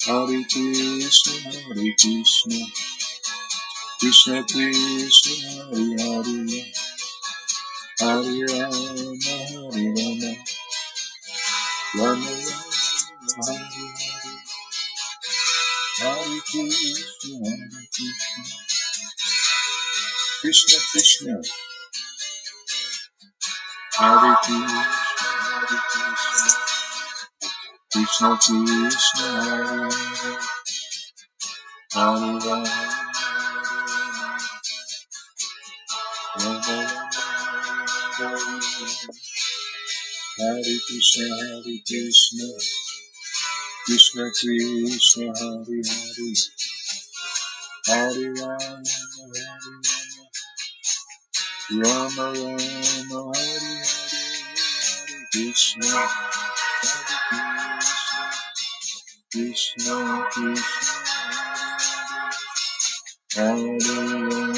Hare Krishna, Hare Krishna, Krishna Krishna, Hare Hare, Hare Rama, Hare Rama, Rama Rama, Hare Hare, Hare Krishna, Hare Krishna, Krishna Krishna, Hare Krishna, Hare Krishna, Krishna Krishna, Hare Hare, Hare Rama, Hare Rama, Rama Rama, Hare Krishna, Hare Krishna, Krishna Krishna, Hare Hare, Hare Rama,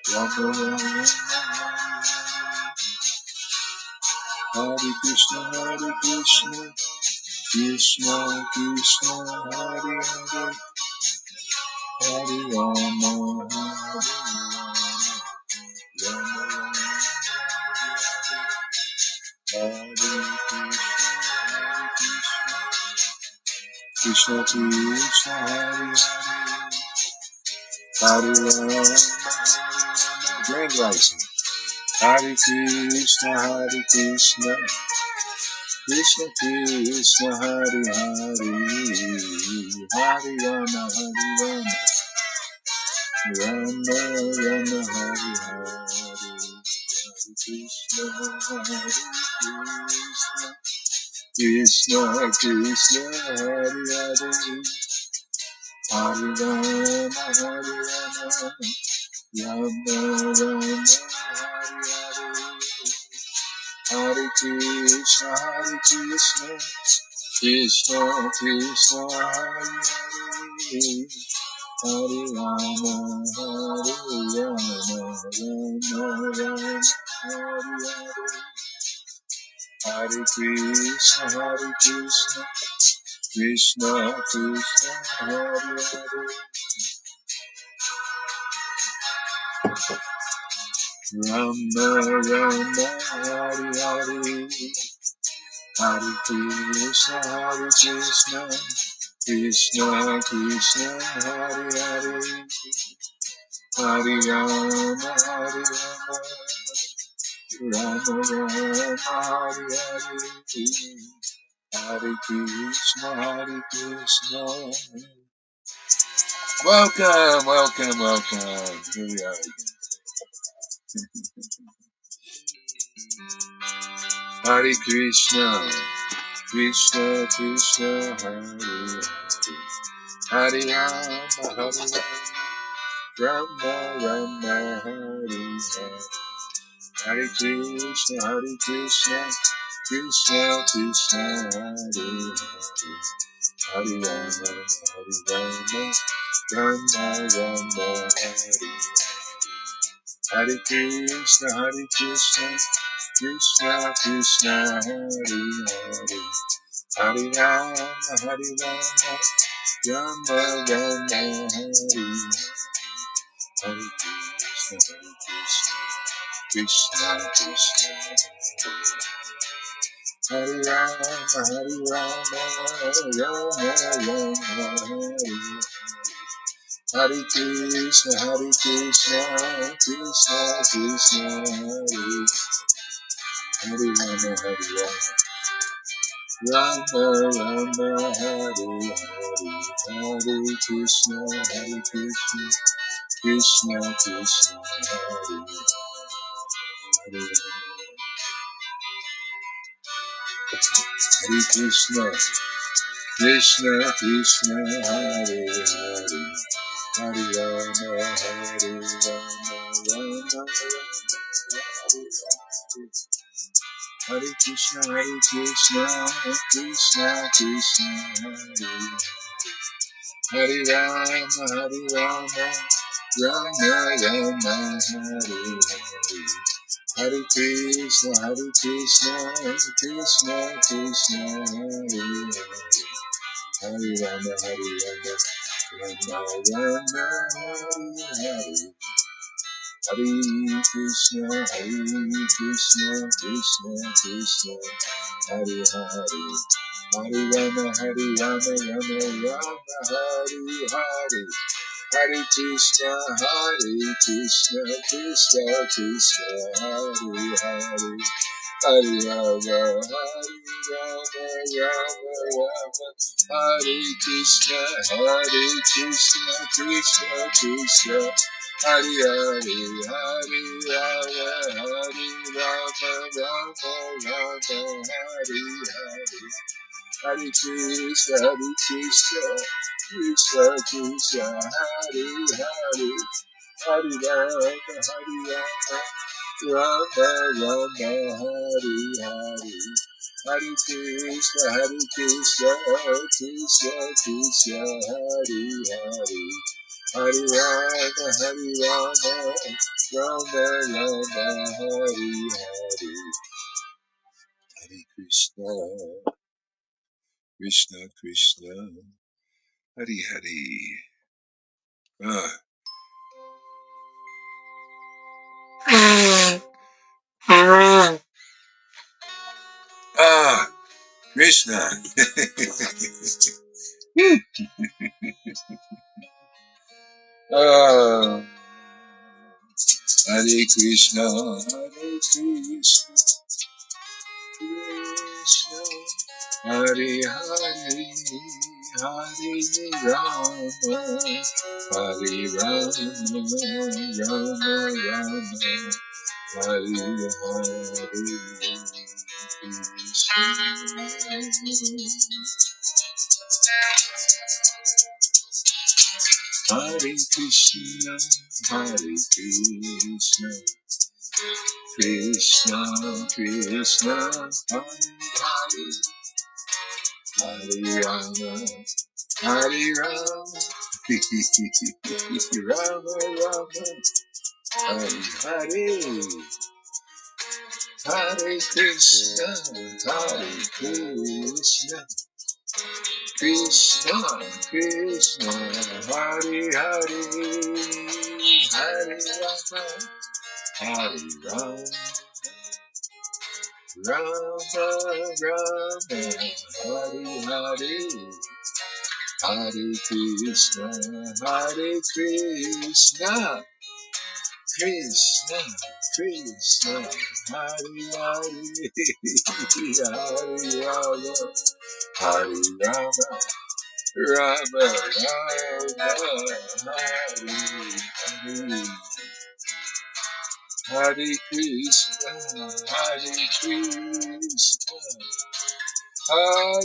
Rama Rama, Hare Hare, Hare Krishna, Hare Krishna, Krishna Krishna, Hare Hare, Hare Rama, Rama Rama, Hare Krishna, Hare Krishna, Krishna Krishna, Hare Hare, Hare Rama, Rama Rama, Hare Krishna, Krishna Hare Hare, Hare Rama, Grand Rising, Hare Krishna, Hare Krishna, Krishna Krishna, Hare Hare, Hare Rama, Rama Rama, Hare Hare, Hare Krishna, Hare Krishna, Krishna Krishna, Hare Hare, Hare Rama, Rama Rama, Hare Krishna, Krishna Krishna, Hare Hare, Hare Rama, Rama Rama, Hare Krishna, Krishna Krishna, Hare Hare, Rama Rama, Hare Hare, Hare Krishna, Krishna Krishna, Hare Hare, Hare Rama, Rama Rama, Hare Hare, Hare Krishna, Welcome, welcome, welcome. Here we are again. Hare Krishna, Krishna Krishna, Hare Hare, Hare Rama, Rama Rama, Hare Hare, Hare Krishna, Krishna Krishna, Hare Hare, Hare Rama, Rama Rama, Hare Hare Krishna, Krishna Krishna, Hare Hare, Hare Rama, Rama Rama, Hare Hare Krishna, Krishna Krishna, Hare Rama, Rama Rama, Hare Krishna, Krishna Krishna, Hare Rama, Rama Rama, Hare Hare, Krishna, Krishna Krishna, Hare Hare, Hare Krishna, Krishna Krishna, Hare Hare, Hare Rama, Rama Hare Krishna, Krishna Krishna, Hare Rama, Rama Rama, Hare Hare, Hare Krishna, Hare Krishna, Krishna Krishna, Hare Rama, Hare Rama, Rama Rama, Hare Hare Krishna, Hare Krishna, Krishna Krishna, Hare Hare, Hare Rama, Hare Rama, Rama Rama, Hare Hare. Hare Krishna, Krishna Krishna, Hare Hare, Hare Rama, Rama, Hare Krishna, Krishna Krishna, Hare Hare, Hare Rama, Rama, Hare Hare. Hare Krishna, Krishna Krishna, Hare Hare, Hare Rama, Rama, Hare Hare. Hare Krishna, Krishna Krishna, Hare Hare, Hare Rama, Rama, Hare Hare. Hare Krishna, Krishna Krishna, Hare Hare. Krishna. Hare Krishna, Hare Krishna, Krishna, Hare Hare, Hare Rama, Hare Rama, Rama Rama, Hare Hare, Krishna, Hare Krishna, Krishna Krishna, Hare Hare, Hare Rama, Hare Rama, Rama Rama, Hare Hare, Hare Krishna, Hare Krishna, Krishna Krishna, Hare Hare, Hare Rama, Hare Rama, Rama Rama, Hare Hare, Hare Krishna, Hare Krishna, Krishna Krishna, Hare Hare, Hare Rama, Hare Rama, Rama Rama, Hare Hare. Hare Krishna, Hare Krishna, Hare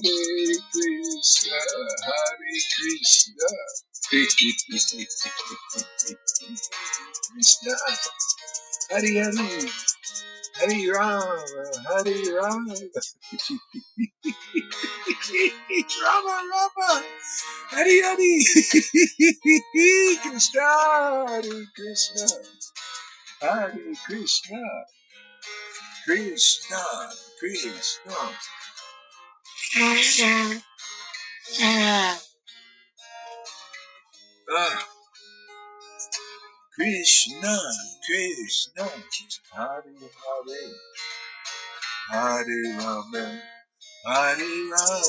Krishna, Hare Krishna, Krishna, Hare Hare, Hare Rama, Hare Rama, Rama Rama, Hare Hare, Krishna, Hare Krishna, Hare Krishna, Krishna, Krishna. Krishna, Krishna, Hare Hare, Hare Rama, Hare Rama,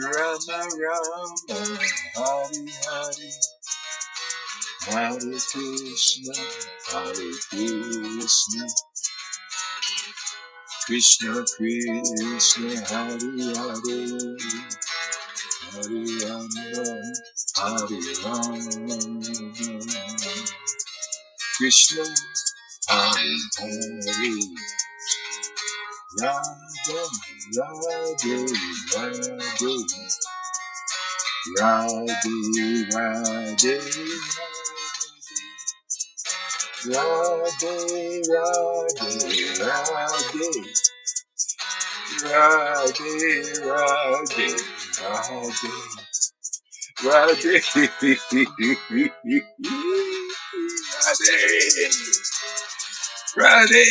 Rama Rama, Hare Hare, Hare Krishna, Hare Krishna, Krishna Krishna, Hare Hare, Hare Rama, Hare Rama, Krishna, Hare Hare, Radha, Radhe, Radhe, Radhe, Radhe, Radhe, Radhe, Radhe, Radhe, Radhe, Radhe, Radhe, Radhe,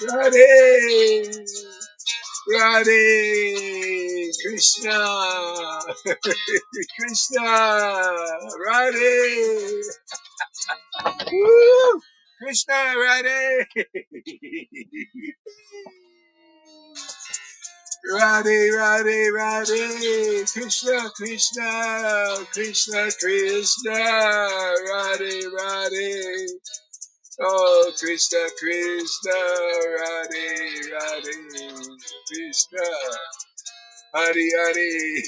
Radhe, Radhe, Krishna, Krishna, Radhe, Woo! Krishna, Radhe, Radhe, Radhe, Radhe, Krishna, Krishna, Krishna, Krishna, Radhe, Radhe. Oh, Krishna, Krishna, Radhe, Radhe, Krishna, Hari, Hari.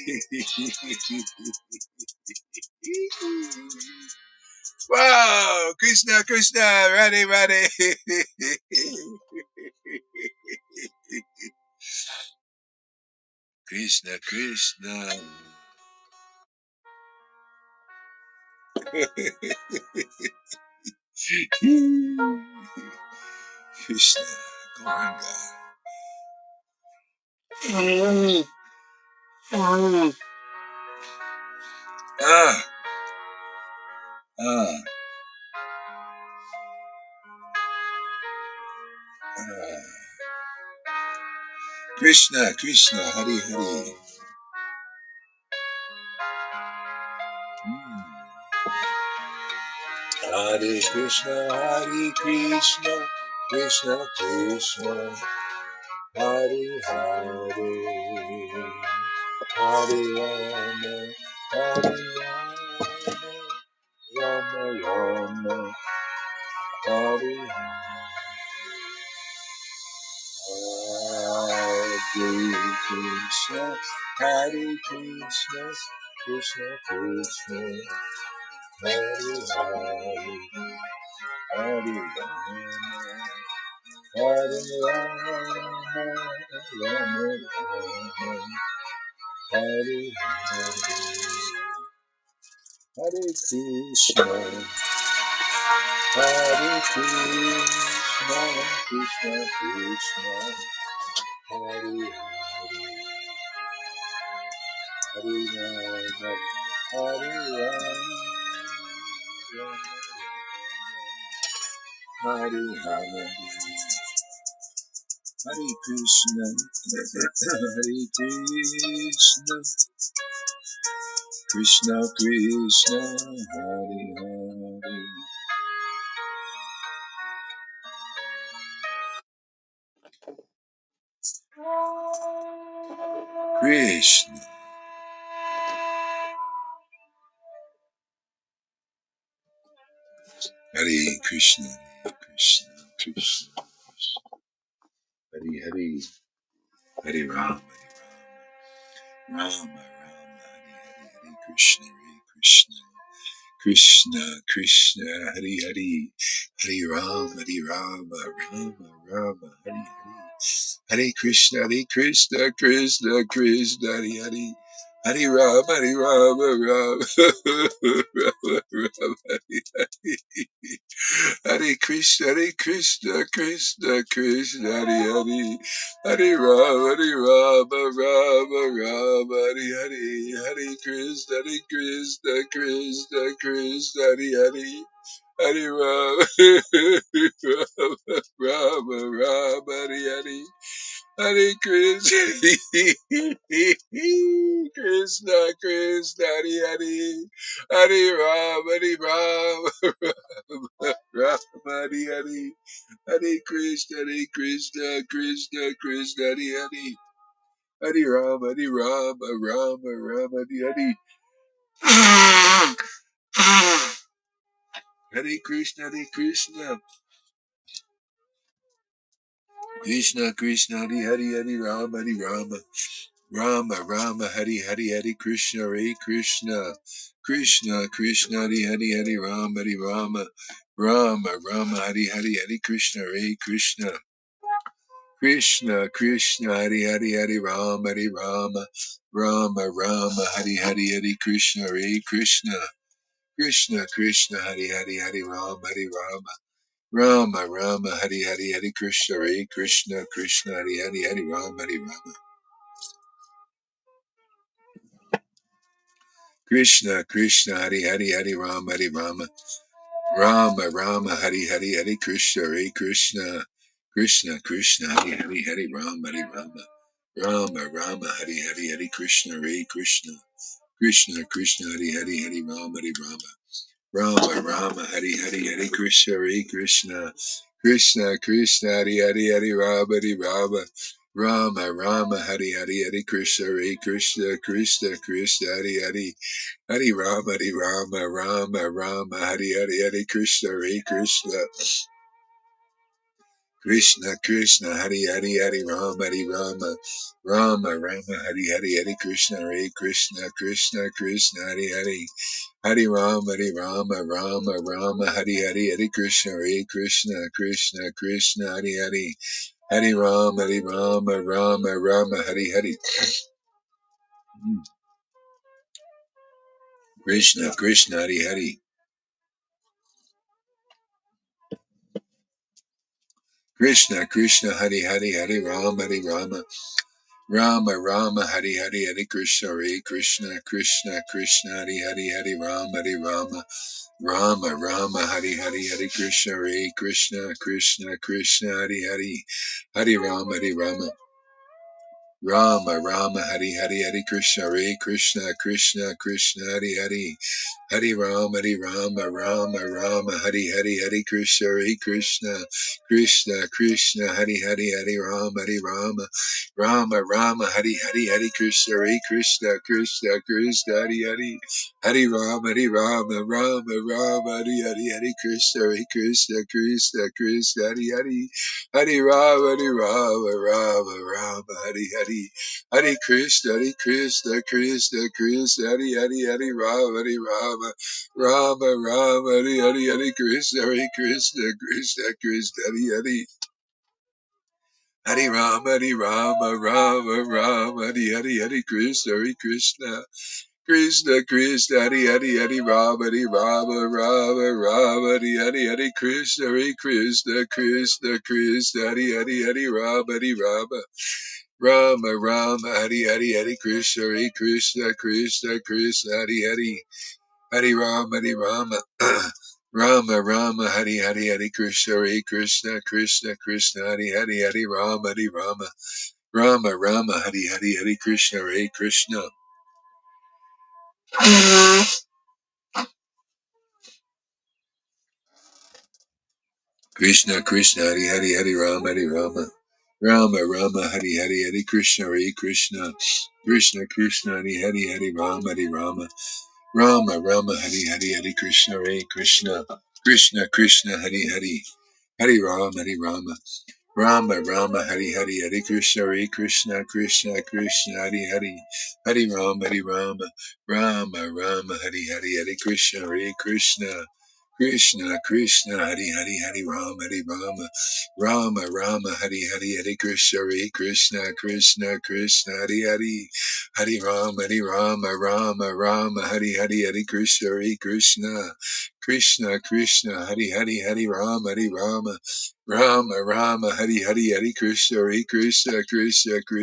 Wow, Krishna, Krishna, Radhe, Radhe. Krishna, Krishna. Krishna, Govinda. Ah, ah, ah. Krishna, Krishna, Hari, Hari. Hare Krishna, Hare Krishna, Krishna Krishna, Hare Hare, Hare Rama, Hare Rama, Rama Rama, Hare Hare Krishna, Hare Krishna, Krishna Krishna, Hare Hare, Hare Rama. Hare Rama, Rama Rama, Hare Hare, Hare Krishna, Hare Krishna, Krishna Krishna, Hare Hare, Hare Rama, Hare Rama, Hare Hare. Hare Krishna, Hare Krishna, Krishna Krishna, Hare Hare. Krishna, Hare Krishna, Krishna Krishna, Hare Hare, Hare Rama, Rama Rama, Hare Hare, Hare Krishna, Krishna Krishna, Hare Hare, Hare Rama, Rama Rama, Hare Hare. Hare Krishna, Krishna Krishna, Hare Hare. Hare Rama, Rama, Rama, Hare Hare. Hare Krishna, Krishna Krishna, Hare Hare. Hare Rama, Rama, Rama, Hare Hare. Hare Krishna, Krishna Krishna, Hare Hare. Hare Rama, Rama, Rama, Hare Hare. Hare Krishna, Krishna, Krishna, Hare Hare, Hare Ram, Ram, Hare Hare, Hare Krishna, Krishna, Krishna, Hare Hare, Hare Ram, Ram, Hare Hare. Hare Krishna, Krishna, Krishna, Hare Hare, Hare Rama, Rama, Hare Krishna, Krishna, Krishna, Hare Rama, Rama, Hare Krishna, Krishna, Krishna, Hare Rama, Rama, Hare Krishna, Krishna, Krishna, Hare Rama, Hare Krishna, Krishna, Hare Rama, Krishna, Krishna, Hari Hari, Hari Rama, Hari Rama, Rama, Rama, Hari Hari, Hari Krishna, Hare Krishna, Krishna, Krishna, Hari Hari, Hari Rama, Hari Rama, Rama, Rama, Hari Hari, Hari Krishna, Hare Krishna, Krishna, Krishna, Hari Hari, Hari Rama, Hari Rama, Rama, Rama, Hari Hari, Hari Krishna, Hare Krishna, Krishna, Krishna, Hari Hari, Hari Rama, Hari Rama, Rama, Rama, Hari Hari, Hari Krishna, Hare Krishna, Krishna, Krishna, Hari Hari, Hari Rama, Hari Rama, Rama, Rama, Hari Hari, Hari Krishna, Hare Krishna, Krishna, Krishna, Hari Hari, Hari Rama, Hari Rama, Rama, Rama, Hari Hari, Hari Krishna, Hare Krishna, Krishna, Krishna, Hari Hari, Hari Rama, Hari Rama, Rama, Rama, Hari Hari, Hari Krishna, Hare Krishna, Krishna, Krishna, Hari Hari, Hari Rama, Hari Rama, Rama, Rama, Hari Hari, Krishna, Krishna, Hari Hari, Krishna, Krishna, Hari Hari, Hari Rama, Hari Rama, Rama, Rama, Hari Hari, Hari Krishna, Hare Krishna, Krishna, Krishna, Hari Hari, Hari Rama, Hari Rama, Rama, Rama, Hari Hari, Hari Krishna, Hare Krishna, Krishna, Krishna, Hari Hari, Hari Rama, Hari Rama, Rama, Rama, Hari Hari, Hari Krishna, Hare Krishna, Krishna, Krishna, Hari Hari, Hari Rama, Hari Rama, Rama, Rama, Hari Hari, Hari Krishna, Hare Krishna, Krishna, Krishna, Hari Hari, Hari Rama, Hari Rama, Rama, Rama, Hari Hari, Hari Krishna, Hare Krishna, Krishna, Krishna, Hari Hari, Hari Rama, Hari Rama, Rama, Rama, Hari Hari, Hari Krishna, Hare Krishna, Krishna, Krishna, Hari Hari, Hari Rama, Hari Rama, Rama, Rama, Hari Hari, Hare Krishna, Hare Krishna, Krishna, Krishna, Hare Hare, Hare Rama, Hare Rama, Rama, Rama, Hare Hare, Hare Krishna, Hare Krishna, Krishna, Krishna, Hare Hare, Hare Rama, Hare Rama, Rama, Rama, Hare Hare, Hare Krishna, Hare Krishna, Krishna, Krishna, Hare Hare, Hare Rama, Hare Rama, Rama, Rama, Hare Hare, Hare Krishna, Hare Krishna, Krishna, Krishna, Hare Hare, Hare Rama, Hare Rama, Rama, Rama, Hari Hari, Hari Krishna, Hare Krishna, Krishna, Krishna, Hari Hari, Hari Rama, Hari Rama, Rama, Rama, Hari Hari, Hari Krishna, Hare Krishna, Krishna, Krishna, Hari Hari, Hari Rama, Hari Rama, Rama, Rama, Hari Hari, Hari Krishna, Hare Krishna. Krishna, Krishna, Hari Hari, Hari Rama, Hari Rama, Rama, Rama, Hari Hari, Hari Krishna, Hare Krishna, Krishna, Krishna, Hari Hari, Hari Rama, Hari Rama, Rama, Rama, Hari Hari, Hari Krishna, Hare Krishna, Krishna, Krishna, Hari Hari, Hari Rama, Hari Rama, Rama, Rama, Hari Hari, Hari Krishna, Hare Krishna, Krishna, Krishna, Hari Hari, Hari Rama, Hari Rama, Rama, Rama, Hari Hari, Hari Krishna, Hare Krishna, Krishna, Krishna, Hari Hari, Hari Rama, Hari Rama, Rama, Rama, Hari Hari, Hari Krishna, Hare Krishna, Krishna, Krishna, Hari Hari, Hari Rama, Hari Rama, Rama, Rama, Hari Hari, Hari Krishna, Hare Krishna, Krishna, Krishna, Hari Hari,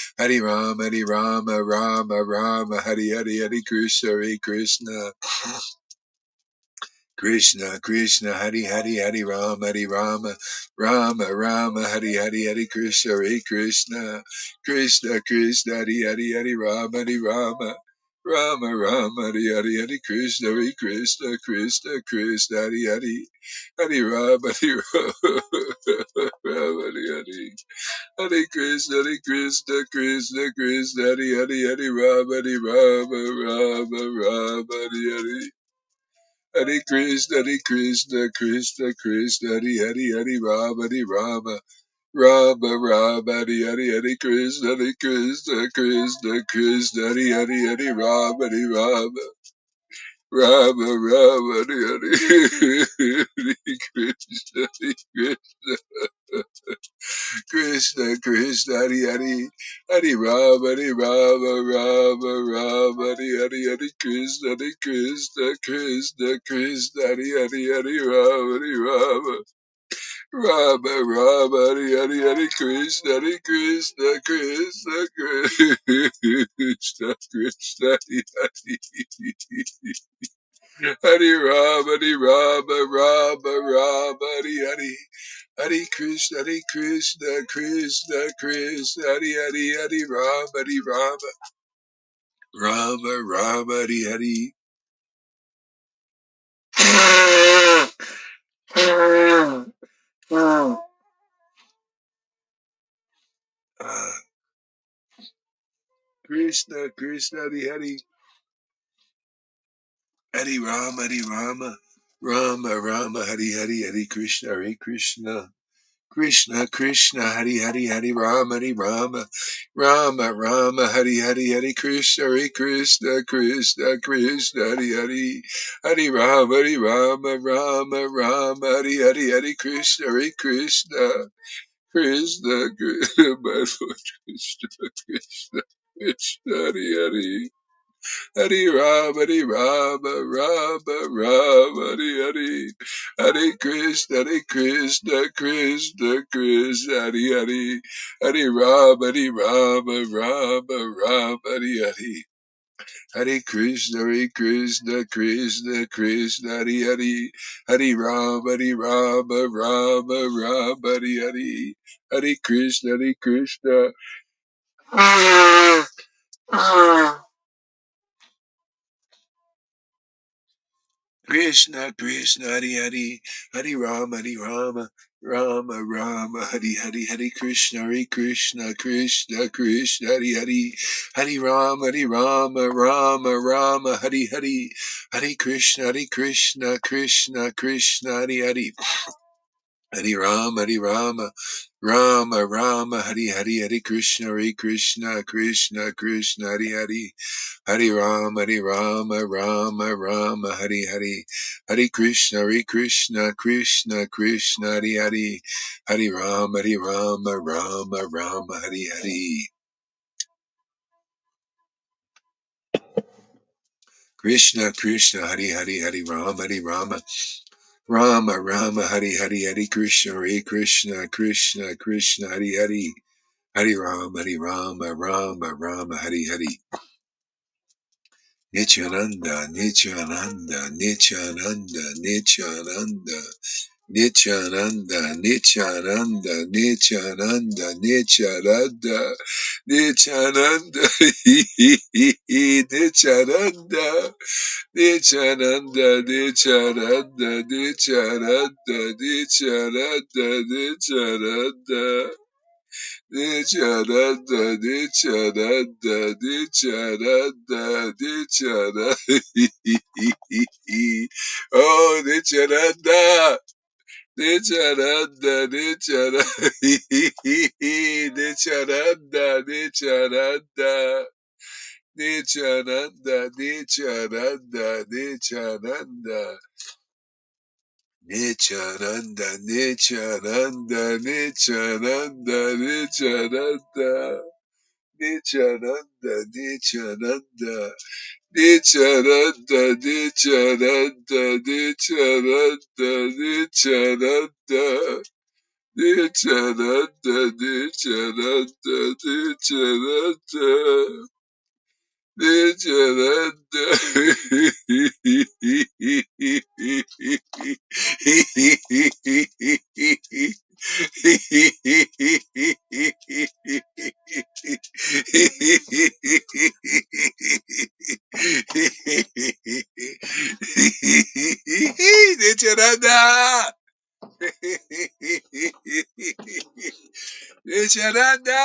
Hari Rama, Hari Rama, Rama, Rama, Hari Hari, Hari Krishna, Hare Krishna, Krishna, Krishna, Hari Hari, Hari Rama, Hari Rama, Rama, Rama, Hari Hari, Hari Krishna, Hare Krishna, Krishna, Krishna, Hari Hari, Hari Rama, Hari Rama, Rama, Rama, Hari Hari, Hari Krishna, Hare Krishna, Krishna, Krishna, Hari Hari, Hari Rama, Hari Rama, Rama, Rama, Hari Hari, Hari Krishna, Hare Krishna, Krishna, Krishna, Hari Hari, Hari Rama, Hari Rama, Rama, Hari Hari, Hare Krishna, Hare Krishna, Krishna, Krishna, Hari Hari, Hari Rama, Hari Rama, Rama, Rama, Hari Hari, Hare Krishna, Hare Krishna, Krishna, Krishna, Hare Hare, Hare Rama, Hare Rama, Rama, Rama, Hare Hare, Hare Krishna, Hare Krishna, Krishna, Krishna, Hare Hare, Hare Rama, Hare Rama, Rama, Rama, Hare Hare, Hare Krishna, Hare Krishna, Krishna, Krishna, Hare Hare, Hare Rama, Hare Rama, Rama, Rama, Hare Hare, Hare Krishna, Hare Krishna, Krishna, Krishna, Hare Hare, Hare Rama, Hare Rama, Rama Rama Hare Hare Hare Krishna Hare Krishna Krishna Krishna Krishna Hare Hare Hare Rama Rama Rama Hare Hare Hare Krishna Krishna Krishna Hare Hare Hare Rama Rama Rama Hare Hare Krishna Krishna Hare Hare Hare Rama Rama Rama Hare Hare Hare Krishna Krishna Krishna Hare Hare Hare Rama Rama Hare Hare Hare Krishna Krishna Krishna Hare Hare Hare Rama Rama Hare Hare Hare Krishna Krishna Krishna my Lord Krishna Krishna Hare Hare Hare Rama, Hare Krishna, Krishna Krishna, Hare Rama, Hare Krishna, Krishna Krishna, Hare Rama, Hare Krishna, Krishna, Krishna, Hare Rama, Hare Krishna, Krishna, Hare Rama, Hare Krishna, Krishna, Hare Rama, Hare Krishna, Krishna, Hare Rama, Hare Krishna, Krishna, Hare Rama, Hare. Krishna, Hare Rama, Hare Krishna, Krishna, Hare Rama, Hare. Nityananda, Nityananda, Nityananda, Nityananda, Nityananda, Nityananda, Nicharanda. Oh, Nicharanda. Nicharanda, Nicharanda, Nicharanda, Nicharanda, Nicharanda, Nicharanda, Nicharanda. Nichananda, Nichananda, Nichananda, Nichananda, Nichananda, Nichananda, Nichananda, Nichananda, Nichananda, Nichananda, Nichananda, Nichananda, Nichananda. Nichananda. Nichananda. Nichananda.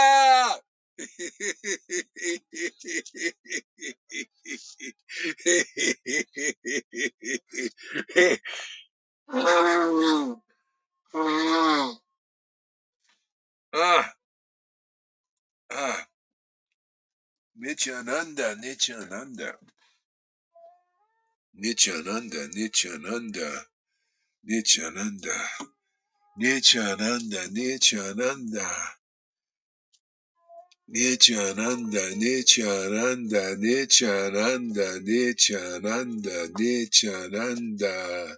Ah, ah, Nityananda, Nityananda, Nityananda, Nityananda, Nityananda, Nityananda, Nityananda, Nityananda, Nityananda, Nityananda, Nityananda, Nityananda,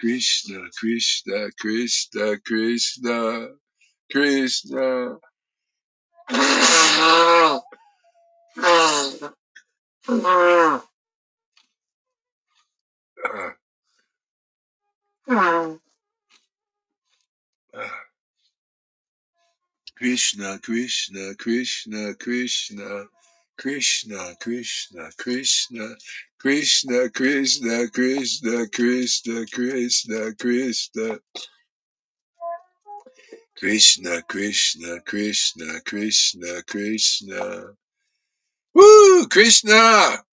Krishna, Krishna, Krishna, Krishna, Krishna. Krishna, Krishna, Krishna, Krishna, Krishna, Krishna, Krishna, Krishna, Krishna, Krishna, Krishna, Krishna, Krishna, Krishna, Krishna, Krishna, Krishna, Krishna. Woo, Krishna!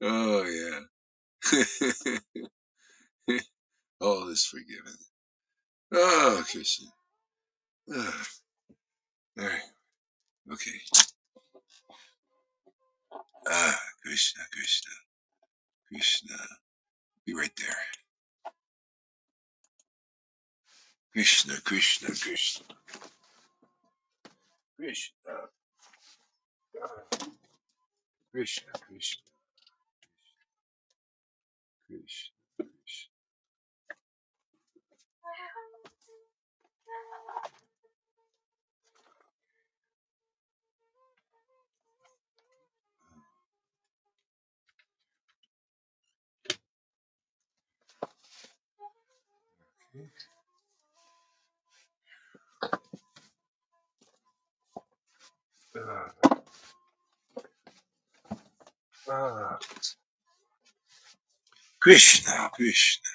Oh yeah. All is forgiven. Oh, Krishna. Oh, all right. Okay. Krishna, Krishna, Krishna. Be right there. Krishna, Krishna, Krishna, Krishna, Krishna, Krishna, Krishna, Krishna. Ah, Krishna, Krishna,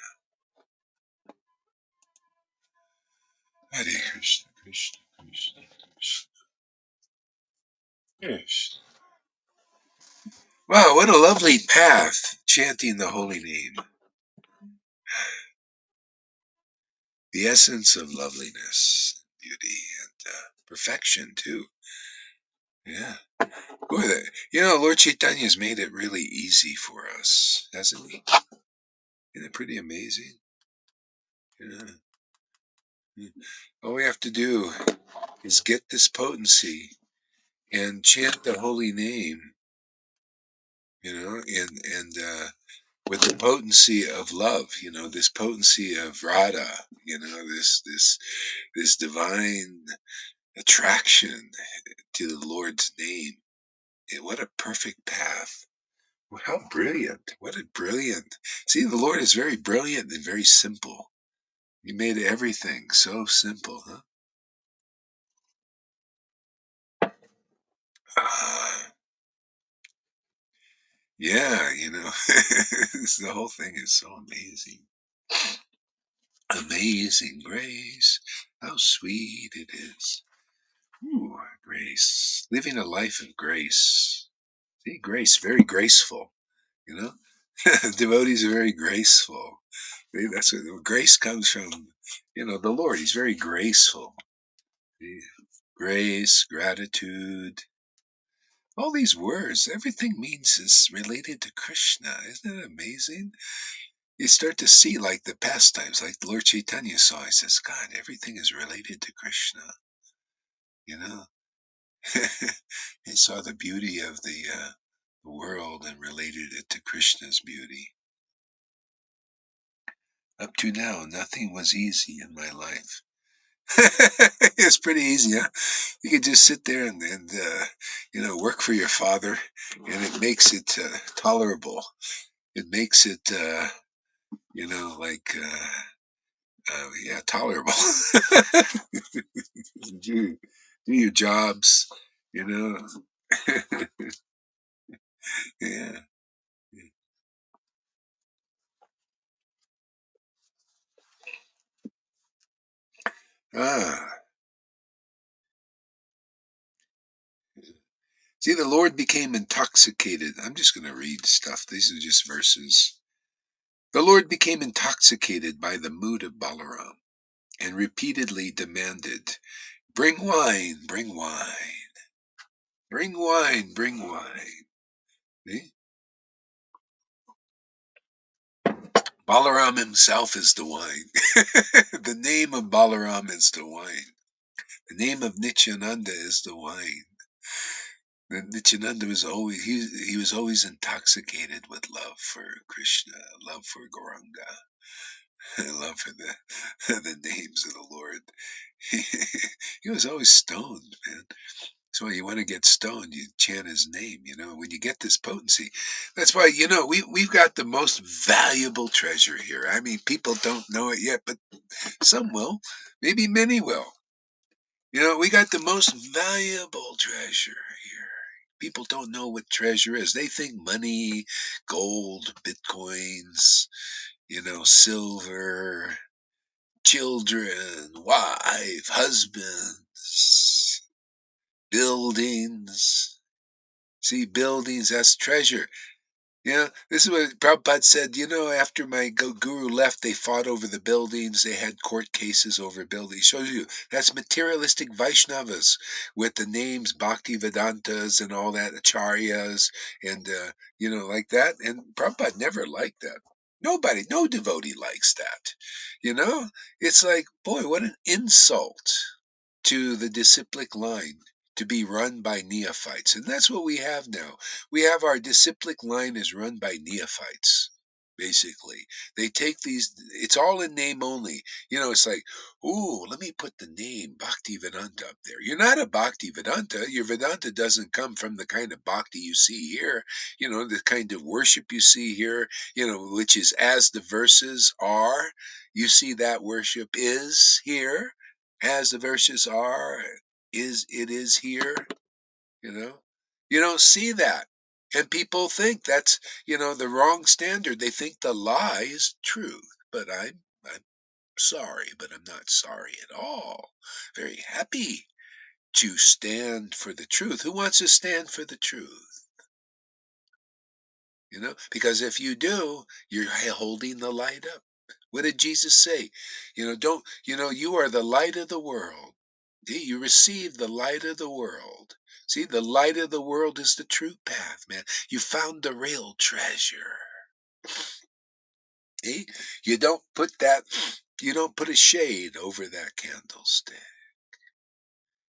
Hare Krishna, Krishna, Krishna, Krishna, Krishna. Wow, what a lovely path, chanting the holy name. The essence of loveliness, beauty, and perfection, too. Yeah. Boy, Lord Chaitanya's made it really easy for us, hasn't he? Isn't it pretty amazing? Yeah. All we have to do is get this potency and chant the holy name, and with the potency of love, this potency of Radha, this divine attraction to the Lord's name. What a perfect path. Well, how brilliant. What a brilliant. See, the Lord is very brilliant and very simple. He made everything so simple, huh? Yeah, the whole thing is so amazing. Amazing grace. How sweet it is. Ooh, grace. Living a life of grace. See, grace, very graceful, you know? Devotees are very graceful. That's where grace comes from, the Lord. He's very graceful. Grace, gratitude, all these words, everything means is related to Krishna. Isn't it amazing? You start to see like the pastimes, like the Lord Chaitanya saw. He says, God, everything is related to Krishna. You know, he saw the beauty of the world and related it to Krishna's beauty. Up to now, nothing was easy in my life. It's pretty easy, huh? You could just sit there and work for your father, and it makes it tolerable. It makes it, like, tolerable. do, do your jobs, you know. Yeah. Ah. See, the Lord became intoxicated. I'm just going to read stuff. These are just verses. The Lord became intoxicated by the mood of Balaram and repeatedly demanded, Bring wine, bring wine, bring wine, bring wine. See? Balaram himself is the wine. The name of Balaram is the wine. The name of Nityananda is the wine. And Nityananda was always he was always intoxicated with love for Krishna, love for Gauranga, love for the names of the Lord. He was always stoned, man. So you want to get stoned, you chant his name, when you get this potency. That's why, we've got the most valuable treasure here. I mean, people don't know it yet, but some will. Maybe many will. We got the most valuable treasure here. People don't know what treasure is. They think money, gold, bitcoins, silver, children, wife, husbands, buildings. See, buildings, that's treasure. This is what Prabhupada said. After my guru left, they fought over the buildings. They had court cases over buildings. Shows you that's materialistic Vaishnavas with the names Bhakti Vedantas and all that, Acharyas, and, like that. And Prabhupada never liked that. Nobody, no devotee likes that. It's like, boy, what an insult to the disciplic line to be run by neophytes. And that's what we have now. We have our disciplic line is run by neophytes, basically. They take these, it's all in name only. It's like, ooh, let me put the name Bhakti Vedanta up there. You're not a Bhakti Vedanta. Your Vedanta doesn't come from the kind of Bhakti you see here, the kind of worship you see here, which is as the verses are. You see that worship is here as the verses are, it is here, you know. You don't see that. And people think that's, the wrong standard. They think the lie is truth. But I'm sorry, but I'm not sorry at all. Very happy to stand for the truth. Who wants to stand for the truth? Because if you do, you're holding the light up. What did Jesus say? Don't, you are the light of the world. See, you receive the light of the world. See, the light of the world is the true path, man. You found the real treasure. See, you don't put a shade over that candlestick.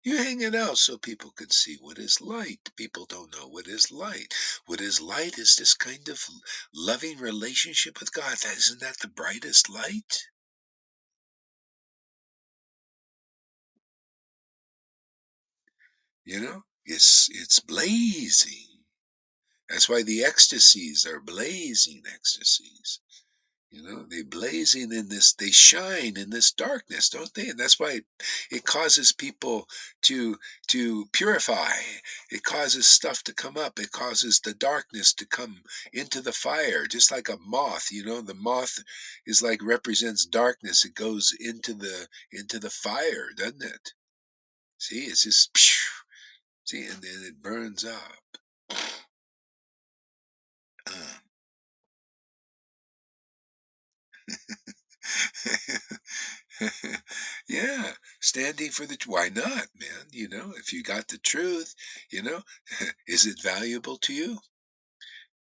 You hang it out so people can see what is light. People don't know what is light. What is light is this kind of loving relationship with God. Isn't that the brightest light? It's blazing. That's why the ecstasies are blazing ecstasies. They blazing in this, they shine in this darkness, don't they? And that's why it causes people to purify. It causes stuff to come up. It causes the darkness to come into the fire, just like a moth. The moth is like represents darkness. It goes into the fire, doesn't it? See, it's just see, and then it burns up. Uh, yeah, standing for the why not, man? If you got the truth, you know, is it valuable to you?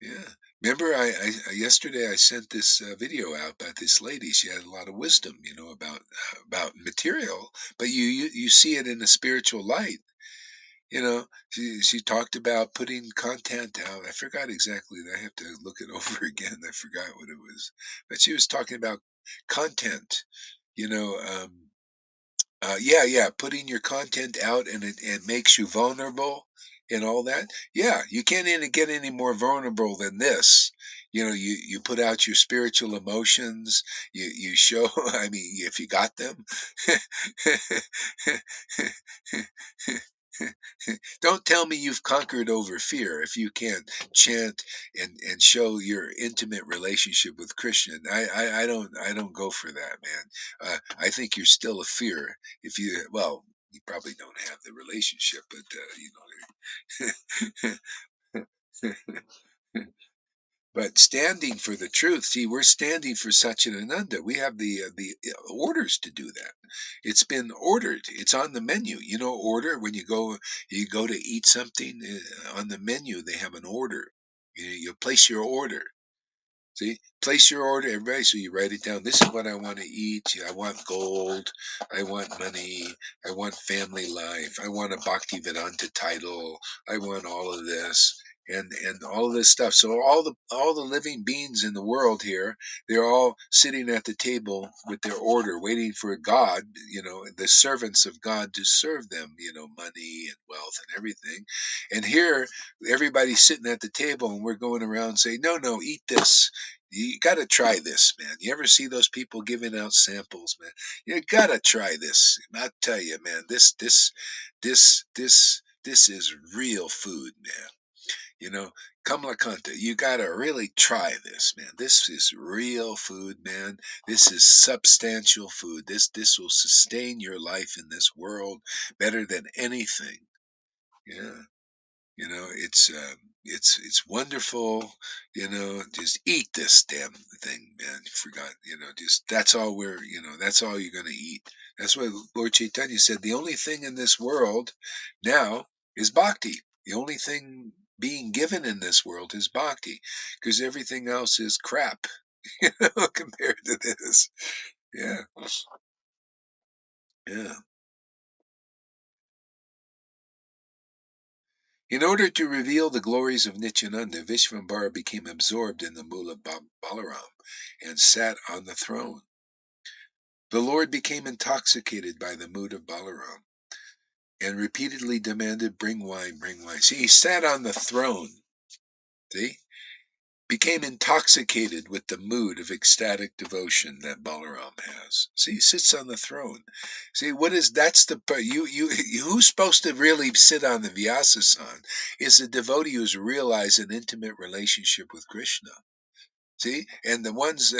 Yeah. Remember, yesterday I sent this video out about this lady. She had a lot of wisdom, about material, but you see it in a spiritual light. She talked about putting content out. I forgot exactly. I have to look it over again. I forgot what it was, but she was talking about content. You know, yeah, yeah, putting your content out and it makes you vulnerable and all that. Yeah, you can't even get any more vulnerable than this. You put out your spiritual emotions. You show. I mean, if you got them. Don't tell me you've conquered over fear if you can't chant and show your intimate relationship with Krishna. I don't go for that, man. I think you're still a fear if you probably don't have the relationship, but but standing for the truth. See, we're standing for Satchidananda. We have the orders to do that. It's been ordered. It's on the menu. Order when you go to eat something on the menu. They have an order. You place your order. See, place your order, everybody. So you write it down. This is what I want to eat. I want gold. I want money. I want family life. I want a Bhaktivedanta title. I want all of this and all of this stuff. So all the living beings in the world here, they're all sitting at the table with their order, waiting for God, the servants of God to serve them, money and wealth and everything. And here, everybody's sitting at the table, and we're going around saying, "No, no, eat this. You got to try this, man. You ever see those people giving out samples, man? You got to try this. I tell you, man, this is real food, man. Kamala Kanta, you got to really try this, man. This is real food, man. This is substantial food. This will sustain your life in this world better than anything." Yeah. It's wonderful. Just eat this damn thing, man. You forgot. Just that's all that's all you're gonna eat. That's what Lord Chaitanya said. The only thing in this world now is bhakti. The only thing being given in this world is bhakti, because everything else is crap, compared to this. Yeah, yeah. In order to reveal the glories of Nityananda, Vishvambara became absorbed in the mood of Balaram and sat on the throne. The Lord became intoxicated by the mood of Balaram and repeatedly demanded, "Bring wine, bring wine." See, he sat on the throne, see? Became intoxicated with the mood of ecstatic devotion that Balaram has. See, he sits on the throne. See, that's the part who's supposed to really sit on the Vyasasan is the devotee who's realized an intimate relationship with Krishna. See, and the ones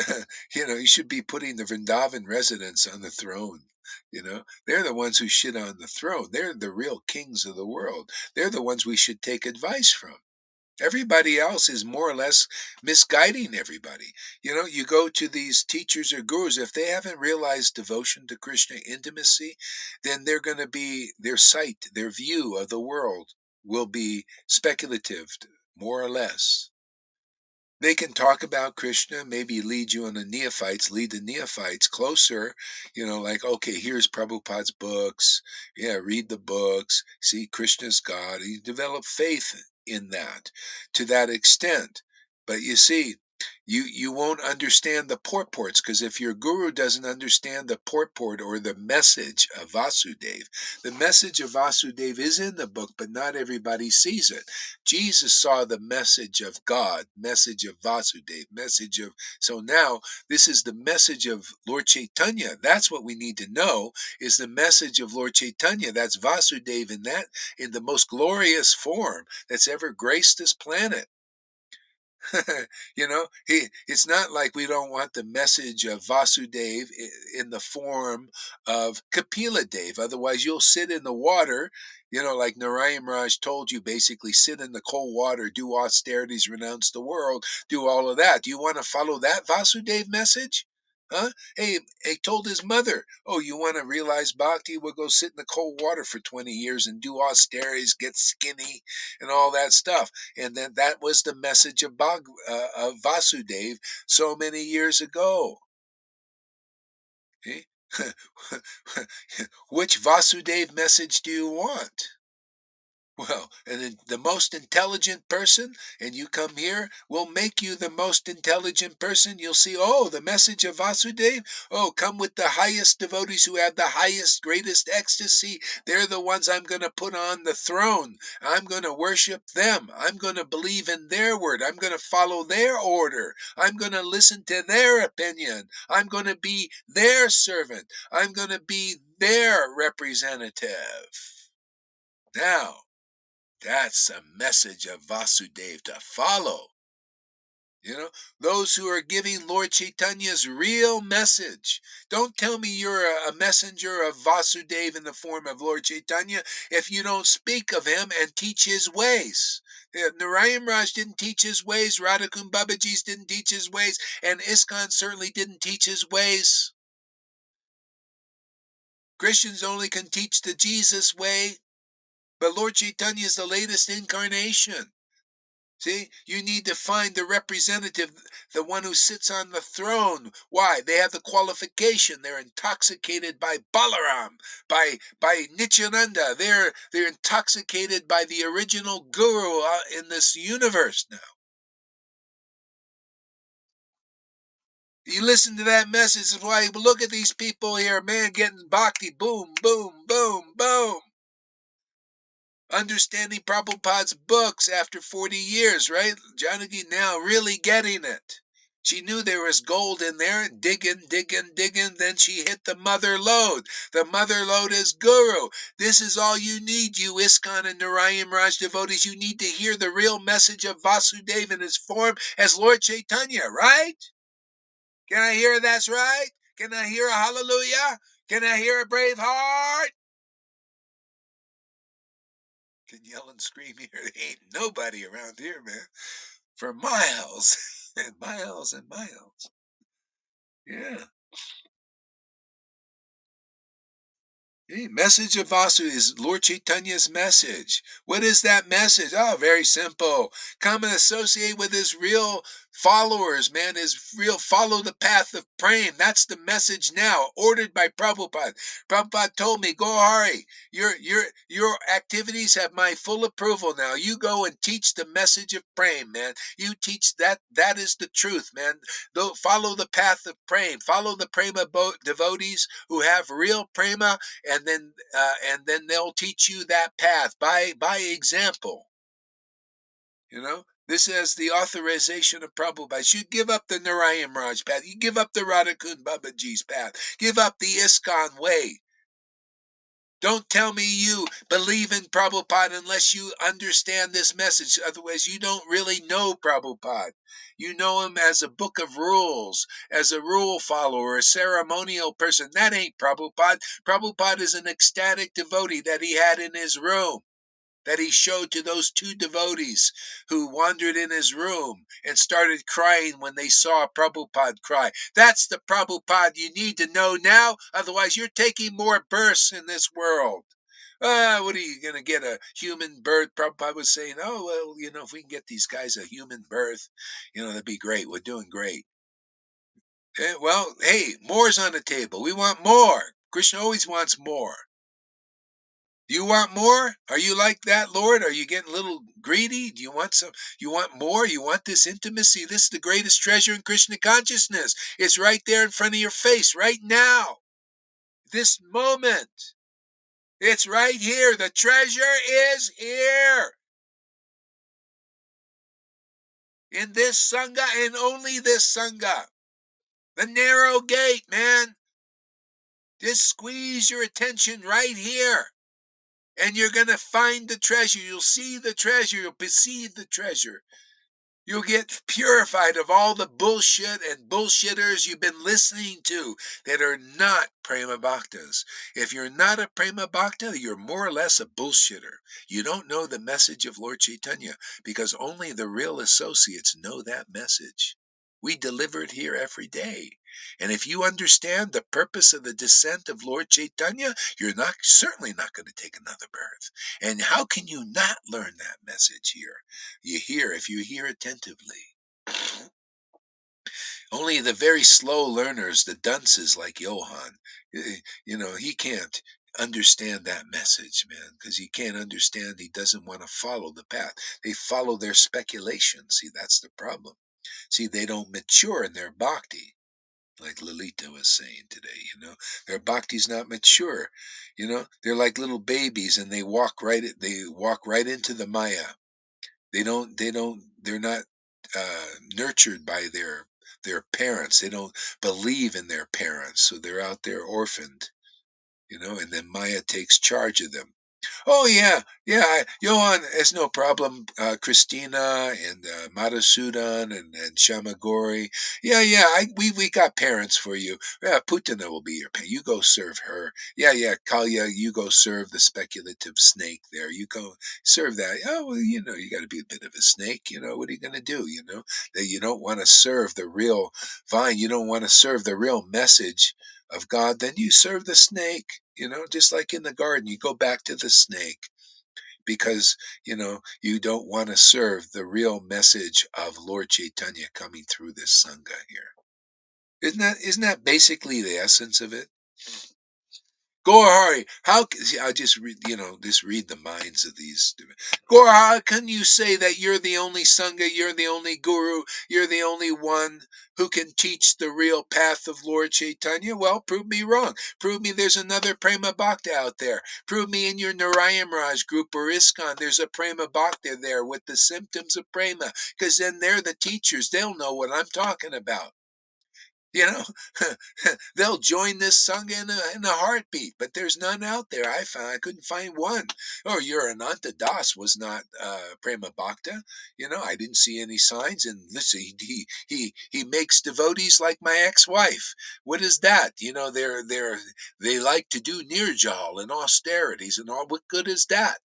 you should be putting the Vrindavan residents on the throne. They're the ones who sit on the throne. They're the real kings of the world. They're the ones we should take advice from. Everybody else is more or less misguiding everybody. You go to these teachers or gurus, if they haven't realized devotion to Krishna intimacy, then they're going to be, their sight, their view of the world will be speculative, more or less. They can talk about Krishna, maybe lead you on lead the neophytes closer, like, okay, here's Prabhupada's books. Yeah, read the books, see Krishna's God. You develop faith in that to that extent. But you see, you won't understand the purports, because if your guru doesn't understand the purport or the message of Vasudev, the message of Vasudev is in the book, but not everybody sees it. Jesus saw the message of God, message of Vasudev, so now this is the message of Lord Chaitanya. That's what we need to know, is the message of Lord Chaitanya. That's Vasudev in the most glorious form that's ever graced this planet. It's not like we don't want the message of Vasudev in the form of Kapila Dev. Otherwise, you'll sit in the water, like Narayan Raj told you, basically sit in the cold water, do austerities, renounce the world, do all of that. Do you want to follow that Vasudev message? Huh? Hey, he told his mother, "Oh, you want to realize bhakti? We'll go sit in the cold water for 20 years and do austerities, get skinny, and all that stuff." And then that was the message of Vasudev so many years ago. Okay? Which Vasudev message do you want? Well, and then the most intelligent person, and you come here, will make you the most intelligent person. You'll see, oh, the message of Vasudev. Oh, come with the highest devotees who have the highest, greatest ecstasy. They're the ones I'm going to put on the throne. I'm going to worship them. I'm going to believe in their word. I'm going to follow their order. I'm going to listen to their opinion. I'm going to be their servant. I'm going to be their representative. Now, that's a message of Vasudev to follow. Those who are giving Lord Chaitanya's real message. Don't tell me you're a messenger of Vasudev in the form of Lord Chaitanya if you don't speak of him and teach his ways. Narayan Raj didn't teach his ways, Radhakund Babaji's didn't teach his ways, and ISKCON certainly didn't teach his ways. Christians only can teach the Jesus way, but Lord Chaitanya is the latest incarnation. See, you need to find the representative, the one who sits on the throne. Why? They have the qualification. They're intoxicated by Balaram, by Nityananda. They're intoxicated by the original guru in this universe now. You listen to that message. Is why look at these people here, man, getting bhakti, boom, boom, boom, boom. Understanding Prabhupada's books after 40 years, right? Janaki now really getting it. She knew there was gold in there, digging, digging, digging. Then she hit the mother lode. The mother lode is Guru. This is all you need, you ISKCON and Narayan Raj devotees. You need to hear the real message of Vasudeva in his form as Lord Chaitanya, right? Can I hear that's right? Can I hear a hallelujah? Can I hear a brave heart? Can yell and scream here. There ain't nobody around here, man. For miles and miles and miles. Yeah. The message of Vasu is Lord Chaitanya's message. What is that message? Oh, very simple. Come and associate with his real followers, man. His real follow the path of praying. That's the message now, ordered by Prabhupada. Prabhupada told me, go Hari, your activities have my full approval now. You go and teach the message of praying, man. You teach that. That is the truth, man. Follow the path of praying. Follow the prema devotees who have real prema, and then they'll teach you that path by example. You know, this is the authorization of Prabhupada. You give up the Narayan Raj path. You give up the Radhakund Babaji's path. Give up the ISKCON way. Don't tell me you believe in Prabhupada unless you understand this message. Otherwise, you don't really know Prabhupada. You know him as a book of rules, as a rule follower, a ceremonial person. That ain't Prabhupada. Prabhupada is an ecstatic devotee that he had in his room, that he showed to those two devotees who wandered in his room and started crying when they saw Prabhupada cry. That's the Prabhupada you need to know now. Otherwise, you're taking more births in this world. What are you going to get, a human birth? Prabhupada was saying, oh, well, if we can get these guys a human birth, that'd be great. We're doing great. Well, hey, more's on the table. We want more. Krishna always wants more. Do you want more? Are you like that, Lord? Are you getting a little greedy? Do you want some? You want more? You want this intimacy? This is the greatest treasure in Krishna consciousness. It's right there in front of your face right now. This moment. It's right here. The treasure is here. In this Sangha and only this Sangha. The narrow gate, man. Just squeeze your attention right here. And you're going to find the treasure. You'll see the treasure. You'll perceive the treasure. You'll get purified of all the bullshit and bullshitters you've been listening to that are not prema bhaktas. If you're not a prema bhakta, you're more or less a bullshitter. You don't know the message of Lord Chaitanya because only the real associates know that message. We deliver it here every day. And if you understand the purpose of the descent of Lord Chaitanya, you're certainly not going to take another birth. And how can you not learn that message here? If you hear attentively. Only the very slow learners, the dunces like Johann, he can't understand that message, man, because he can't understand. He doesn't want to follow the path. They follow their speculation. See, that's the problem. See, they don't mature in their bhakti. Like Lalita was saying today, their bhakti's not mature. They're like little babies, and they walk right into the Maya. They're not nurtured by their parents. They don't believe in their parents, so they're out there orphaned, and then Maya takes charge of them. Oh yeah, Johan, it's no problem. Christina and Madhusudan and Shamagori. Yeah, we got parents for you. Yeah, Putana will be your parent. You go serve her. Yeah, Kalya, you go serve the speculative snake there. You go serve that. Oh, well, you got to be a bit of a snake. What are you going to do? That you don't want to serve the real vine. You don't want to serve the real message of God. Then you serve the snake. Just like in the garden, you go back to the snake. because, you don't want to serve the real message of Lord Chaitanya coming through this Sangha here. Isn't that basically the essence of it? Gorhari, see, I just read, just read the minds of these. Gorhari, how can you say that you're the only Sangha, you're the only Guru, you're the only one who can teach the real path of Lord Chaitanya? Well, prove me wrong. Prove me there's another Prema Bhakta out there. Prove me in your Narayan Raj group or ISKCON there's a Prema Bhakta there with the symptoms of Prema, because then they're the teachers. They'll know what I'm talking about. You know, they'll join this sangha in a heartbeat, but there's none out there. I couldn't find one. Oh, your Ananta Das was not Prema Bhakta. I didn't see any signs. And listen, he makes devotees like my ex-wife. What is that? They like to do nirjal and austerities and all. What good is that?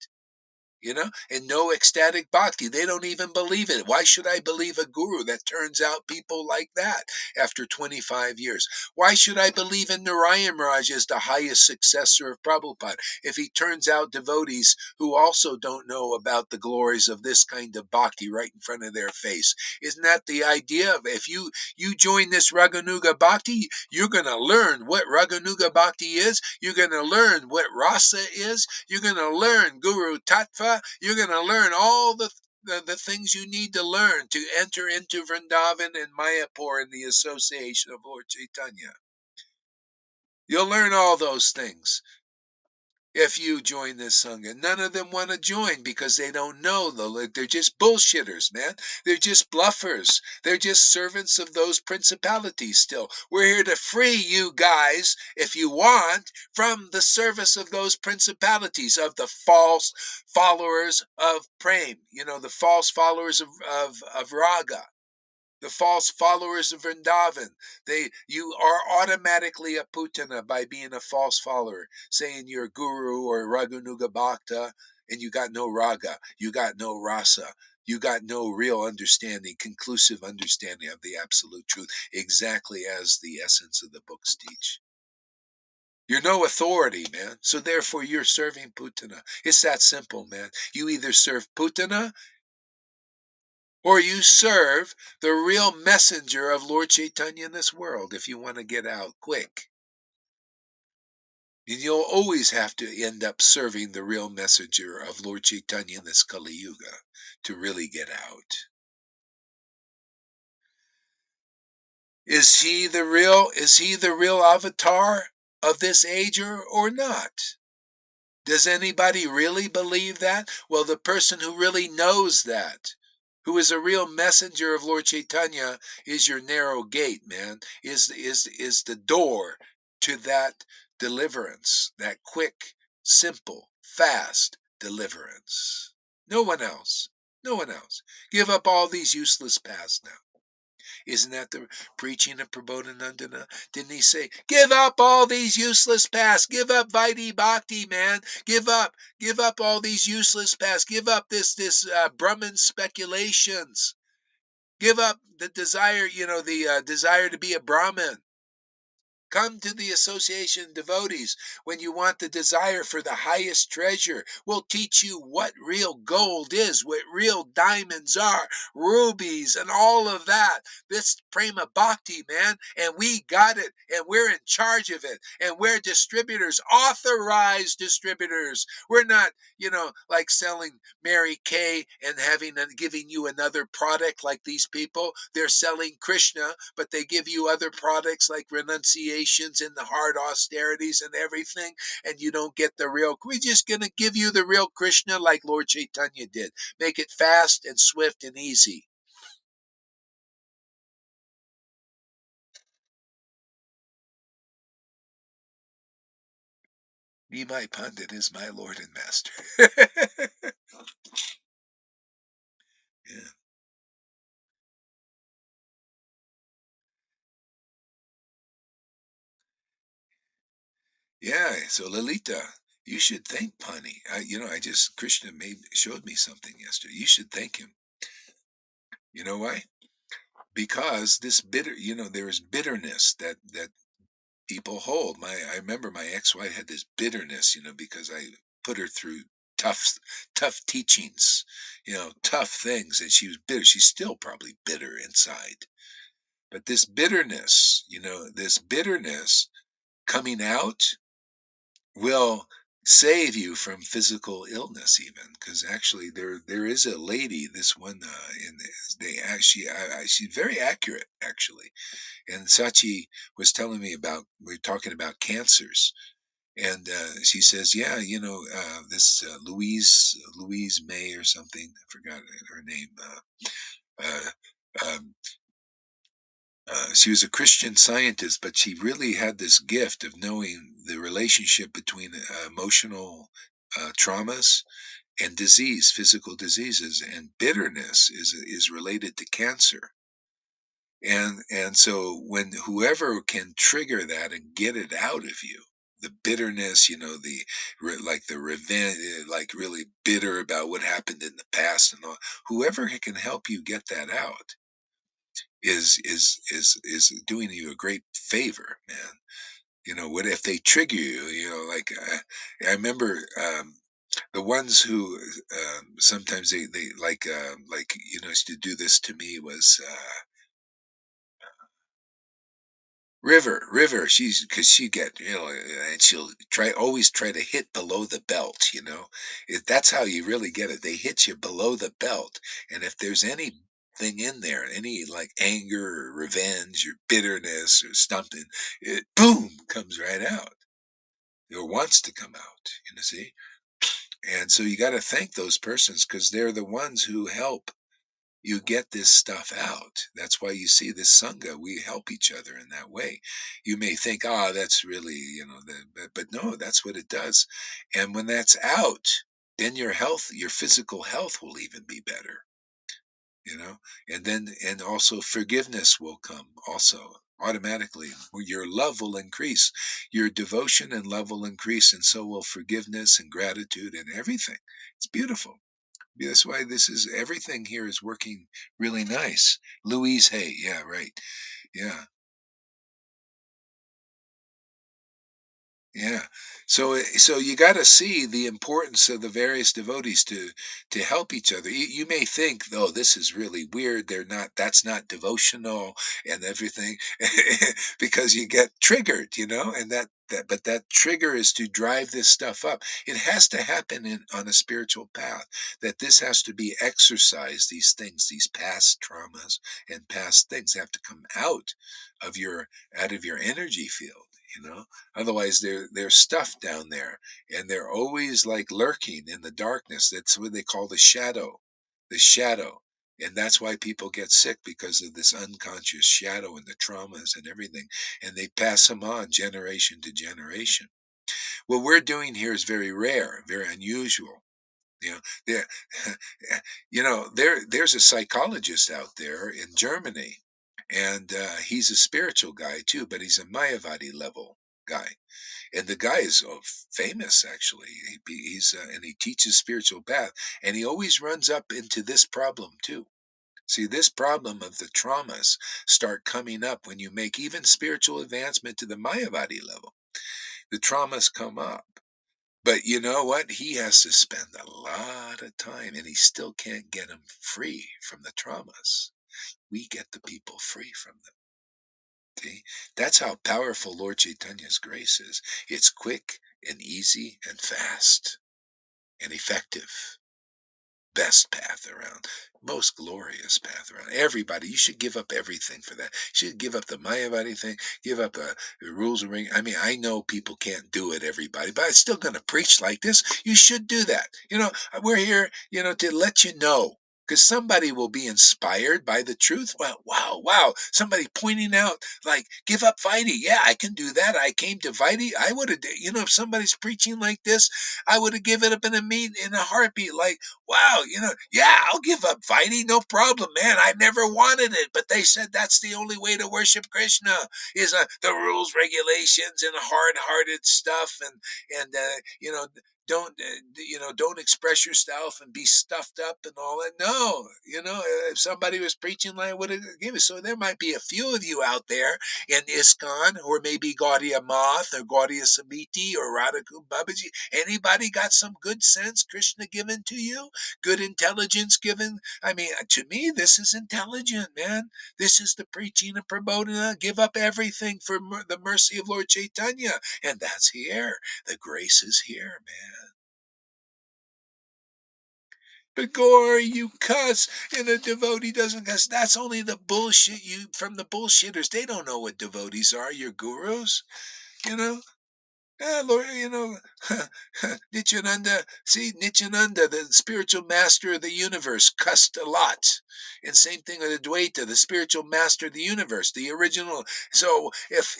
And no ecstatic bhakti. They don't even believe it. Why should I believe a guru that turns out people like that after 25 years? Why should I believe in Narayan Raj as the highest successor of Prabhupada if he turns out devotees who also don't know about the glories of this kind of bhakti right in front of their face? Isn't that the idea of if you join this Raganuga Bhakti, you're going to learn what Raganuga Bhakti is. You're going to learn what Rasa is. You're going to learn Guru Tattva. You're going to learn all the things you need to learn to enter into Vrindavan and Mayapur in the association of Lord Chaitanya. You'll learn all those things if you join this Sangha. None of them want to join because they don't know. They're just bullshitters, man. They're just bluffers. They're just servants of those principalities still. We're here to free you guys, if you want, from the service of those principalities, of the false followers of Prem, the false followers of Raga. The false followers of Vrindavan. You are automatically a putana by being a false follower, saying you're a guru or Raghunuga Bhakta, and you got no raga, you got no rasa, you got no real understanding, conclusive understanding of the absolute truth, exactly as the essence of the books teach. You're no authority, man. So therefore you're serving putana. It's that simple, man. You either serve putana or you serve the real messenger of Lord Chaitanya in this world if you want to get out quick. And you'll always have to end up serving the real messenger of Lord Chaitanya in this Kali Yuga to really get out. Is he the real avatar of this age or not? Does anybody really believe that? Well, the person who really knows that, who is a real messenger of Lord Chaitanya, is your narrow gate, man, is the door to that deliverance, that quick, simple, fast deliverance. No one else. No one else. Give up all these useless paths now. Isn't that the preaching of Prabodhanandana? Didn't he say, give up all these useless paths, give up Vaidhi Bhakti, man, give up all these useless paths, give up this Brahman speculations, give up the desire, the desire to be a Brahmin. Come to the association devotees when you want the desire for the highest treasure. We'll teach you what real gold is, what real diamonds are, rubies, and all of that. This Prema Bhakti, man, and we got it, and we're in charge of it, and we're distributors, authorized distributors. We're not, like selling Mary Kay and giving you another product like these people. They're selling Krishna, but they give you other products like renunciations and the hard austerities and everything, and you don't get the real. We're just going to give you the real Krishna like Lord Chaitanya did. Make it fast and swift and easy. Nimai Pandit is my Lord and Master. Yeah. Yeah, so Lalita, you should thank Pani. Krishna showed me something yesterday. You should thank him. You know why? Because this there is bitterness that people hold. I remember my ex-wife had this bitterness, because I put her through tough teachings, tough things, and she was bitter. She's still probably bitter inside. But this bitterness coming out will save you from physical illness, even because actually there is a lady, this one in they actually she's very accurate actually, and Sachi was telling me about, we're talking about cancers, and she says, yeah, this Louise May or something, I forgot her name. Uh, um, she was a Christian scientist, but she really had this gift of knowing the relationship between emotional traumas and disease, physical diseases, and bitterness is related to cancer. And so when whoever can trigger that and get it out of you, the bitterness, like the revenge, like really bitter about what happened in the past and all, whoever can help you get that out is doing you a great favor, man. What if they trigger you? Like I remember the ones who sometimes they used to do this to me was River. She's because she get and she'll always try to hit below the belt. That's how you really get it. They hit you below the belt, and if there's anything in there, any like anger or revenge or bitterness or something, it boom comes right out. Or wants to come out. See, and so you got to thank those persons because they're the ones who help you get this stuff out. That's why you see this sangha. We help each other in that way. You may think, that's really, but no, that's what it does. And when that's out, then your physical health will even be better, and also forgiveness will come also automatically. Your love will increase, your devotion and love will increase, and so will forgiveness and gratitude and everything. It's beautiful. That's why everything here is working really nice. Louise Hay, yeah, right. Yeah, yeah. So you got to see the importance of the various devotees to help each other. You may think, oh, this is really weird. They're not. That's not devotional and everything, because you get triggered, and but that trigger is to drive this stuff up. It has to happen on a spiritual path. That this has to be exercised. These things, these past traumas and past things, have to come out of your energy field. Otherwise, they're stuffed down there, and they're always like lurking in the darkness. That's what they call the shadow, and that's why people get sick, because of this unconscious shadow and the traumas and everything, and they pass them on generation to generation. What we're doing here is very rare, very unusual. You know, there, there's a psychologist out there in Germany, and he's a spiritual guy too, but he's a Mayavadi level guy, and the guy is famous actually. And he teaches spiritual path, and he always runs up into this problem too. See, this problem of the traumas start coming up when you make even spiritual advancement to the Mayavadi level. The traumas come up. But you know what? He has to spend a lot of time, and he still can't get them free from the traumas. We get the people free from them. See? That's how powerful Lord Chaitanya's grace is. It's quick and easy and fast and effective. Best path around, most glorious path around. Everybody, you should give up everything for that. You should give up the Mayavadi thing, give up the rules of ring. I mean, I know people can't do it, everybody, but I'm still going to preach like this. You should do that. We're here, to let you know. Because somebody will be inspired by the truth. Well, wow. Somebody pointing out, like, give up Vaidhi. Yeah, I can do that. I came to Vaidhi. I would have, if somebody's preaching like this, I would have given up in a heartbeat. Like, wow, yeah, I'll give up fighting, no problem, man. I never wanted it, but they said that's the only way to worship Krishna is the rules, regulations, and hard-hearted stuff, and don't express yourself and be stuffed up and all that. No, if somebody was preaching like what it gave us, so there might be a few of you out there in ISKCON, or maybe Gaudiya Math, or Gaudiya Samiti, or Radhaku Babaji. Anybody got some good sense Krishna given to you? Good intelligence given? I mean, to me, this is intelligent, man. This is the preaching of Prabodhana. Give up everything for the mercy of Lord Chaitanya. And that's here. The grace is here, man. But Gore, you cuss, and a devotee doesn't cuss. That's only the bullshit from the bullshitters. They don't know what devotees are. Your gurus, you know. Lord, Nityananda, the spiritual master of the universe, cussed a lot. And same thing with Advaita, the spiritual master of the universe, the original. So if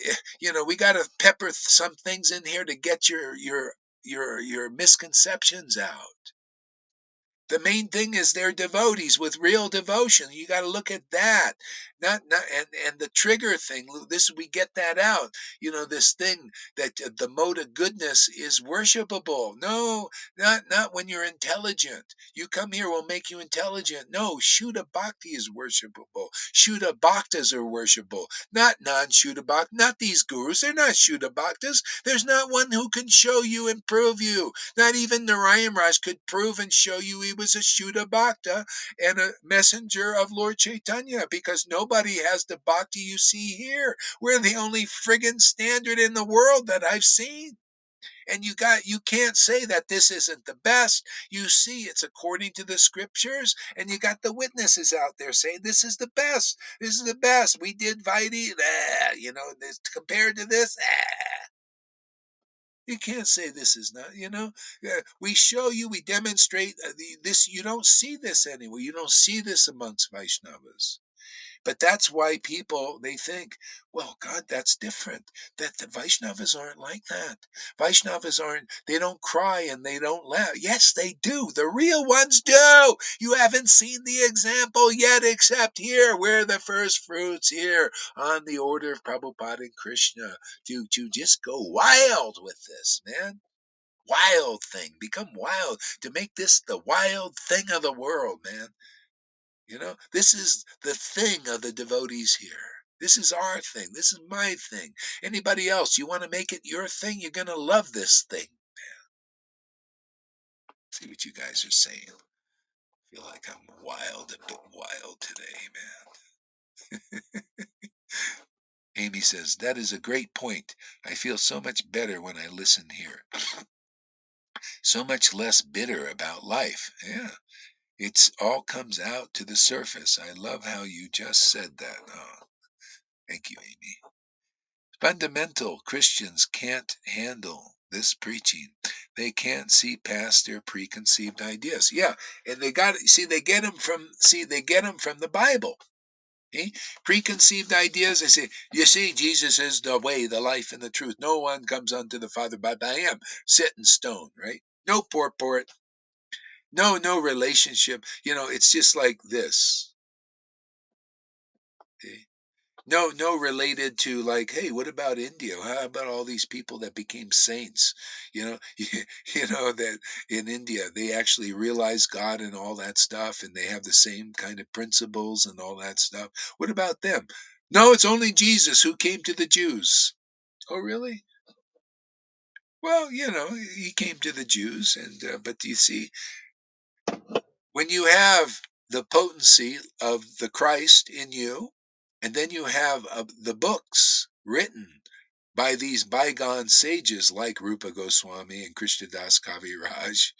we got to pepper some things in here to get your misconceptions out. The main thing is they're devotees with real devotion. You got to look at that, not and the trigger thing. This we get that out. This thing that the mode of goodness is worshipable. No, not when you're intelligent. You come here, will make you intelligent. No, Shuddha Bhakti is worshipable. Shuddha Bhaktas are worshipable, not non-Shuddha Bhaktas. Not these gurus. They're not Shuddha Bhaktas. There's not one who can show you and prove you. Not even Narayan Raj could prove and show you he was a Shuddha Bhakta and a messenger of Lord Chaitanya, because nobody has the bhakti you see here. We're the only friggin' standard in the world that I've seen. And you can't say that this isn't the best. You see, it's according to the scriptures, and you got the witnesses out there saying this is the best. This is the best. We did Vaidhi, this, compared to this. You can't say this is not. We show you, we demonstrate this. You don't see this anywhere. You don't see this amongst Vaishnavas. But that's why they think, well, God, that's different. That the Vaishnavas aren't like that. They don't cry and they don't laugh. Yes, they do. The real ones do. You haven't seen the example yet, except here. We're the first fruits here on the order of Prabhupada and Krishna to just go wild with this, man. Wild thing. Become wild. To make this the wild thing of the world, man. This is the thing of the devotees here. This is our thing. This is my thing. Anybody else, you want to make it your thing, you're going to love this thing. See what you guys are saying. I feel like I'm a bit wild today, man. Amy says, that is a great point. I feel so much better when I listen here. So much less bitter about life. Yeah. It's all comes out to the surface. I love how you just said that. Oh, thank you, Amy. Fundamental Christians can't handle this preaching. They can't see past their preconceived ideas. Yeah, and they get them from the Bible. Okay? Preconceived ideas. They say, you see, Jesus is the way, the life, and the truth. No one comes unto the Father but by him. Set in stone, right? No purport. No relationship. It's just like this. Okay? No related to, like, hey, what about India? How about all these people that became saints? That in India they actually realize God and all that stuff, and they have the same kind of principles and all that stuff. What about them? No, it's only Jesus who came to the Jews. Oh, really? Well, he came to the Jews, and but you see, when you have the potency of the Christ in you, and then you have the books written by these bygone sages like Rupa Goswami and Krishnadas Kaviraj,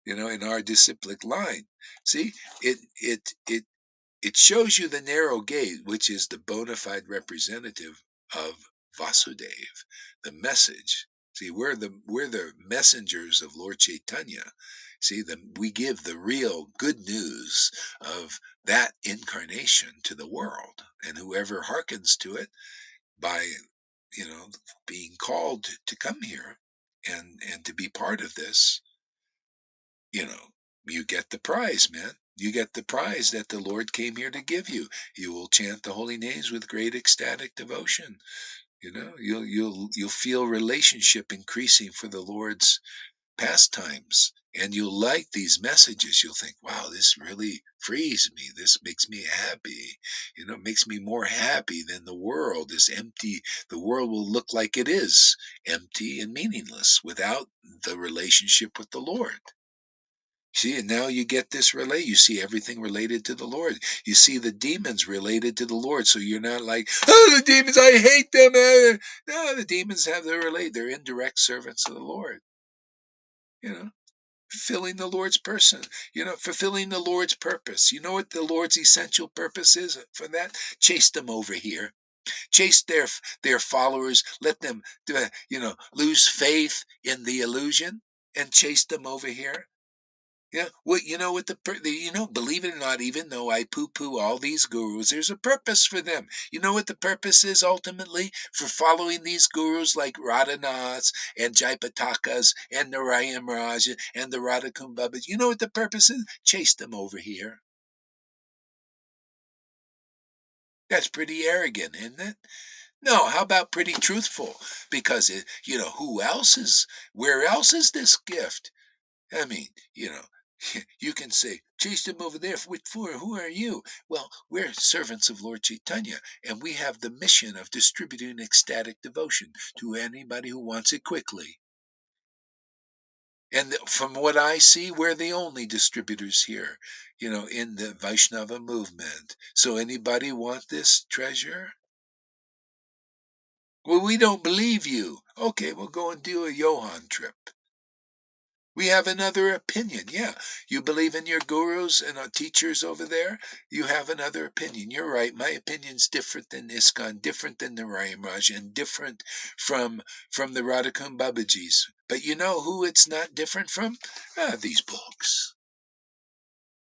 in our disciplic line. See, it shows you the narrow gate, which is the bona fide representative of Vasudev, the message. See, we're the messengers of Lord Chaitanya. See, we give the real good news of that incarnation to the world, and whoever hearkens to it by, being called to come here and to be part of this, you know, you get the prize, man. You get the prize that the Lord came here to give you. You will chant the holy names with great ecstatic devotion. You'll feel relationship increasing for the Lord's pastimes, and you'll like these messages. You'll think, wow, this really frees me. This makes me happy. Makes me more happy than the world is empty. The world will look like it is, empty and meaningless without the relationship with the Lord. See, and now you get this you see everything related to the Lord. You see the demons related to the Lord. So you're not like, oh, the demons, I hate them. No, the demons have their they're indirect servants of the Lord. You know, fulfilling the Lord's person, fulfilling the Lord's purpose. You know what the Lord's essential purpose is for that? Chase them over here. Chase their followers. Let them, lose faith in the illusion and chase them over here. Yeah, what believe it or not, even though I poo-poo all these gurus, there's a purpose for them. You know what the purpose is ultimately for following these gurus like Radhanaths and Jaipatakas and Narayana Raja and the Radhakumbhabas? You know what the purpose is? Chase them over here. That's pretty arrogant, isn't it? No, how about pretty truthful? Because where else is this gift? I mean, you can say, chase them over there. Who are you? Well, we're servants of Lord Chaitanya, and we have the mission of distributing ecstatic devotion to anybody who wants it quickly. And from what I see, we're the only distributors here, in the Vaishnava movement. So anybody want this treasure? Well, we don't believe you. Okay, we'll go and do a Johan trip. We have another opinion. Yeah, you believe in your gurus and teachers over there. You have another opinion. You're right. My opinion's different than ISKCON, different than the Raj, and different from the Radhakund Babajis. But you know who it's not different from? These books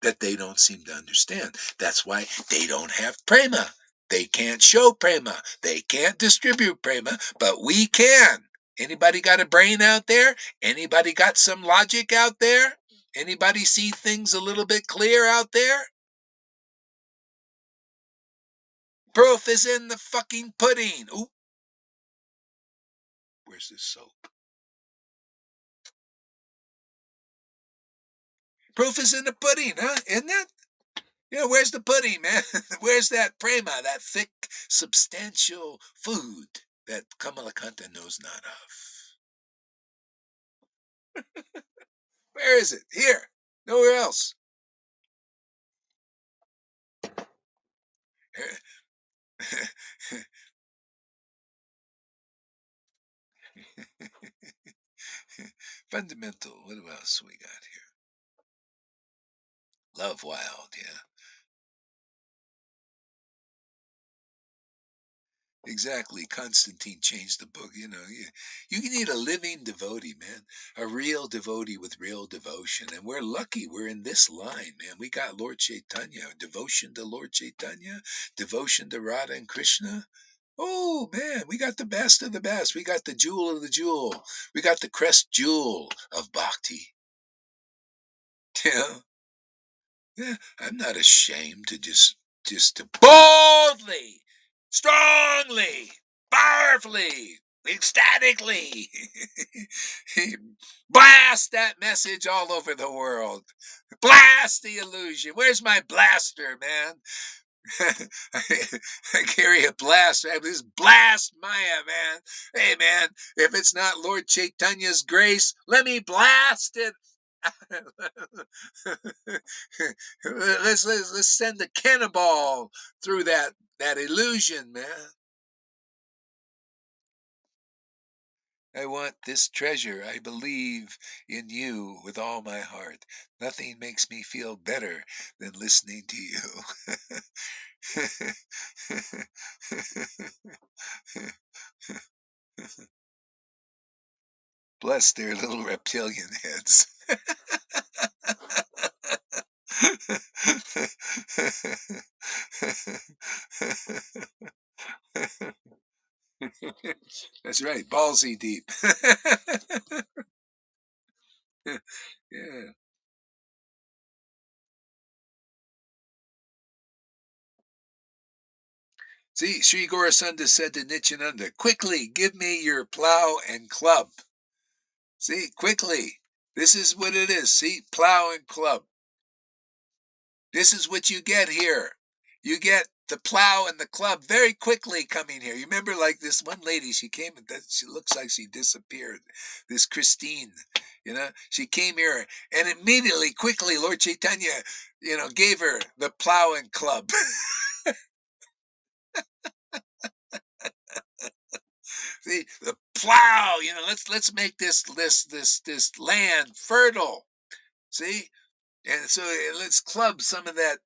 that they don't seem to understand. That's why they don't have prema. They can't show prema. They can't distribute prema, but we can. Anybody got a brain out there? Anybody got some logic out there? Anybody see things a little bit clear out there? Proof is in the fucking pudding. Ooh, where's this soap? Proof is in the pudding, huh? Isn't it? Where's the pudding, man? Where's that prema, that thick, substantial food that Kamalakanta knows not of? Where is it? Here. Nowhere else. Fundamental. What else we got here? Love Wild, yeah. Exactly. Constantine changed the book. You need a living devotee, man. A real devotee with real devotion. And we're lucky we're in this line, man. We got Lord Chaitanya, devotion to Lord Chaitanya, devotion to Radha and Krishna. Oh, man, we got the best of the best. We got the jewel of the jewel. We got the crest jewel of bhakti. Yeah, yeah. I'm not ashamed to just to boldly, strongly, powerfully, ecstatically blast that message all over the world. Blast the illusion. Where's my blaster, man? I carry a blast. I have this blast Maya, man. Hey, man, if it's not Lord Chaitanya's grace, let me blast it. let's send a cannonball through that illusion, man. I want this treasure. I believe in you with all my heart. Nothing makes me feel better than listening to you. Bless their little reptilian heads. That's right, ballsy deep. Yeah. See, Sri Gaurasunda said to Nityananda, quickly give me your plow and club. See, quickly. This is what it is. See, plow and club. This is what you get here. You get the plow and the club very quickly coming here. You remember, like this one lady, she came and she looks like she disappeared. This Christine, she came here and immediately, quickly, Lord Chaitanya, gave her the plow and club. See, the plow. Let's make this land fertile. See, and so let's club some of that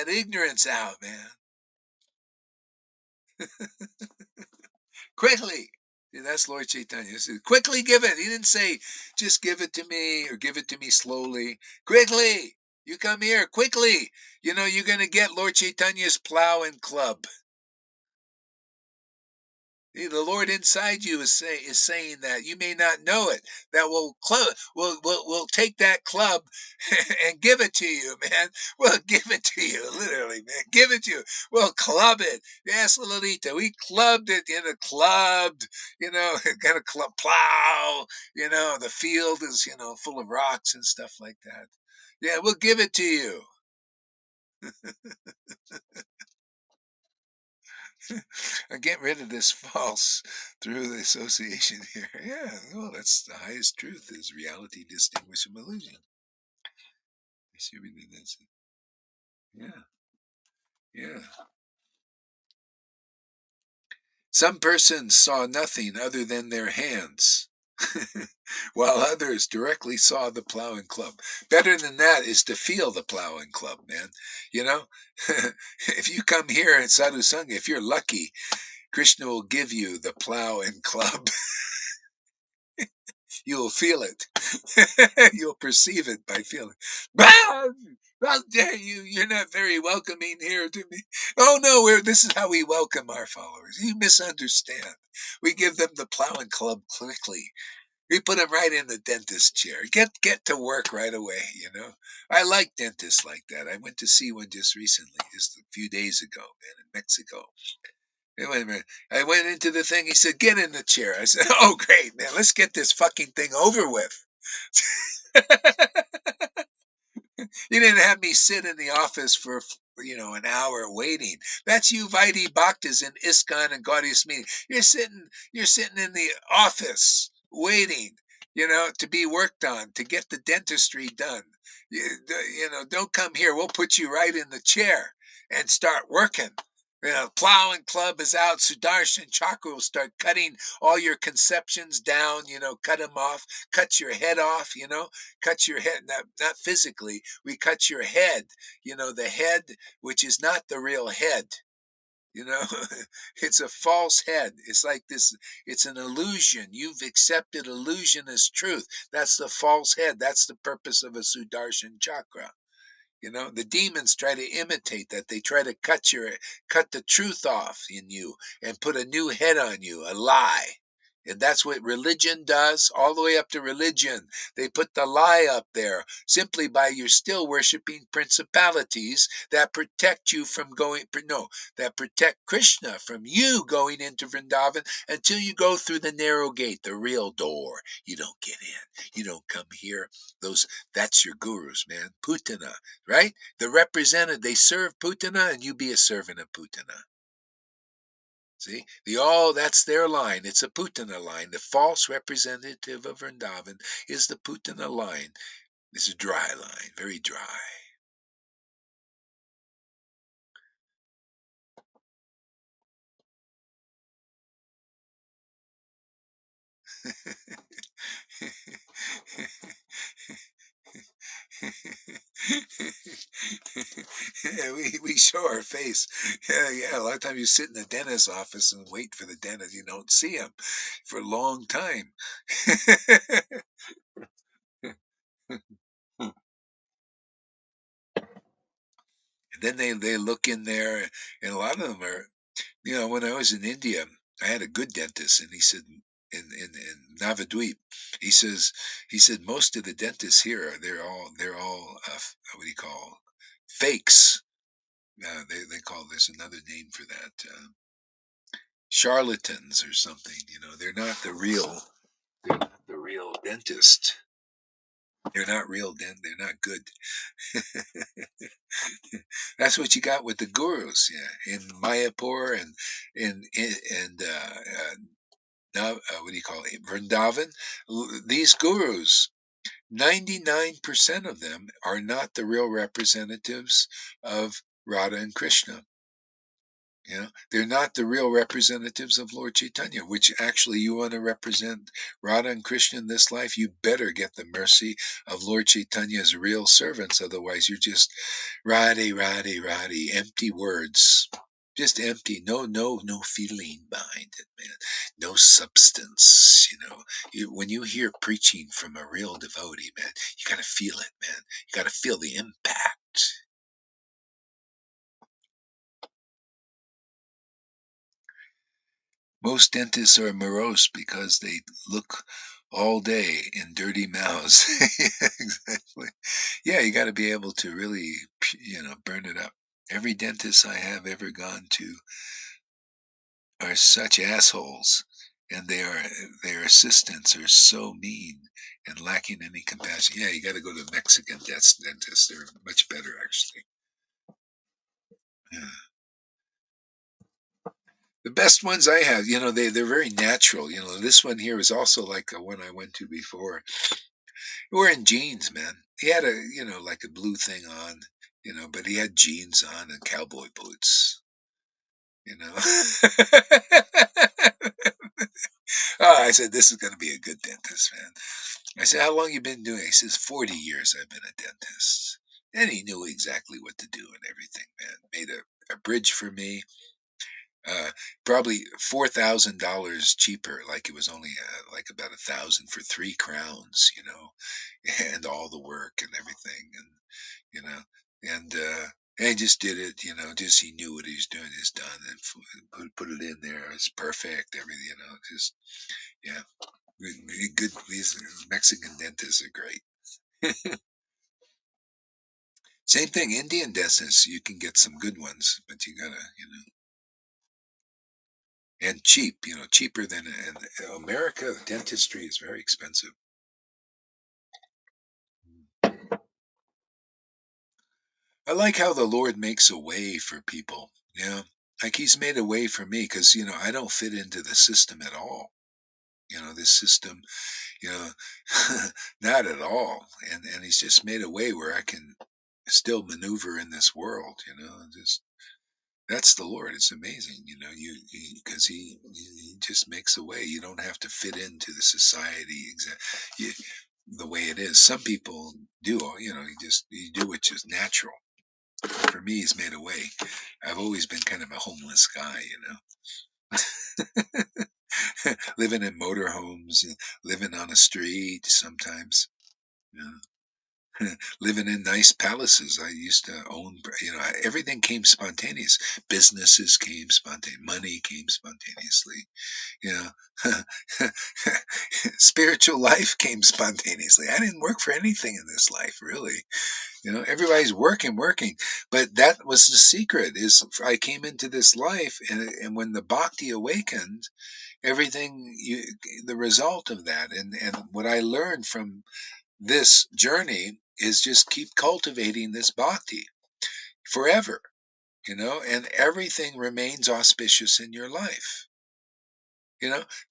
ignorance out, man. Quickly. See, that's Lord Chaitanya. He said, quickly give it. He didn't say, just give it to me or give it to me slowly. Quickly. You come here quickly. You're going to get Lord Chaitanya's plow and club. The Lord inside you is saying that you may not know it. That will take that club and give it to you, man. We'll give it to you, literally, man. Give it to you. We'll club it. Yes, Lolita, we clubbed it in a clubbed. Got a club plow. The field is full of rocks and stuff like that. Yeah, we'll give it to you. I get rid of this false through the association here. Yeah, well, that's the highest truth is reality distinguished from illusion. Assuming that that's it. Yeah, yeah. Some persons saw nothing other than their hands, while others directly saw the plow and club. Better than that is to feel the plow and club, man. You know, if you come here at Sadhu Sangha, if you're lucky, Krishna will give you the plow and club. You'll feel it. You'll perceive it by feeling. Ah, how dare you? You're not very welcoming here to me. Oh no, this is how we welcome our followers. You misunderstand. We give them the plow and club quickly. We put them right in the dentist chair. Get to work right away. I like dentists like that. I went to see one just recently, just a few days ago, man, in Mexico. Hey, wait a minute. I went into the thing. He said, get in the chair. I said, oh, great, man. Let's get this fucking thing over with. You didn't have me sit in the office for an hour waiting. That's you Vaidhi Bhaktas in ISKCON and Gaudiya meeting. You're sitting in the office waiting, to be worked on, to get the dentistry done. Don't come here. We'll put you right in the chair and start working. Plow and club is out. Sudarshan Chakra will start cutting all your conceptions down, cut them off, cut your head off, cut your head, not physically, we cut your head, the head, which is not the real head. You know, it's a false head. It's like this, it's an illusion. You've accepted illusion as truth. That's the false head. That's the purpose of a Sudarshan chakra. The demons try to imitate that. They try to cut the truth off in you and put a new head on you, a lie. And that's what religion does, all the way up to religion. They put the lie up there simply by you're still worshiping principalities that protect you from that protect Krishna from you going into Vrindavan until you go through the narrow gate, the real door. You don't get in. You don't come here. That's your gurus, man. Putana, right? The representative, they serve Putana and you be a servant of Putana. See, that's their line. It's a Putana line. The false representative of Vrindavan is the Putana line. It's a dry line, very dry. Yeah, we show our face. Yeah. A lot of times you sit in the dentist's office and wait for the dentist. You don't see him for a long time. And then they look in there, and a lot of them are, when I was in India, I had a good dentist, and he said, in Navadweep, he said most of the dentists here, they're all what do you call fakes. They call, there's another name for that, charlatans or something. They're not the real dentist. They're not real, then they're not good. That's what you got with the gurus, yeah, in Mayapur and what do you call it, Vrindavan. These gurus, 99% of them are not the real representatives of Radha and Krishna. You know, they're not the real representatives of Lord Chaitanya, which actually you want to represent Radha and Krishna in this life, you better get the mercy of Lord Chaitanya's real servants. Otherwise, you're just Radhe, Radhe, Radhe, empty words. Just empty, no feeling behind it, man. No substance, when you hear preaching from a real devotee, man, you gotta feel it, man. You gotta feel the impact. Most dentists are morose because they look all day in dirty mouths. Exactly. Yeah, you got to be able to really, burn it up. Every dentist I have ever gone to are such assholes, and their assistants are so mean and lacking any compassion. Yeah, you got to go to Mexican dentists. They're much better, actually. Yeah. The best ones I have, they're very natural. This one here is also like a one I went to before. Wearing jeans, man. He had like a blue thing on, but he had jeans on and cowboy boots, you know. Oh, I said, this is going to be a good dentist, man. I said, how long you been doing it? He says, 40 years I've been a dentist. And he knew exactly what to do and everything, man. Made a bridge for me. Uh, Probably $4,000 cheaper. Like it was only like about 1,000 for 3 crowns, and all the work and everything, and you know, and he just did it, just he knew what he was doing. It's done, and put it in there. It's perfect. Everything, just yeah, good. These Mexican dentists are great. Same thing, Indian dentists. You can get some good ones, but you gotta, and cheap, cheaper than in America. Dentistry is very expensive. I like how the Lord makes a way for people. Like He's made a way for me because I don't fit into the system at all. This system, you know, not at all. And He's just made a way where I can still maneuver in this world. Just that's the Lord. It's amazing. Because he just makes a way. You don't have to fit into the society the way it is. Some people do. You do what's just natural. For me, He's made a way. I've always been kind of a homeless guy. Living in motorhomes, living on a street sometimes. Living in nice palaces. I used to own, everything came spontaneous. Businesses came spontaneous. Money came spontaneously. You know, Spiritual life came spontaneously. I didn't work for anything in this life, really. Everybody's working, but that was the secret. Is I came into this life, and when the bhakti awakened, everything the result of that, and what I learned from this journey is just keep cultivating this bhakti forever, and everything remains auspicious in your life.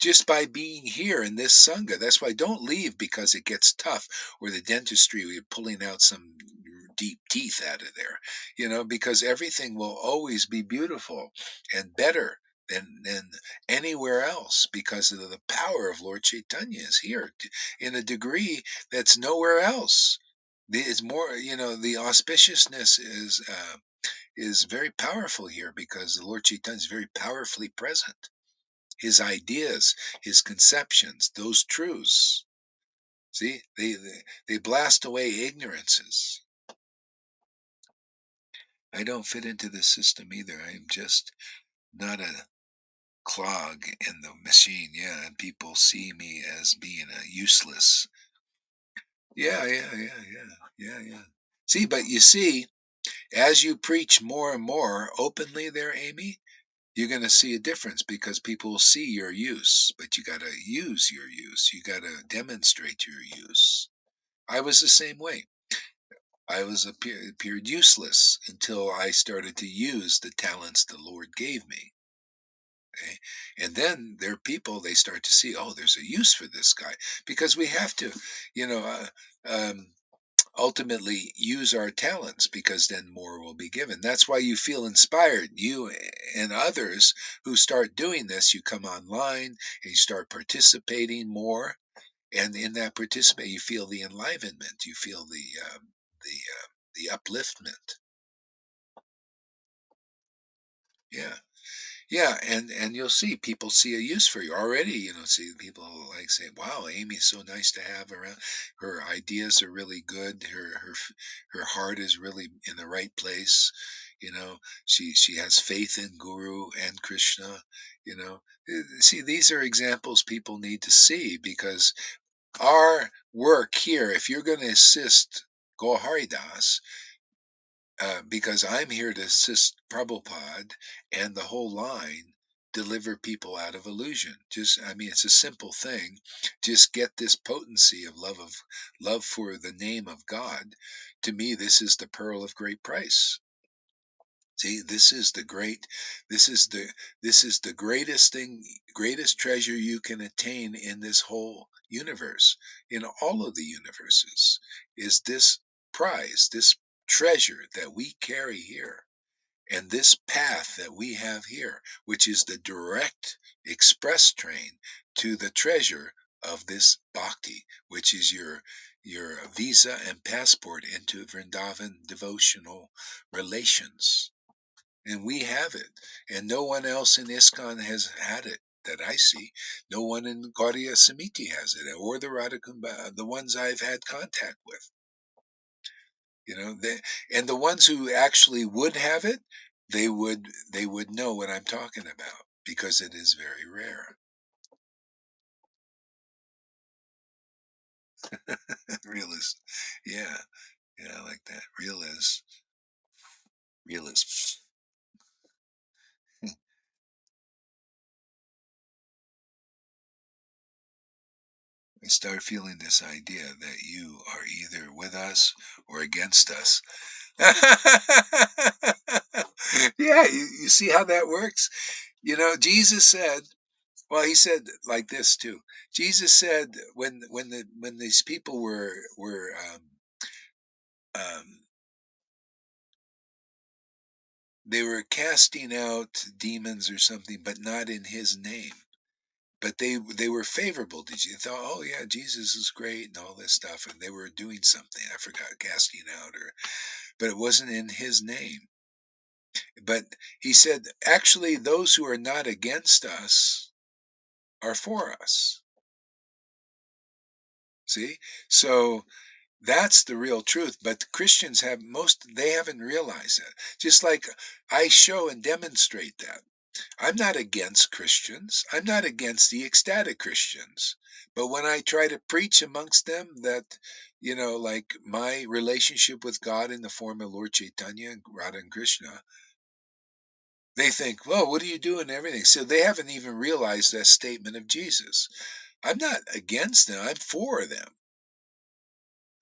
Just by being here in this sangha. That's why don't leave because it gets tough, or the dentistry, or you're pulling out some deep teeth out of there, because everything will always be beautiful and better than anywhere else, because of the power of Lord Chaitanya is here in a degree that's nowhere else. It's more, the auspiciousness is very powerful here because the Lord Chaitanya is very powerfully present. His ideas, his conceptions, those truths. See, they blast away ignorances. I don't fit into this system either. I am just not a clog in the machine. Yeah, and people see me as being a useless. Yeah. See, but you see, as you preach more and more openly there, Amy, you're going to see a difference because people will see your use, but you got to use your use. You got to demonstrate your use. I was the same way. I was appeared useless until I started to use the talents the Lord gave me. Okay? And then there are people, they start to see, oh, there's a use for this guy, because we have to, you know, ultimately use our talents, because then more will be given. That's why you feel inspired, you and others who start doing this. You come online and you start participating more, and in that participate, you feel the enlivenment, you feel the upliftment. Yeah. Yeah, and you'll see people see a use for you already. See people like say, "Wow, Amy's so nice to have around. Her ideas are really good. Her heart is really in the right place. She has faith in Guru and Krishna. See, these are examples people need to see, because our work here, if you're going to assist Gaur Hari Das, because I'm here to assist Prabhupada and the whole line, deliver people out of illusion. I mean, it's a simple thing. Just get this potency of love for the name of God. To me, this is the pearl of great price. See, this is the greatest thing, greatest treasure you can attain in this whole universe, in all of the universes, is this prize, this treasure that we carry here, and this path that we have here, which is the direct express train to the treasure of this bhakti, which is your visa and passport into Vrindavan devotional relations. And we have it, and no one else in ISKCON has had it that I see. No one in Gaudiya Samiti has it, or the Radhakumbha, the ones I've had contact with. And the ones who actually would have it, they would know what I'm talking about, because it is very rare. Real is, yeah, yeah, I like that. Real is. I start feeling this idea that you are either with us or against us. Yeah, you see how that works? Jesus said, well, he said like this too. Jesus said, when these people were um, they were casting out demons or something, but not in his name. But they were favorable. Did you thought, oh yeah, Jesus is great and all this stuff, and they were doing something. I forgot, casting out, but it wasn't in his name. But he said, actually, those who are not against us are for us. See, so that's the real truth. But Christians they haven't realized that. Just like I show and demonstrate that. I'm not against Christians. I'm not against the ecstatic Christians. But when I try to preach amongst them that, like my relationship with God in the form of Lord Chaitanya and Radha and Krishna, they think, well, what are you doing and everything? So they haven't even realized that statement of Jesus. I'm not against them. I'm for them.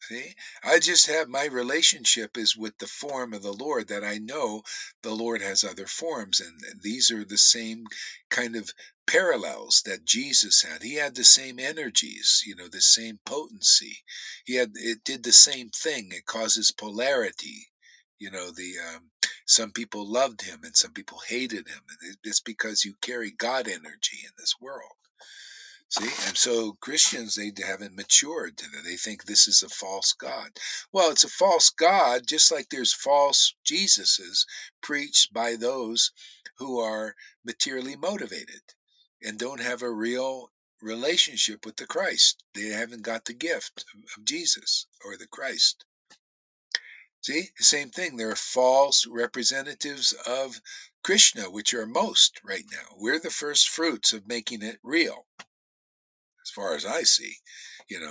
See, I just have my relationship is with the form of the Lord, that I know the Lord has other forms, and these are the same kind of parallels that Jesus had. He had the same energies, the same potency. It did the same thing. It causes polarity. The some people loved him and some people hated him. It's because you carry God energy in this world. See, and so Christians, they haven't matured to that. They think this is a false God. Well, it's a false God, just like there's false Jesuses preached by those who are materially motivated and don't have a real relationship with the Christ. They haven't got the gift of Jesus or the Christ. See, the same thing. There are false representatives of Krishna, which are most right now. We're the first fruits of making it real. As far as I see,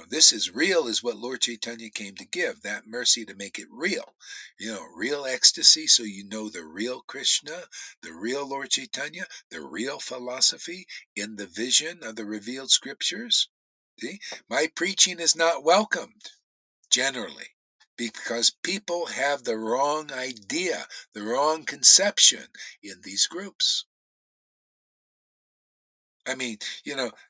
this is real, is what Lord Chaitanya came to give, that mercy to make it real, real ecstasy. So, the real Krishna, the real Lord Chaitanya, the real philosophy in the vision of the revealed scriptures. See, my preaching is not welcomed. generally, because people have the wrong idea, the wrong conception in these groups. I mean,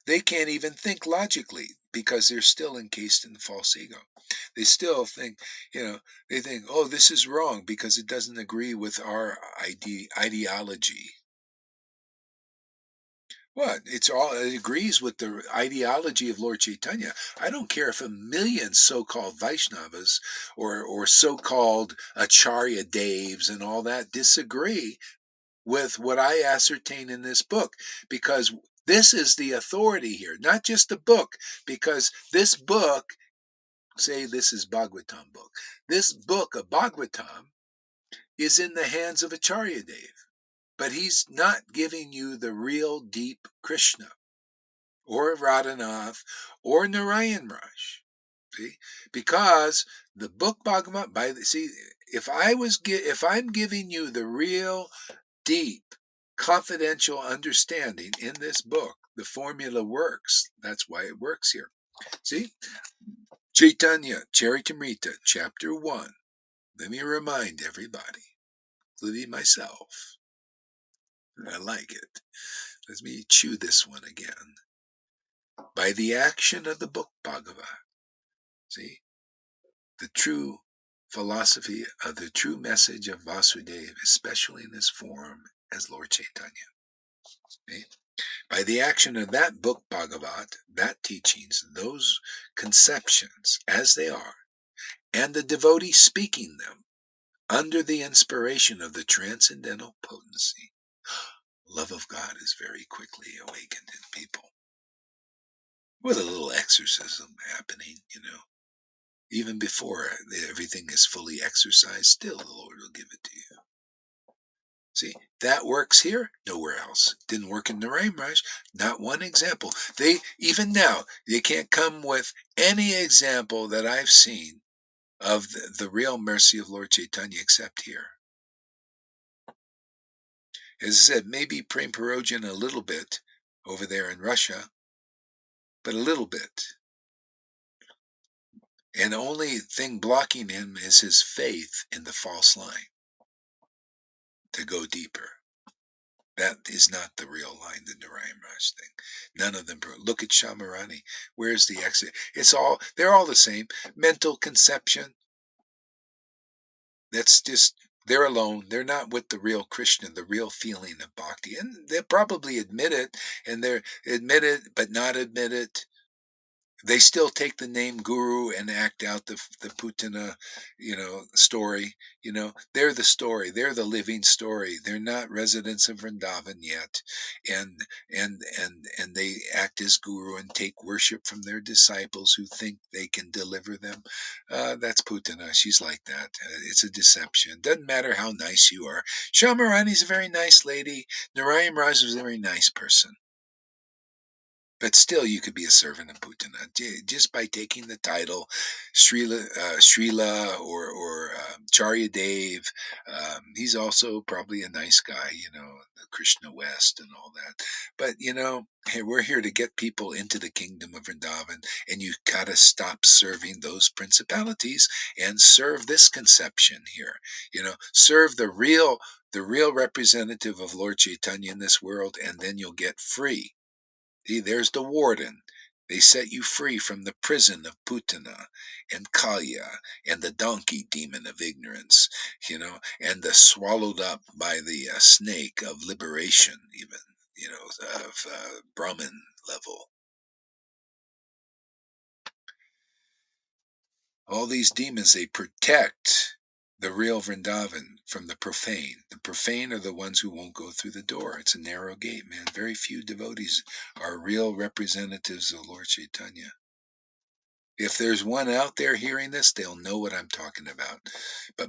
they can't even think logically because they're still encased in the false ego. They still think, they think, oh, this is wrong because it doesn't agree with our ideology. What? It agrees with the ideology of Lord Chaitanya. I don't care if a million so-called Vaishnavas or so-called Acharya Devs and all that disagree with what I ascertain in this book, because this is the authority here, not just the book, because this book, say this is Bhagavatam book, this book of Bhagavatam is in the hands of Acharya Dev, but he's not giving you the real deep Krishna or Radhanath or Narayan Raj. See, because the book Bhagavatam, if I'm giving you the real deep confidential understanding in this book, the formula works. That's why it works here. See, Chaitanya Charitamrita, chapter 1. Let me remind everybody, including myself, I like it. Let me chew this one again. By the action of the book Bhagavad, see, the true philosophy of the true message of Vasudeva, especially in this form as Lord Chaitanya. See? By the action of that book Bhagavad, that teachings, those conceptions as they are, and the devotee speaking them under the inspiration of the transcendental potency, love of God is very quickly awakened in people. With a little exorcism happening, even before everything is fully exercised, still the Lord will give it to you. See, that works here, nowhere else. Didn't work in Narayan Raj, not one example. Even now, they can't come with any example that I've seen of the real mercy of Lord Chaitanya except here. As I said, maybe Prem Parojan a little bit over there in Russia, but a little bit. And the only thing blocking him is his faith in the false line to go deeper. That is not the real line, the Narayan Raj thing. None of them. Look at Shamarani. Where's the exit? They're all the same. Mental conception. That's just, they're alone. They're not with the real Krishna, the real feeling of bhakti. And they probably admit it, and they're admit it, but not admit it. They still take the name guru and act out the Putana, story. They're the story. They're the living story. They're not residents of Vrindavan yet, and they act as guru and take worship from their disciples who think they can deliver them. That's Putana. She's like that. It's a deception. Doesn't matter how nice you are. Shamarani's a very nice lady. Narayan Raj is a very nice person. But still, you could be a servant of Putana just by taking the title Srila or Charya Dev. He's also probably a nice guy, the Krishna West and all that. But, hey, we're here to get people into the kingdom of Vrindavan, and you got to stop serving those principalities and serve this conception here. Serve the real representative of Lord Chaitanya in this world, and then you'll get free. See, there's the warden. They set you free from the prison of Putana and Kalya and the donkey demon of ignorance, and the swallowed up by the snake of liberation, even, of Brahman level. All these demons, they protect the real Vrindavan from the profane. The profane are the ones who won't go through the door. It's a narrow gate, man. Very few devotees are real representatives of Lord Chaitanya. If there's one out there hearing this, they'll know what I'm talking about. But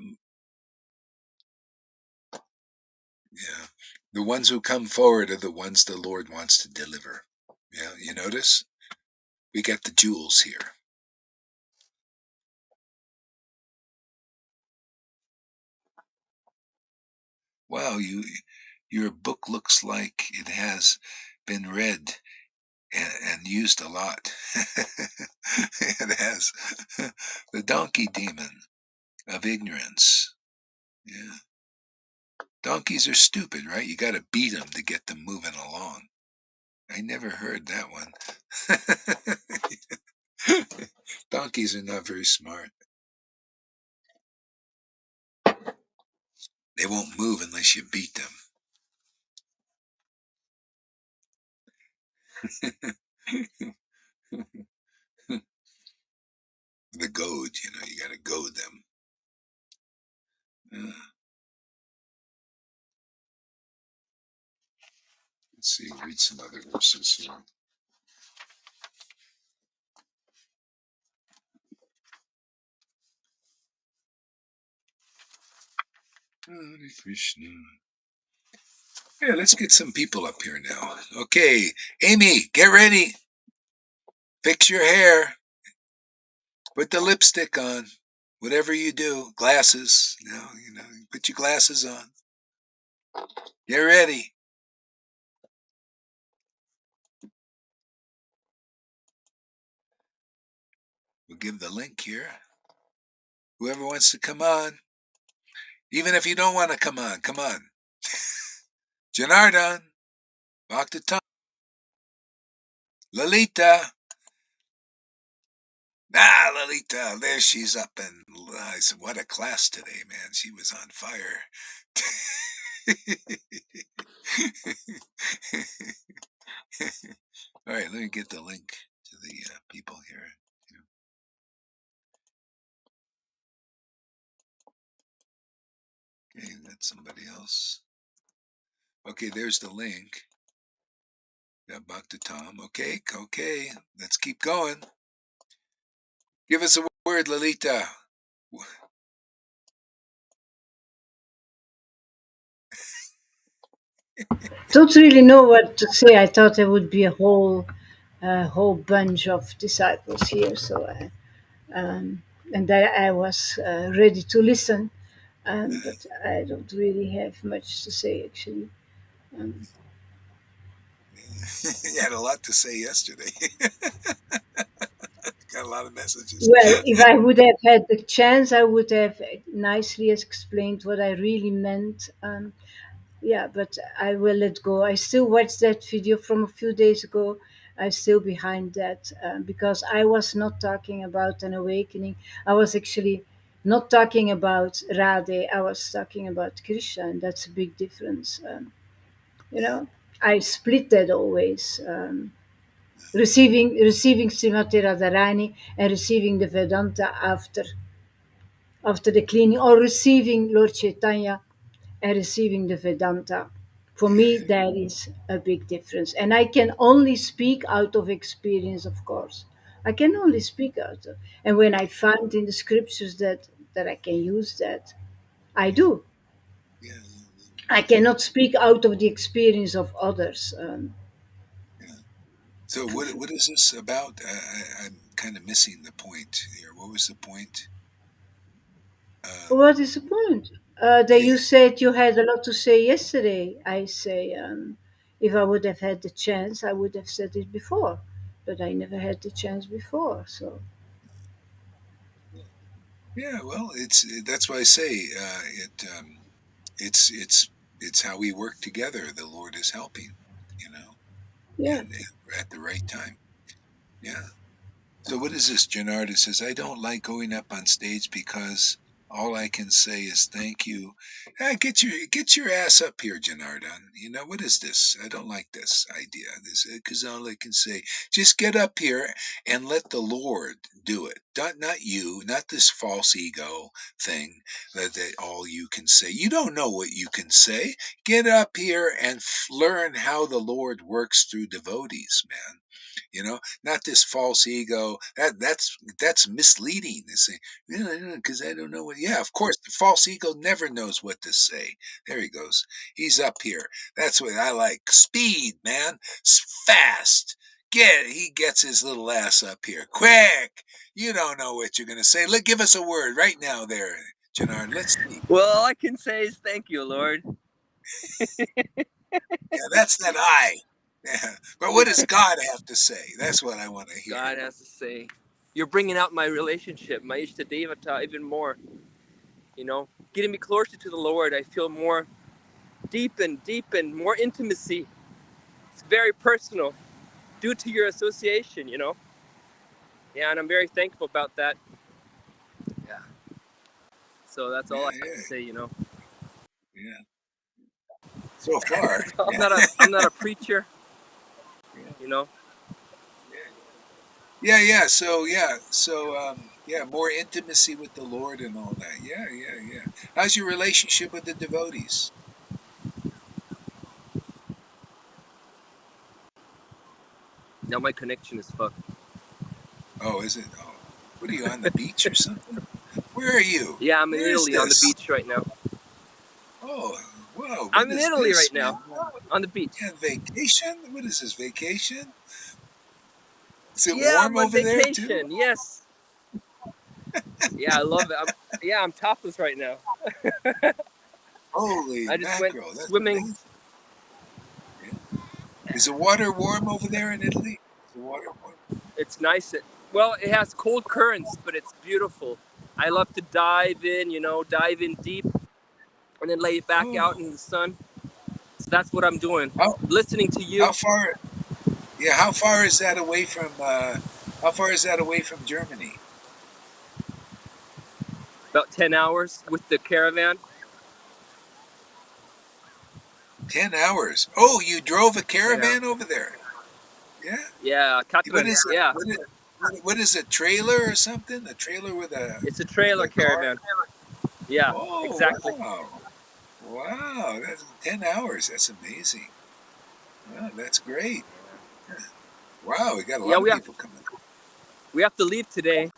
yeah, the ones who come forward are the ones the Lord wants to deliver. Yeah, you notice? We got the jewels here. Wow, your book looks like it has been read and used a lot. It has the donkey demon of ignorance. Yeah. Donkeys are stupid, right? You got to beat them to get them moving along. I never heard that one. Donkeys are not very smart. They won't move unless you beat them. The goad, you got to goad them. Let's see, read some other verses here. Hare Krishna. Yeah, let's get some people up here now. Okay, Amy, get ready. Fix your hair. Put the lipstick on. Whatever you do, glasses. Put your glasses on. Get ready. We'll give the link here. Whoever wants to come on. Even if you don't want to come on, come on. Janardhan, Bhakti Tom, Lalita. Lalita, there she's up, and I said, what a class today, man. She was on fire. All right, let me get the link to the people here. Okay, that's somebody else. Okay, there's the link. Got Bhakti Tom. Okay, let's keep going. Give us a word, Lalita. Don't really know what to say. I thought there would be a whole bunch of disciples here, so and I was ready to listen, but I don't really have much to say actually. Um, You had a lot to say yesterday. Got a lot of messages. well, if I would have had the chance, I would have nicely explained what I really meant. Yeah, but I will let go. I still watched that video from a few days ago. I'm still behind that because I was not talking about an awakening. I was actually not talking about Radhe. I was talking about Krishna, and that's a big difference. You know, I split that always. Receiving Srimati Radharani and receiving the Vedanta after the cleaning, or receiving Lord Chaitanya and receiving the Vedanta. For me, Yeah, that is a big difference. And I can only speak out of experience, of course. I can only speak out of. And when I find in the scriptures that I can use that, I yeah, do. yeah, I cannot speak out of the experience of others. yeah. So what is this about? I'm kind of missing the point here. What was the point? Um, What is the point? That yeah, you said you had a lot to say yesterday. I say, if I would have had the chance, I would have said it before, but I never had the chance before. So yeah. Well, that's why I say it's how we work together. The Lord is helping, you know, yeah, and at the right time. Yeah. So what is this? Janardha says, I don't like going up on stage because all I can say is thank you. Get your ass up here, Janardhan. What is this? I don't like this idea. This because all I can say, just get up here and let the Lord do it. Not you, not this false ego thing that all you can say. You don't know what you can say. Get up here and learn how the Lord works through devotees, man. Not this false ego. That's misleading. They say, because I don't know what. Yeah, of course, the false ego never knows what to say. There he goes. He's up here. That's what I like. Speed, man. Fast. He gets his little ass up here. Quick. You don't know what you're gonna say. Give us a word right now, there, Janard. Let's see. Well, all I can say is thank you, Lord. Yeah, that's that I. Yeah. But what does God have to say? That's what I want to hear. God has to say, you're bringing out my relationship, my Ishtadevata, even more. You know, getting me closer to the Lord. I feel more deepen, more intimacy. It's very personal due to your association, you know. Yeah, and I'm very thankful about that. Yeah. So that's all Yeah, I have to yeah, say, you know. yeah. So far, So yeah, I'm not a preacher, yeah, you know. yeah, yeah. So yeah, so yeah, more intimacy with the Lord and all that. Yeah, yeah, yeah. How's your relationship with the devotees? Now my connection is fucked. Oh, is it? Oh, what are you on the beach or something? Where are you? Yeah, I'm in Where is Italy on the this? beach right now. Oh, wow. What I'm in is Italy this, right man? now on the beach. Yeah, vacation? What is this, vacation? Is it Yeah, warm I'm on over there too? vacation. Yes. Yeah, I love it. I'm topless right now. Holy I just went mackerel, that's swimming. amazing. Yeah. Is the water warm over there in Italy? Is the water warm? It's nice. Well, it has cold currents, but it's beautiful. I love to dive in, you know, dive in deep and then lay back Oh, out in the sun. So that's what I'm doing. how Listening to how you far? Yeah, how far is that away from? How far is that away from Germany? about 10 hours with the caravan. 10 hours. Oh, you drove a 10 hours. caravan over there? Yeah. Yeah, What Catherine. is it? Yeah, What is a trailer or something? A trailer it's a with trailer a car? caravan. Yeah, Oh, exactly. wow. Wow, that's 10 hours. That's amazing. Wow, that's great. Wow, we got a Yeah, lot of people coming. we have to leave today.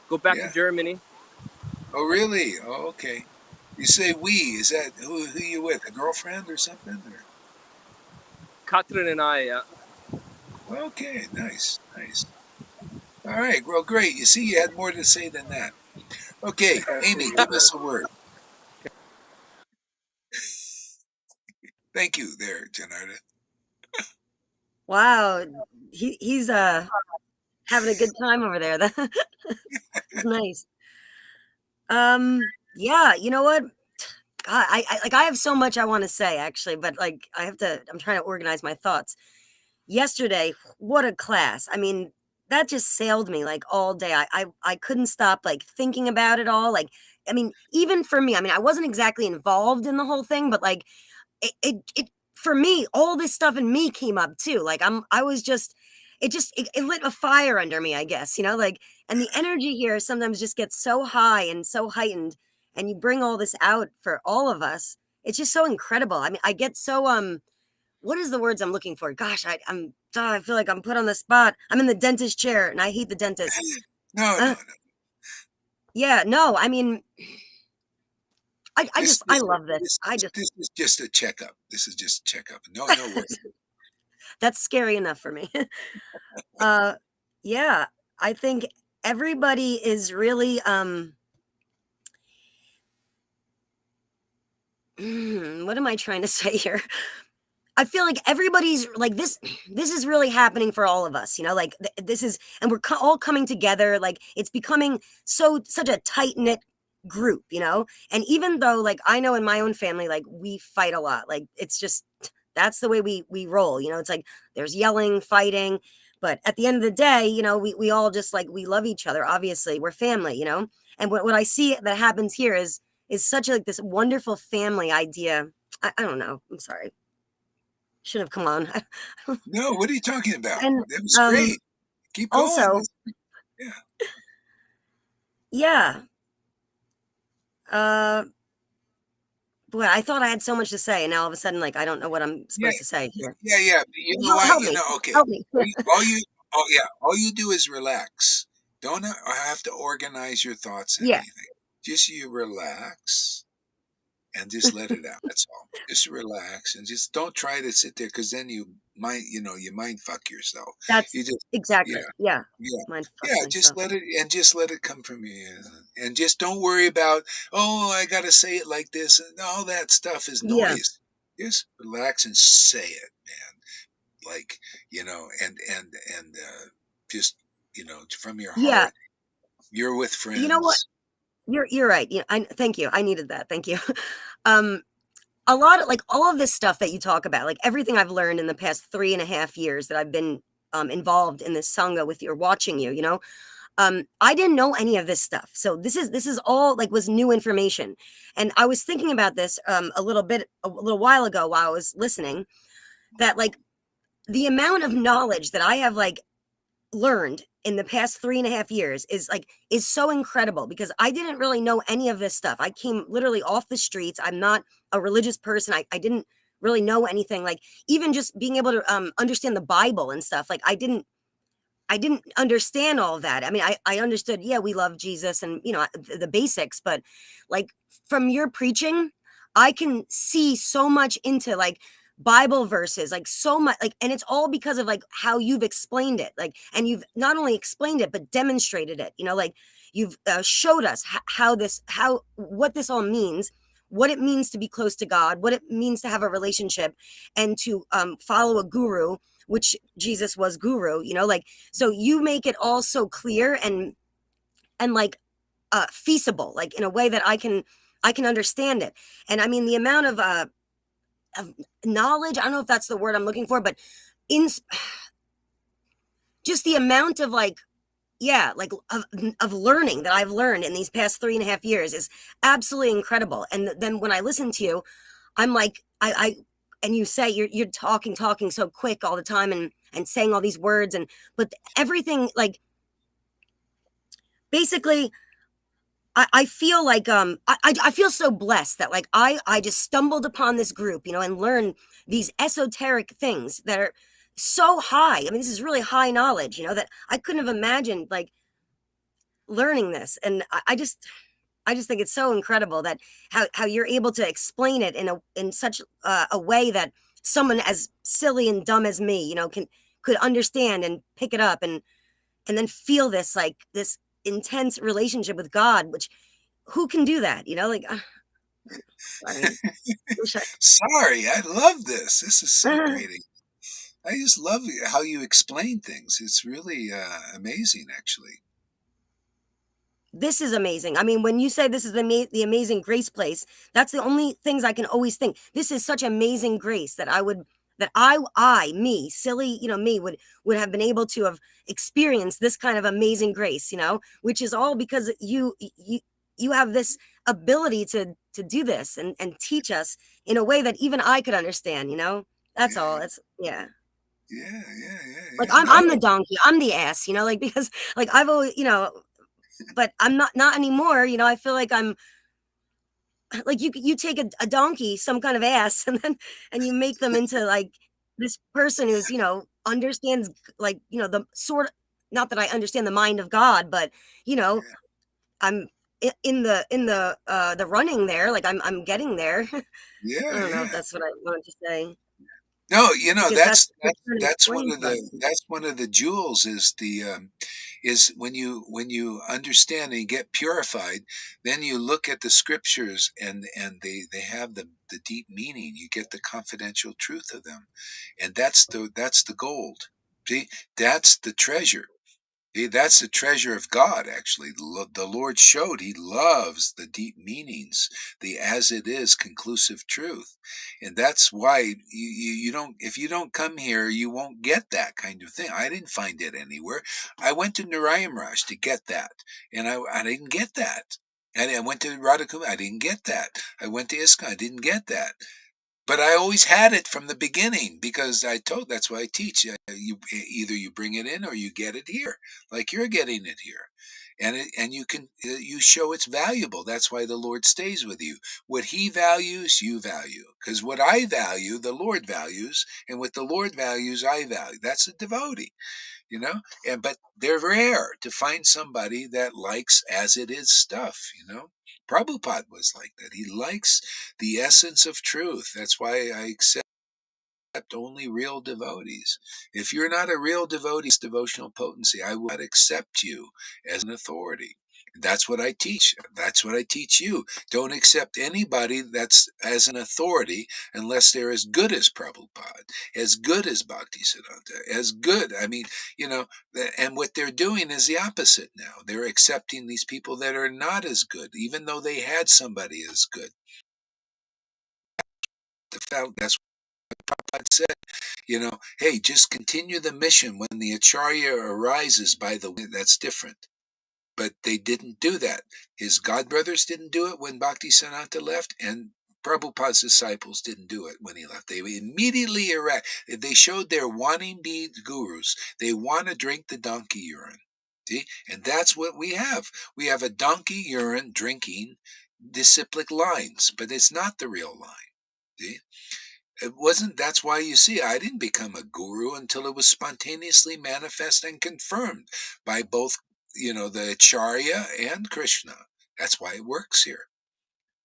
Go back to Yeah. Germany. Oh, really? Oh, okay. You say we. Is that who you with? A girlfriend or something? Catherine and I. Or okay, nice, nice. All right, well, great. You see, you had more to say than that. Okay, Amy, give us a word. Thank you, there, Janarda. Wow, he's having a good time over there. That's nice. Yeah, you know what? God, I like I have so much I want to say actually, but like I have to. I'm trying to organize my thoughts. Yesterday, what a class! I mean, that just sailed me like all day. I couldn't stop like thinking about it all. Like, I mean, even for me, I mean, I wasn't exactly involved in the whole thing, but like it for me, all this stuff in me came up too. Like I was just it lit a fire under me, I guess, you know, like and the energy here sometimes just gets so high and so heightened and you bring all this out for all of us. It's just so incredible. I mean, I get so what is the words I'm looking for? Gosh, I feel like I'm put on the spot. I'm in the dentist chair and I hate the dentist. No, no, Uh, no. yeah, no, I mean, I This, just I this, love this. this, I just this is just a checkup. This is just a checkup. No, no work. that's scary enough for me. Uh, yeah, I think everybody is really, what am I trying to say here? I feel like everybody's like this is really happening for all of us, you know, like this is and we're all coming together like it's becoming such a tight-knit group, you know? And even though like I know in my own family like we fight a lot. Like it's just that's the way we roll, you know? It's like there's yelling, fighting, but at the end of the day, you know, we all just like we love each other. Obviously, we're family, you know? And what I see that happens here is such like this wonderful family idea. I don't know. I'm sorry should have come on. No, what are you talking about? And That was um great. Keep going. also, Yeah, yeah. Uh boy, I thought I had so much to say and now all of a sudden like I don't know what I'm yeah, supposed to say here. yeah, yeah. You know why? Help You me. know, okay. Help me. All you do is relax. Don't have to organize your thoughts and Yeah, anything. Just you relax and just let it out. That's all. Just relax and just don't try to sit there because then you mind fuck yourself. that's You just, yeah, exactly. Yeah. yeah, Mind fuck yeah. Just myself. let it and just let it come from you, and just don't worry about. Oh, I got to say it like this, and all that stuff is Yeah. noise. Just relax and say it, man. like, and just, from your Yeah. heart, you're with You know what? friends. You're right. Thank you. I needed that. Thank you. um, a lot of like all of this stuff that you talk about, like everything I've learned in the past 3.5 years that I've been involved in this sangha with you or watching you, I didn't know any of this stuff. So this is all like was new information. And I was thinking about this a little while ago while I was listening, that like the amount of knowledge that I have like learned in the past 3.5 years is so incredible because I didn't really know any of this stuff. I came literally off the streets. I'm not a religious person. I didn't really know anything. Like even just being able to understand the Bible and stuff. Like I didn't understand all of that. I mean, I understood, yeah, we love Jesus and, the basics, but like from your preaching, I can see so much into like Bible verses, like so much, like, and it's all because of like how you've explained it. Like, and you've not only explained it, but demonstrated it, like you've showed us what this all means, what it means to be close to God, what it means to have a relationship and to follow a guru, which Jesus was guru, like so you make it all so clear and like feasible, like in a way that I can understand it. And I mean the amount of knowledge, I don't know if that's the word I'm looking for, but in just the amount of like yeah, like of learning that I've learned in these past 3.5 years is absolutely incredible. And then when I listen to you, I'm like, I and you say you're talking so quick all the time and saying all these words but everything like basically I feel like I feel so blessed that like I just stumbled upon this group, and learned these esoteric things that are so high. I mean, this is really high knowledge, that I couldn't have imagined like learning this. And I just think it's so incredible that how you're able to explain it in such a way that someone as silly and dumb as me, could understand and pick it up and then feel this like this intense relationship with God, which who can do that? Like I mean, wish I. Sorry, I love this. This is so great. I just love how you explain things. It's really amazing, actually. This is amazing. I mean, when you say this is the amazing grace place, that's the only things I can always think. This is such amazing grace that me, silly, me would have been able to have experienced this kind of amazing grace, which is all because you have this ability to do this and teach us in a way that even I could understand, That's all. Yeah, It's yeah. yeah, yeah, yeah, Like yeah. I'm the No, donkey, I'm the ass, like because like I've always, but I'm not anymore. I feel like I'm like you take a donkey, some kind of ass, and you make them into like this person who's understands like the sort of, not that I understand the mind of God, but you know yeah, I'm in the running there, like I'm getting there. I yeah, don't know if yeah. that's what I wanted to say No, because that's what you're trying to that's one explain of to us. the jewels is the is when you understand and you get purified, then you look at the scriptures and they have the deep meaning. You get the confidential truth of them, and that's the gold. See, that's the treasure. That's the treasure of God, actually. The Lord showed He loves the deep meanings, the as it is conclusive truth. And that's why you don't, if you don't come here, you won't get that kind of thing. I didn't find it anywhere. I went to Narayam Raj to get that, and I didn't get that. And I went to Radhakuma, I didn't get that. I went to ISKCON, I didn't get that. But I always had it from the beginning because that's why I teach. Either you bring it in or you get it here, like you're getting it here, and you can you show it's valuable. That's why the Lord stays with you. What He values, you value, because what I value, the Lord values, and what the Lord values, I value. That's a devotee, but they're rare to find somebody that likes as it is stuff. Prabhupada was like that. He likes the essence of truth. That's why I accept only real devotees. If you're not a real devotee, devotional potency, I will not accept you as an authority. That's what I teach. That's what I teach you. Don't accept anybody that's as an authority unless they're as good as Prabhupada, as good as Bhaktisiddhanta, as good. I mean, you know, and what they're doing is the opposite now. They're accepting these people that are not as good, even though they had somebody as good. That's what Prabhupada said. You know, hey, just continue the mission. When the Acharya arises by the way, that's different. But they didn't do that. His godbrothers didn't do it when Bhaktisiddhanta left, and Prabhupada's disciples didn't do it when he left. They immediately they showed their wanting to be gurus. They want to drink the donkey urine. See? And that's what we have. We have a donkey urine drinking disciplic lines, but it's not the real line. See? It wasn't. That's why you see, I didn't become a guru until it was spontaneously manifest and confirmed by both, the Acharya and Krishna. That's why it works here.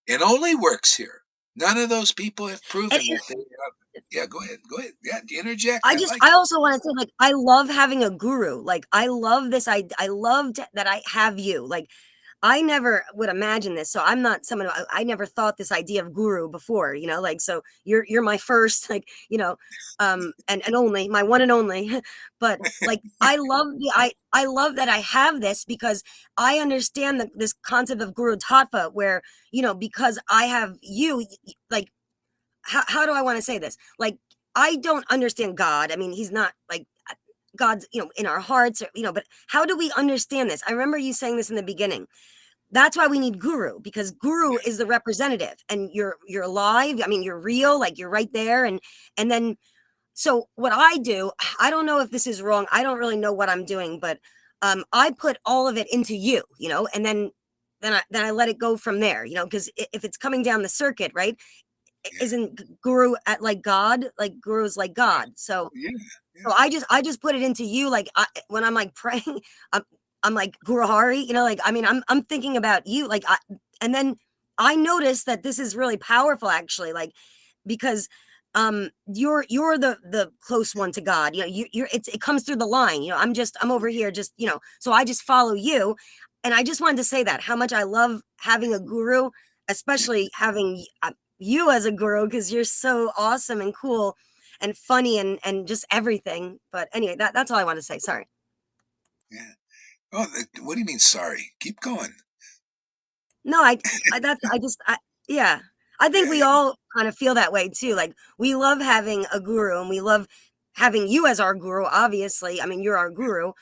It only works here. None of those people have And proven that they have. Yeah, go ahead. Go ahead. Yeah, interject. I I just like I it. also wanna say, like, I love having a guru, like, I love this I loved that I have you, like, I never would imagine this, so I'm not someone who I never thought this idea of guru before, like, so you're my first, like, and only, my one and only, but, like, I love that I have this because I understand this concept of Guru Tattva where, because I have you, like, how do I want to say this? Like, I don't understand God. I mean, he's not like God's, in our hearts, but how do we understand this? I remember you saying this in the beginning. That's why we need guru because guru Yeah, is the representative and you're alive. I mean, you're real, like you're right there. And then so what I do, I don't know if this is wrong. I don't really know what I'm doing, but I put all of it into you, and then I let it go from there, because if it's coming down the circuit, right? yeah, Isn't guru at like God? Like guru's like God. So yeah, so yeah, I just put it into you. Like when I'm like praying, I'm I'm like Guru Hari, like I mean I'm thinking about you. And then I noticed that this is really powerful actually. Like because you're the close one to God. It comes through the line. I'm over here just so I just follow you. And I just wanted to say that how much I love having a guru, especially having you as a guru because you're so awesome and cool and funny and just everything. But anyway, that's all I want to say. Sorry. yeah. Oh, what do you mean? Sorry. Keep going. No, I that's I just yeah. I think Yeah, we yeah, all kind of feel that way too. Like we love having a guru and we love having you as our guru, obviously. I mean, you're our guru,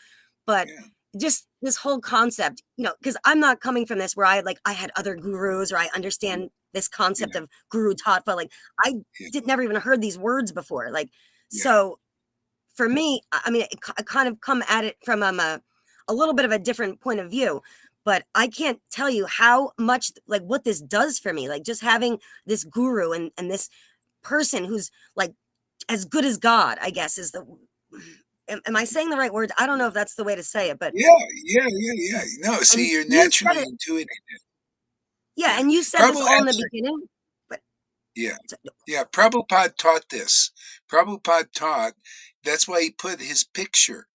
but yeah, just this whole concept, because I'm not coming from this where I had other gurus or I understand this concept yeah, of guru tattva. Like I yeah, did never even heard these words before. Like yeah, so for me, I mean, I kind of come at it from a little bit of a different point of view, but I can't tell you how much like what this does for me. Like just having this guru and this person who's like as good as God, I guess is the. Am I saying the right words? I don't know if that's the way to say it, but yeah, yeah, yeah, yeah. No, and see, you're you said naturally it, intuitive. yeah, Yeah. and you said this Prabhu, all in the beginning, but yeah. Yeah. Prabhupada taught this. Prabhupada taught, that's why he put his picture,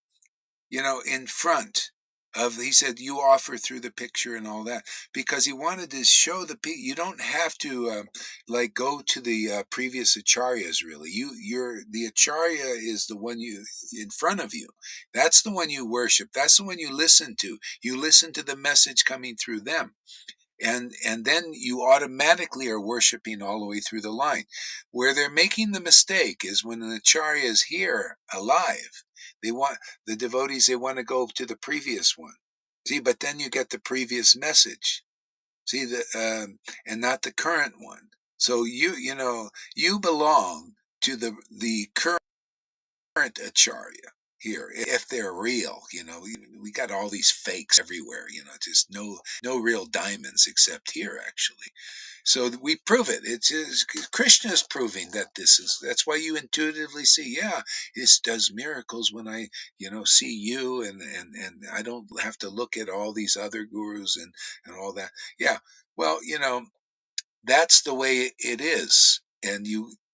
in front of, he said, you offer through the picture and all that, because he wanted to show the people, you don't have to, like go to the previous acharyas really. The acharya is the one in front of you. That's the one you worship. That's the one you listen to. You listen to the message coming through them, and then you automatically are worshiping all the way through the line. Where they're making the mistake is when an acharya is here alive, they want the devotees, they want to go to the previous one. See, but then you get the previous message. See the and not the current one. So you belong to the current acharya here, if they're real. We got all these fakes everywhere, just no real diamonds except here actually. So we prove it. Krishna is proving that that's why you intuitively see, yeah, this does miracles when I see you, and I don't have to look at all these other gurus and all that. Yeah, well, that's the way it is. And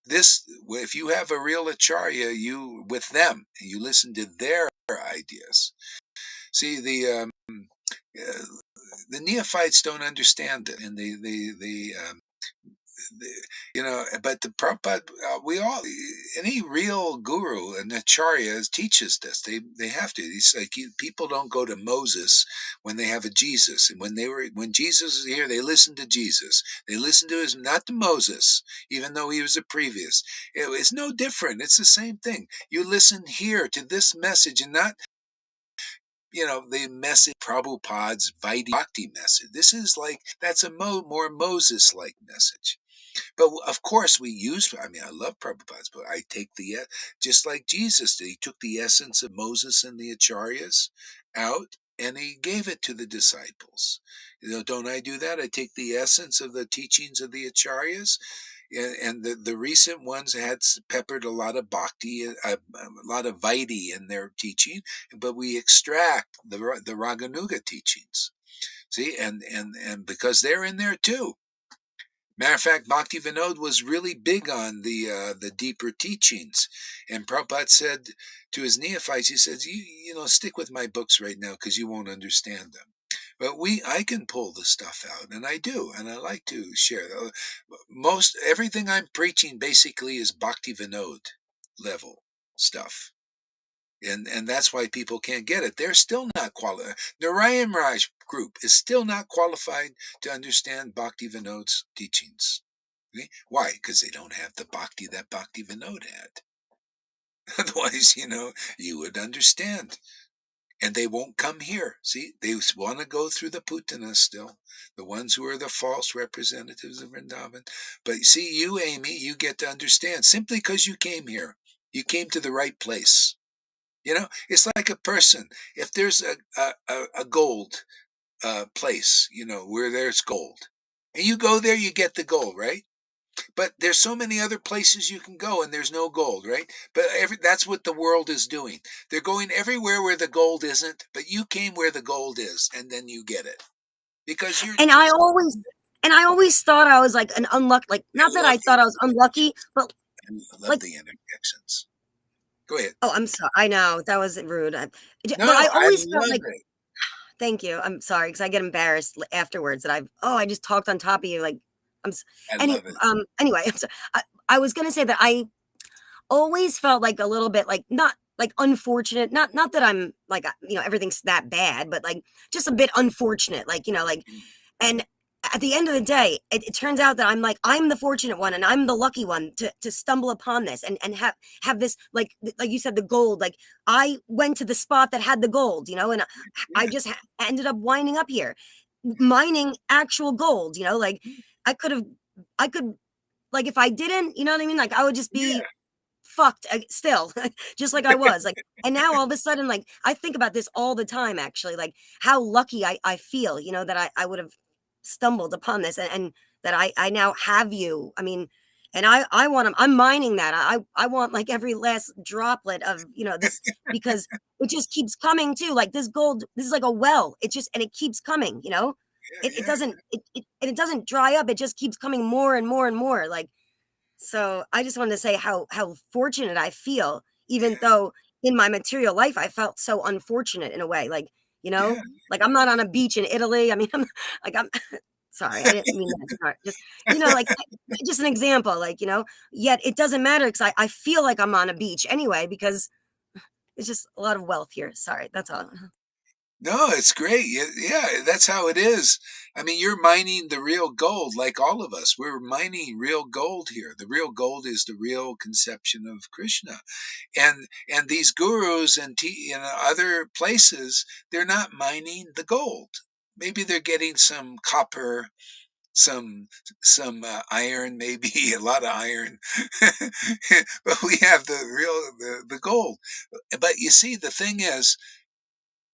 if you have a real acharya, you with them, and you listen to their ideas. See, uh, the neophytes don't understand it, and but the Prabhupada, we all, any real guru and acharya teaches this. They have to. It's like people don't go to Moses when they have a Jesus, and when Jesus is here, they listen to Jesus. They listen to his, not to Moses, even though he was a previous. It's no different. It's the same thing. You listen here to this message, and not the message, Prabhupada's Vaidhi Bhakti message. This is like, that's a more Moses-like message. But of course, I love Prabhupada's, but I take just like Jesus did. He took the essence of Moses and the Acharyas out and he gave it to the disciples. Don't I do that? I take the essence of the teachings of the Acharyas, and the recent ones had peppered a lot of bhakti, a lot of vaidhi in their teaching, but we extract the Raganuga teachings. See, and because they're in there too. Matter of fact, Bhakti Vinod was really big on the deeper teachings, and Prabhupada said to his neophytes, he says, stick with my books right now because you won't understand them. But I can pull the stuff out, and I do, and I like to share. Everything I'm preaching basically is Bhakti Vinod level stuff. And that's why people can't get it. They're still not qualified. Narayan Raj group is still not qualified to understand Bhakti Vinod's teachings. See? Why? Because they don't have the bhakti that Bhakti Vinod had. Otherwise, you would understand. And they won't come here. See, they want to go through the Putanas still, the ones who are the false representatives of Vrindavan. But see, you, Amy, you get to understand simply because you came here. You came to the right place. It's like a person. If there's a gold place, where there's gold, and you go there, you get the gold, right? But there's so many other places you can go, and there's no gold, right? But that's what the world is doing. They're going everywhere where the gold isn't, but you came where the gold is, and then you get it because you're. And I always thought I was like an unlucky, like I not that love I thought I was unlucky, but I love like, the interjections. Go ahead. oh, I'm sorry. I know that was rude. No, But I I always felt love like, it. thank you. I'm sorry because I get embarrassed afterwards that I just talked on top of you. Like, I love it. anyway, I'm sorry. I was gonna say that I always felt like a little bit like not like unfortunate. Not that I'm like everything's that bad, but like just a bit unfortunate. Like like, and at the end of the day, it turns out that I'm the fortunate one and I'm the lucky one to stumble upon this and have this like you said, the gold. Like I went to the spot that had the gold, and I Yeah, just ended up winding up here mining actual gold. Like I could have, I could, like if I didn't, you know what I mean? Like I would just be yeah, fucked still, just like I was like. And now all of a sudden, like I think about this all the time, actually, like how lucky I feel, that I would have stumbled upon this, and that I now have you. I mean, and I want to, I'm mining that. I want like every last droplet of this, because it just keeps coming too. Like this gold, this is like a well. It just, and it keeps coming. It yeah, doesn't, and it doesn't dry up. It just keeps coming more and more and more. Like, so I just wanted to say how fortunate I feel, even yeah, though in my material life I felt so unfortunate in a way. Like, yeah, like I'm not on a beach in Italy. I mean, I'm like I'm sorry, I didn't mean that. Sorry. Just like just an example, like, yet it doesn't matter because I feel like I'm on a beach anyway, because it's just a lot of wealth here. Sorry, that's all. No, it's great. Yeah, that's how it is. I mean, you're mining the real gold, like all of us. We're mining real gold here. The real gold is the real conception of Krishna, and these gurus and other places, they're not mining the gold. Maybe they're getting some copper, some iron, maybe a lot of iron, but we have the gold. But you see, the thing is,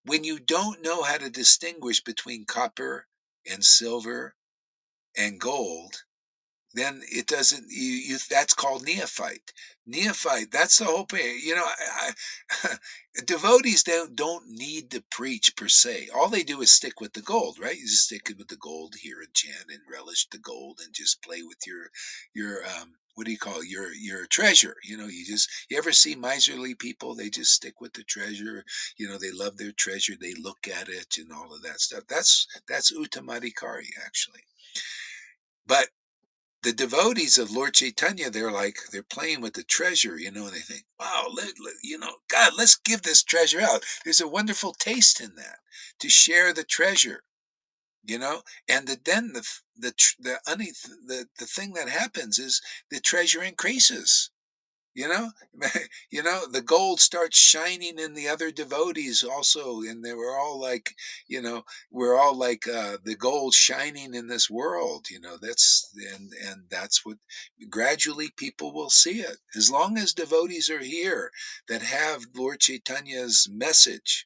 when you don't know how to distinguish between copper and silver and gold, then it doesn't, that's called neophyte. That's the whole point. Devotees don't need to preach per se. All they do is stick with the gold, right? You just stick with the gold here and chant and relish the gold and just play with your what do you call it? Your treasure. You ever see miserly people? They just stick with the treasure. They love their treasure. They look at it and all of that stuff. That's Uttamadikari actually. But the devotees of Lord Chaitanya, they're playing with the treasure, and they think, wow, God, let's give this treasure out. There's a wonderful taste in that, to share the treasure, and then the thing that happens is the treasure increases. You know, the gold starts shining in the other devotees also, and they were all like, we're all like the gold shining in this world. That's what gradually people will see it. As long as devotees are here that have Lord Chaitanya's message,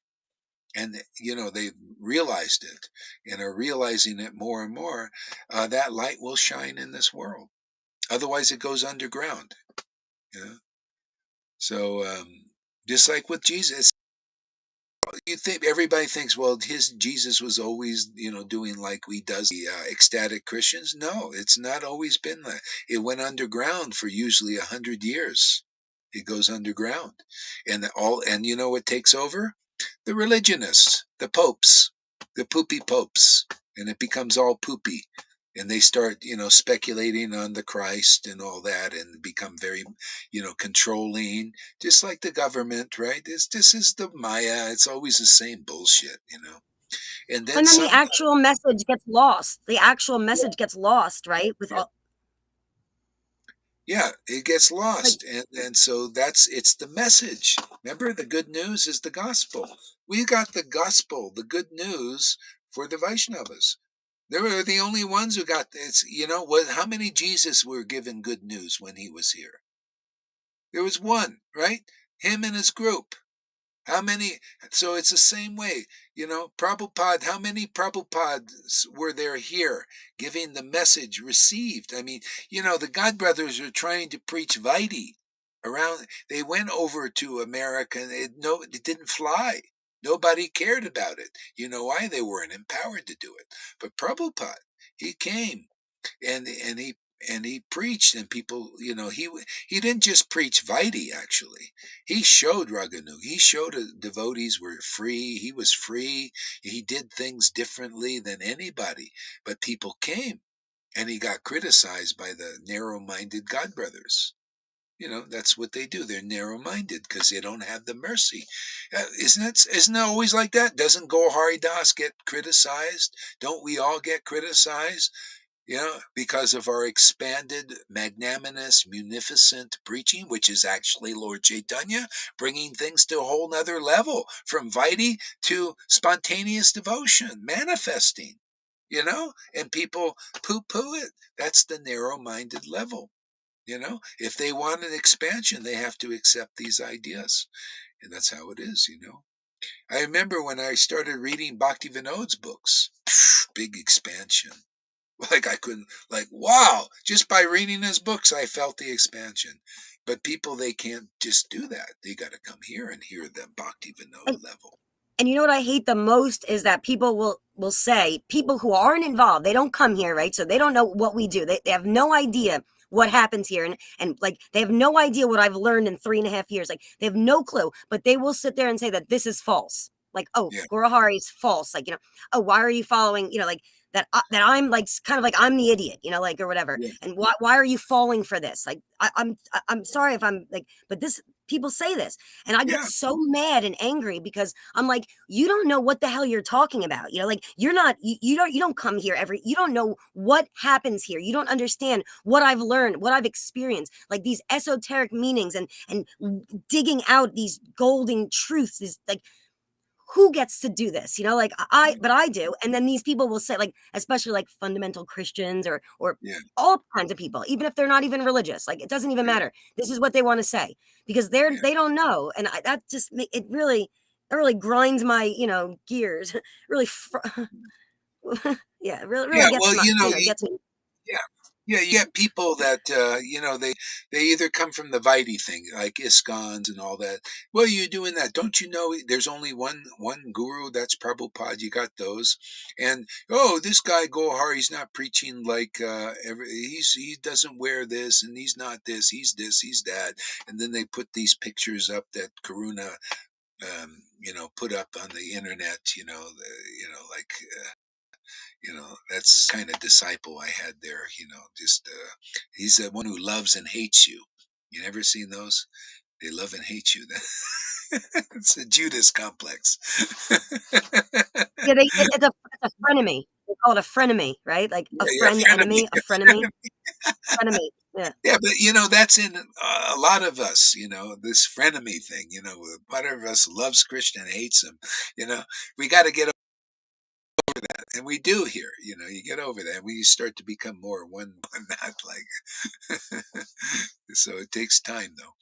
and they realized it and are realizing it more and more, that light will shine in this world. Otherwise, it goes underground. Yeah. So, just like with Jesus, you think everybody thinks, well, his Jesus was always, doing like we does the ecstatic Christians. No, it's not always been that. It went underground for usually 100 years. It goes underground, and you know what takes over? The religionists, the popes, the poopy popes, and it becomes all poopy. And they start, speculating on the Christ and all that, and become very, controlling, just like the government, right? This is the Maya. It's always the same bullshit. And then And then the some, actual message gets lost. The actual message gets lost, right? With yeah, all yeah, it gets like lost, and so it's the message. Remember, the good news is the gospel. We got the gospel, the good news for the Vaishnavas. They were the only ones who got this. How many Jesus were given good news when he was here? There was one, right? Him and his group. How many? So it's the same way. Prabhupada, how many Prabhupads were there here giving the message received? I mean, the God brothers are trying to preach Vaidhi around. They went over to America and it didn't fly. Nobody cared about it. You know why? They weren't empowered to do it. But Prabhupada, he came and he preached, and people, he didn't just preach Vaidhi. Actually, he showed Raganu. He showed devotees were free. He was free. He did things differently than anybody. But people came, and he got criticized by the narrow-minded God brothers. That's what they do. They're narrow-minded because they don't have the mercy. Isn't it always like that? Doesn't Gohari Das get criticized? Don't we all get criticized? Because of our expanded, magnanimous, munificent preaching, which is actually Lord Chaitanya bringing things to a whole nother level, from Vaidhi to spontaneous devotion, manifesting, and people poo-poo it. That's the narrow-minded level. If they want an expansion, they have to accept these ideas. And that's how it is. I remember when I started reading Bhakti Vinod's books, big expansion. Like I couldn't, like, wow, just by reading his books, I felt the expansion. But people, they can't just do that. They got to come here and hear the Bhakti and, Vinod level. and you know what I hate the most is that people will say, people who aren't involved, they don't come here, right? So they don't know what we do. They have no idea what happens here, and like they have no idea what I've learned in 3.5 years. Like they have no clue, but they will sit there and say that this is false. Like, oh, Yeah, Gurahari is false. Like, oh, why are you following, like that I'm like kind of like I'm the idiot, like, or whatever. yeah, And why are you falling for this? Like I'm sorry if I'm like, but this people say this, and I get yeah, so mad and angry because I'm like, you don't know what the hell you're talking about. Like you're not, you don't come here you don't know what happens here. You don't understand what I've learned, what I've experienced, like these esoteric meanings and digging out these golden truths is like, who gets to do this? Like but I do. And then these people will say, like, especially like fundamental Christians or yeah, all kinds of people, even if they're not even religious, like it doesn't even yeah, matter. This is what they want to say because yeah, they don't know. And that just it really grinds my, gears. Really, yeah, it really yeah. gets Well, my, gets me. yeah. Yeah, you get people that they either come from the Vaidhi thing, like ISKCONs and all that. Well, you doing that? Don't you know there's only one guru? That's Prabhupada. You got those, and this guy Gohar, he's not preaching like he doesn't wear this, and he's not this, he's that, and then they put these pictures up that Karuna, put up on the internet. Like. That's kind of disciple I had there. Just he's the one who loves and hates you. You never seen those? They love and hate you. It's a Judas complex. Yeah, it's a frenemy. They call it a frenemy, right? Like a Yeah, friend frenemy. enemy, a frenemy, frenemy. Yeah. Yeah, but that's in a lot of us. This frenemy thing. Part of us loves Krishna and hates him. We got to get and we do here. You get over that when you start to become more one, not like. So it takes time, though.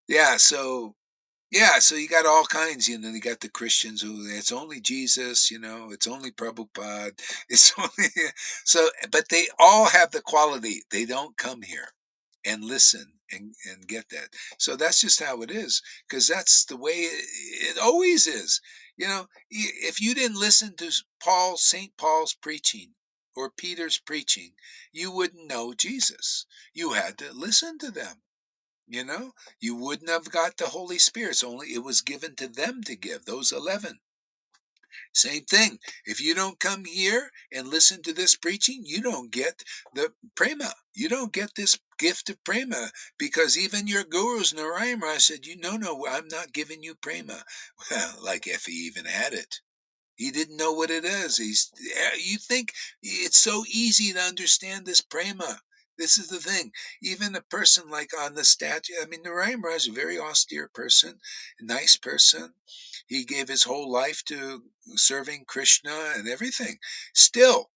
Yeah, so you got all kinds. You got the Christians who it's only Jesus. It's only Prabhupada. It's only but they all have the quality. They don't come here and listen and get that. So that's just how it is, because that's the way it always is. If you didn't listen to St. Paul's preaching or Peter's preaching, you wouldn't know Jesus. You had to listen to them. You wouldn't have got the Holy Spirit. It was given to them to give, those 11. Same thing. If you don't come here and listen to this preaching, you don't get the prema. You don't get this gift of prema, because even your gurus, Narayana said, no, I'm not giving you prema. Well, like if he even had it. He didn't know what it is. You think it's so easy to understand this prema. This is the thing. Even a person like on the statue, Narayana is a very austere person, a nice person. He gave his whole life to serving Krishna and everything. Still,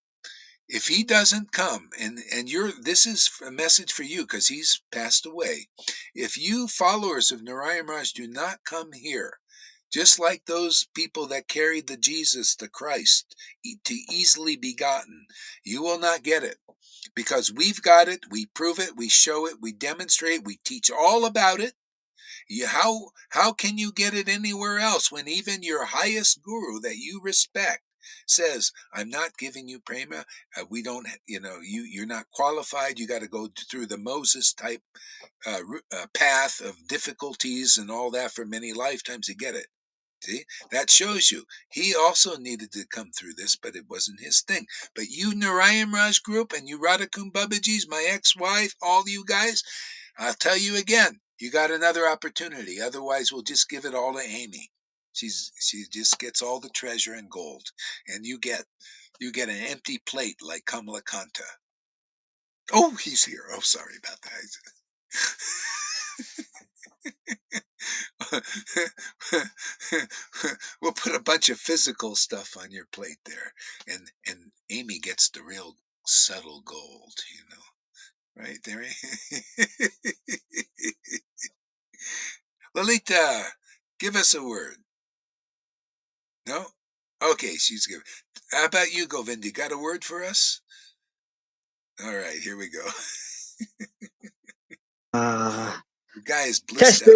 if he doesn't come, and this is a message for you because he's passed away. If you followers of Narayana Raj do not come here, just like those people that carried the Jesus, the Christ, to easily be gotten, you will not get it, because we've got it, we prove it, we show it, we demonstrate, we teach all about it. How can you get it anywhere else when even your highest guru that you respect says, I'm not giving you prema. We don't, you're not qualified. You got to go through the Moses type path of difficulties and all that for many lifetimes to get it. See, that shows you he also needed to come through this, but it wasn't his thing. But you Narayan Raj group and you Radhakun Babajis, my ex-wife, all you guys, I'll tell you again, you got another opportunity. Otherwise, we'll just give it all to Amy. She just gets all the treasure and gold, and you get an empty plate like Kamala Kanta. Oh, he's here. Oh, sorry about that. We'll put a bunch of physical stuff on your plate there, and Amy gets the real subtle gold, right there. Lalita, give us a word. No? Okay, she's good. How about you, Govind? You got a word for us? All right, here we go. The guy is blissed out.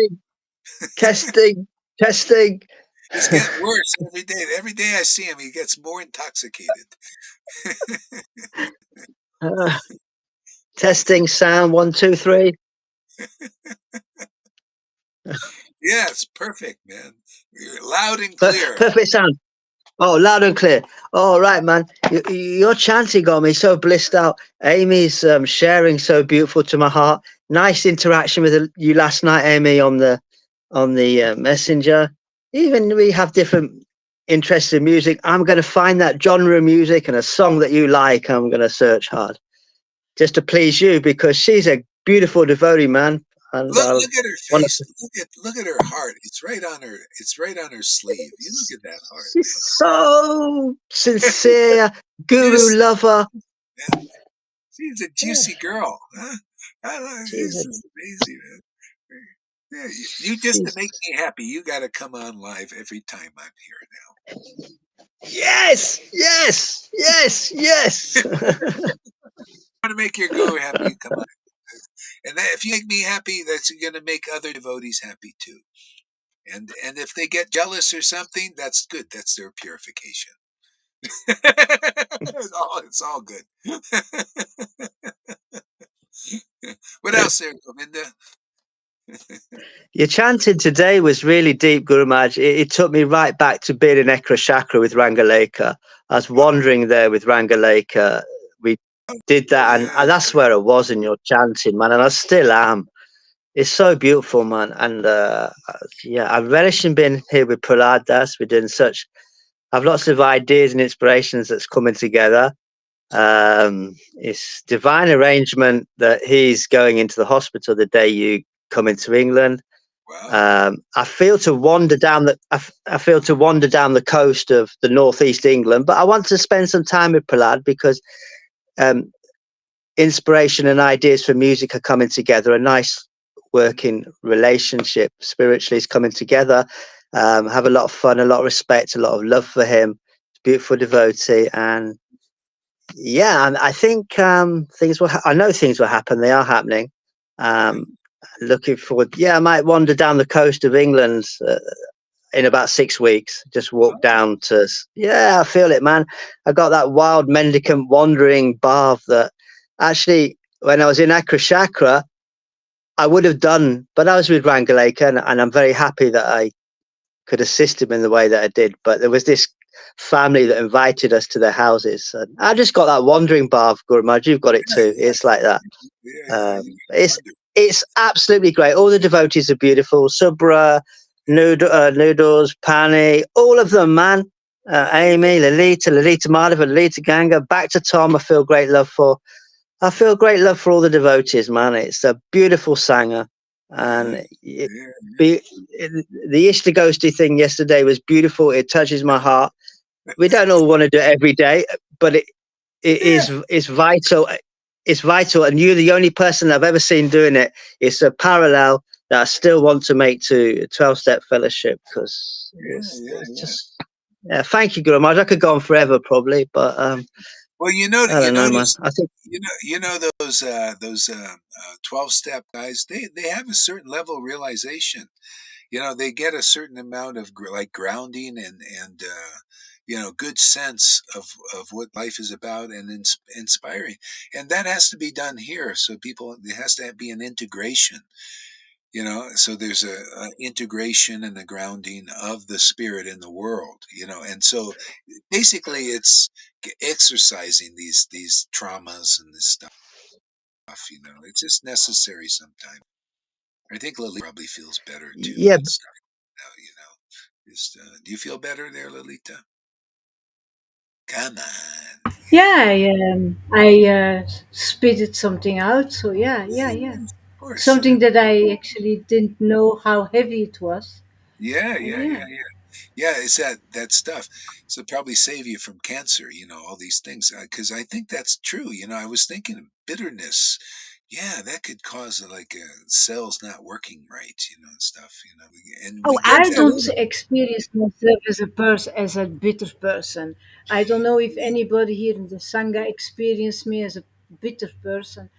testing. He's getting worse every day. Every day I see him, he gets more intoxicated. Testing sound 1, 2, 3. Yeah, it's perfect, man. You're loud and clear. Perfect sound. Oh, loud and clear. All right, man. Your chanting got me so blissed out. Amy's sharing so beautiful to my heart. Nice interaction with you last night, Amy, on the messenger. Even we have different interests in music. I'm going to find that genre of music and a song that you like. I'm going to search hard just to please you, because she's a beautiful devotee, man. And Look at her face. Look at her heart. It's right on her. It's right on her sleeve. You look at that heart. She's so sincere, guru lover. Yeah. She's a juicy girl. Huh? This is amazing, man. Yeah, you just to make me happy, you got to come on live every time I'm here now. Yes. to make your guru happy, come on. And if you make me happy, that's going to make other devotees happy too. And if they get jealous or something, that's good. That's their purification. It's all good. What else there, Govinda? Your chanting today was really deep, Guru Maharaj. It took me right back to being in Ekra Chakra with Rangaleka. I was wandering there with Rangaleka. We did that, and Yeah, that's where I was in your chanting, man, and I still am. It's so beautiful, man. And yeah, I relish in being here with Prahlad Das. We're doing such. I've lots of ideas and inspirations that's coming together. It's divine arrangement that he's going into the hospital the day you come into England. wow. I feel to wander down the I feel to wander down the coast of the northeast England, but I want to spend some time with Prahlad because um, inspiration and ideas for music are coming together. A nice working relationship spiritually is coming together. Have a lot of fun, a lot of respect, a lot of love for him. Beautiful devotee, and yeah, and I think things will. I know things will happen. They are happening. Yeah, Um, Looking forward. Yeah, I might wander down the coast of England in about 6 weeks. Just walk oh, down to. Yeah, I feel it, man. I got that wild mendicant wandering bhav that actually, when I was in Akra Chakra, I would have done, but I was with Rangaleka, and I'm very happy that I could assist him in the way that I did. But there was this family that invited us to their houses. And I just got that wandering bhav, Guru Maharaj. You've got it yeah, too. It's like that. yeah. You It's wonder. it's absolutely great. All the devotees are beautiful. Subra, Noodles, Pani, all of them, man. Yeah, Amy, Lalita Madhava, Lalita Ganga. Back to Tom, I feel great love for. I feel great love for all the devotees, man. It's a beautiful sanger, yeah, and yeah, be, the Ishtagosti thing yesterday was beautiful. It touches my heart. We don't all want to do it every day, but it yeah, is it's vital. It's vital, and you're the only person I've ever seen doing it. It's a parallel that I still want to make to 12-step fellowship because yeah, yeah, it's yeah. just. Yeah, thank you, Guru Maharaj. I could go on forever, probably, but Well, I you don't know, man. notice, I think those 12-step guys. They have a certain level of realization. They get a certain amount of like grounding and good sense of what life is about and inspiring, and that has to be done here. So people, there has to be an integration. So there's a integration and a grounding of the spirit in the world. And so basically it's exercising these traumas and this stuff. It's just necessary sometimes. I think Lily probably feels better too yeah, and stuff. Just do you feel better there, Lolita? Come on. Yeah, I spitted something out. So yeah, yeah, Yeah, yeah. of course. Something that I actually didn't know how heavy it was. Yeah, And yeah, yeah. yeah, yeah. Yeah, it's that stuff. So probably save you from cancer, all these things. Because I think that's true. I was thinking of bitterness. Yeah, that could cause like cells not working right, and stuff. And Oh, we get I that. don't absolutely. experience myself as a person, as a bitter person. I don't know if anybody here in the Sangha experienced me as a bitter person.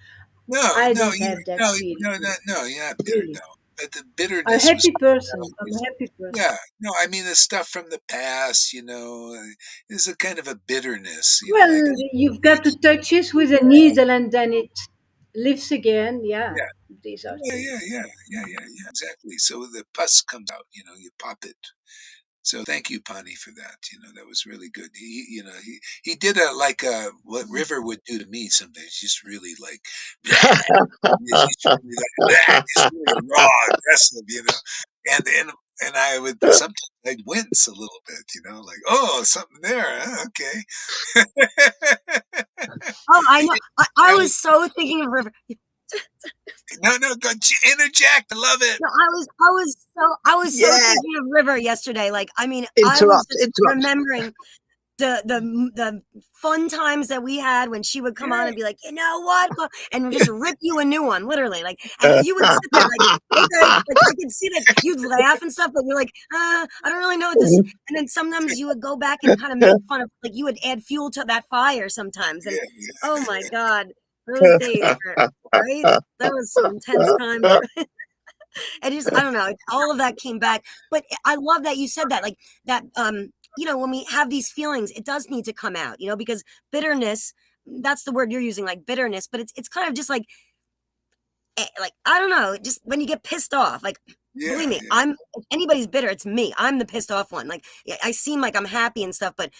No, I no, don't have that no, feeling, no, no, no. You're not bitter, really. no. But the A bitterness was. happy person. I'm a happy person. Yeah, no, I mean the stuff from the past. Is a kind of a bitterness. I Well, don't. you've got to touch it with a needle and then it lives again. Yeah, Yeah, these are yeah, yeah, things. yeah, yeah, yeah, yeah. Exactly. So the pus comes out. You pop it. So thank you, Pani, for that. That was really good. He did like what River would do to me sometimes. Just really like, he's really like, just really raw, aggressive. And I would sometimes I'd wince a little bit. Like, oh, something there. Huh? Okay. Oh, I know. I I was so thinking of River. no, no, go interject. I love it. No, I was so yeah. thinking of River yesterday. Like, I mean, I was Interrupt, just interrupt. remembering the fun times that we had when she would come on Yeah, and be like, you know what, and just rip you a new one, literally. Like, and you would sit there like, okay, like I could see that you'd laugh and stuff, but you're like, I don't really know what this. And then sometimes you would go back and kind of make fun of, like, you would add fuel to that fire sometimes. And yeah, oh my god, those days were right. That was some intense times. And just I don't know, all of that came back. But I love that you said that, like that. When we have these feelings, it does need to come out. Because bitterness. That's the word you're using, like bitterness. But it's kind of just like I don't know, just when you get pissed off, like believe Yeah, me, if anybody's bitter, it's me. I'm the pissed off one. Like I seem like I'm happy and stuff, but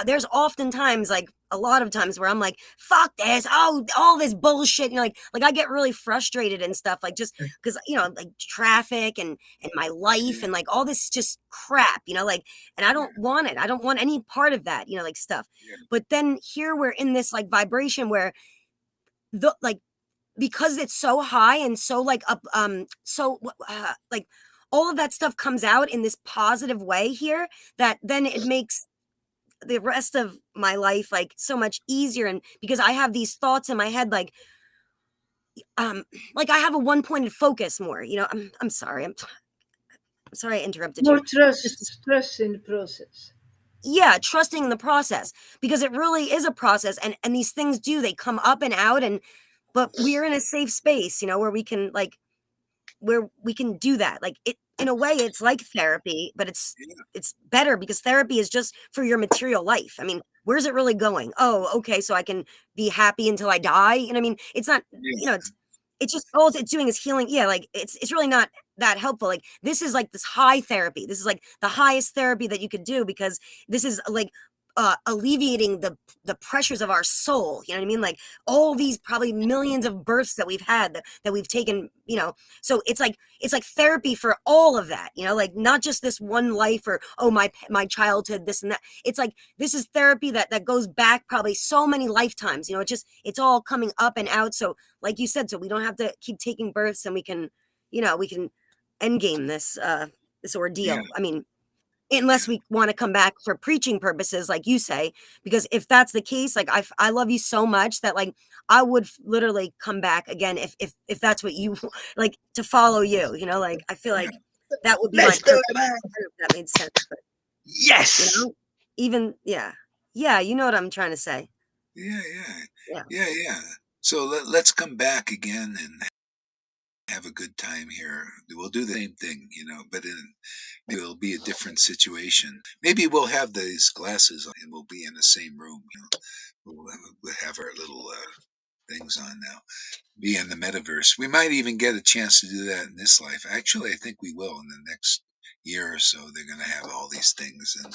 there's oftentimes like a lot of times where I'm like, fuck this, oh, all this bullshit. Like I get really frustrated and stuff, like just because like traffic and my life yeah, and like all this just crap, like, and I don't want it. I don't want any part of that, like stuff. yeah, But then here we're in this like vibration where the like because it's so high and so like up like all of that stuff comes out in this positive way here that then it makes the rest of my life like so much easier, and because I have these thoughts in my head like I have a one pointed focus more. I'm sorry, I'm sorry I interrupted More you. Just trust in the process. yeah, trusting in the process, because it really is a process, and these things they come up and out, and but we're in a safe space, where we can do that. Like it in a way it's like therapy, but yeah, it's better because therapy is just for your material life. I mean, where's it really going? Oh, okay, so I can be happy until I die. I mean, it's not, yeah, it's just all it's doing is healing. Yeah, like it's really not that helpful. Like this is like this high therapy. This is like the highest therapy that you could do, because this is like alleviating the pressures of our soul. You know what I mean? Like all these probably millions of births that we've had that we've taken. So it's like therapy for all of that. Like not just this one life, or oh my childhood, this and that. It's like this is therapy that goes back probably so many lifetimes. It's all coming up and out. So like you said, so we don't have to keep taking births, and we can end game this yeah, ordeal. I mean, yeah, unless we want to come back for preaching purposes, like you say, because if that's the case, like I love you so much that like I would literally come back again if that's what you like, to follow you. Like I feel yeah, like that would be my Let's do purpose. it, man. I don't know if that made sense, but you Yes. know, even yeah, you know what I'm trying to say. yeah, yeah, Yeah. yeah, yeah. So let's come back again and have a good time here. We'll do the same thing, but maybe it'll be a different situation. Maybe we'll have these glasses on and we'll be in the same room. We'll have our little things on now. Be in the metaverse. We might even get a chance to do that in this life. Actually, I think we will in the next year or so. They're going to have all these things, and